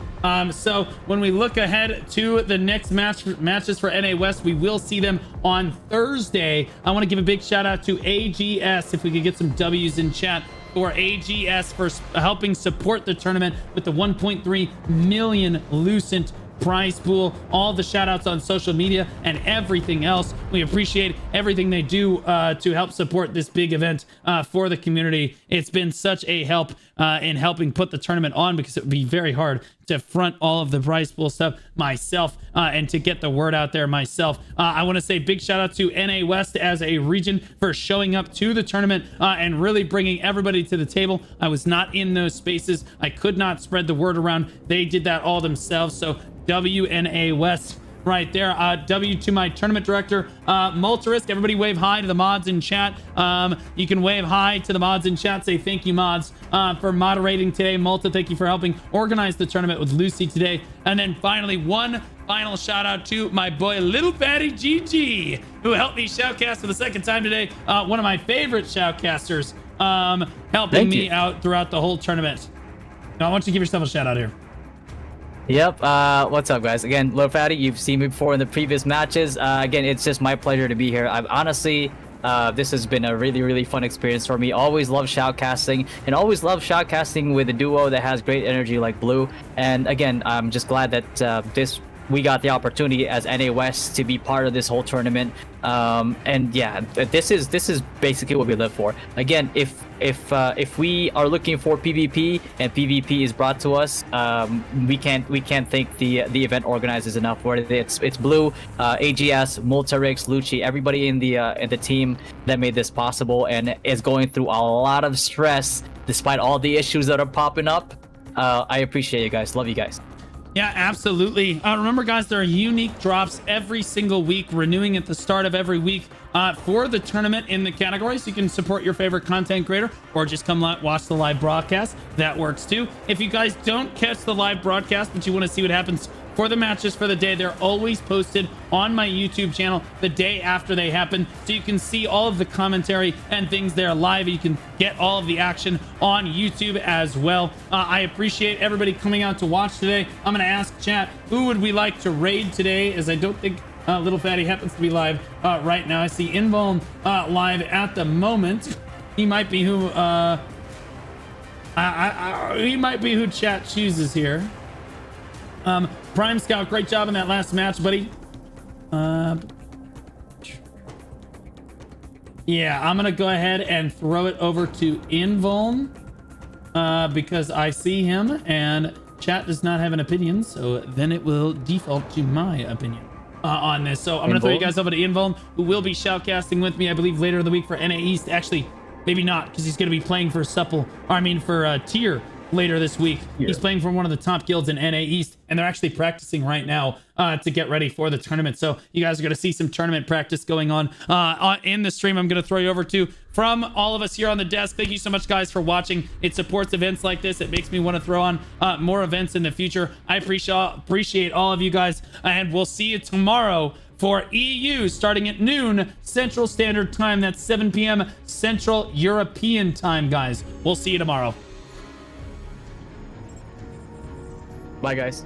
So when we look ahead to the next matches for NA West, we will see them on Thursday. I want to give a big shout out to AGS, if we could get some W's in chat, for AGS for helping support the tournament with the 1.3 million Lucent prize pool, all the shout outs on social media and everything else. We appreciate everything they do to help support this big event for the community. It's been such a help in helping put the tournament on, because it would be very hard to front all of the prize pool stuff myself and to get the word out there myself. I want to say big shout out to NA West as a region for showing up to the tournament and really bringing everybody to the table. I was not in those spaces. I could not spread the word around. They did that all themselves. So WNA West right there. W to my tournament director, Multarisk. Everybody wave hi to the mods in chat. You can wave hi to the mods in chat. Say thank you, mods, for moderating today. Malta, thank you for helping organize the tournament with Lucy today. And then finally, one final shout out to my boy Little Fatty GG, who helped me shoutcast for the second time today. One of my favorite shoutcasters, helping me out throughout the whole tournament. Now, I want you to give yourself a shout out here. Yep. What's up, guys? Again, Lil Fatty, you've seen me before in the previous matches. Again, it's just my pleasure to be here. I've honestly, this has been a really, really fun experience for me. Always love shoutcasting, and always love shoutcasting with a duo that has great energy like Blue. And again, I'm just glad that we got the opportunity as NA West to be part of this whole tournament. And yeah, this is basically what we live for. Again, if we are looking for PvP and PvP is brought to us, we can't thank the event organizers enough for it. It's Blue, AGS, Multarix, Lucci, everybody in the team that made this possible and is going through a lot of stress despite all the issues that are popping up. I appreciate you guys. Love you guys. Yeah, absolutely. Remember, guys, there are unique drops every single week, renewing at the start of every week for the tournament in the categories. You can support your favorite content creator or just come watch the live broadcast. That works too. If you guys don't catch the live broadcast, but you want to see what happens for the matches for the day, they're always posted on my YouTube channel the day after they happen, so you can see all of the commentary and things there live. You can get all of the action on YouTube as well. I appreciate everybody coming out to watch today. I'm gonna ask chat, who would we like to raid today, as I don't think Little Fatty happens to be live right now. I see Invuln live at the moment. He might be who he might be who chat chooses here. Prime Scout, great job in that last match, buddy. Yeah, I'm gonna go ahead and throw it over to Invuln because I see him and chat does not have an opinion, so then it will default to my opinion on this. So I'm gonna throw you guys over to Invuln, who will be shoutcasting with me, I believe, later in the week for NA East. Actually, maybe not, because he's gonna be playing for Tier later this week. Yeah. He's playing for one of the top guilds in NA East, and they're actually practicing right now to get ready for the tournament. So you guys are going to see some tournament practice going on in the stream. I'm going to throw you over to, from all of us here on the desk, thank you so much, guys, for watching. It supports events like this. It makes me want to throw on more events in the future. I appreciate all of you guys, and we'll see you tomorrow for EU starting at noon Central Standard Time. That's 7 p.m. Central European Time, guys. We'll see you tomorrow. Bye, guys.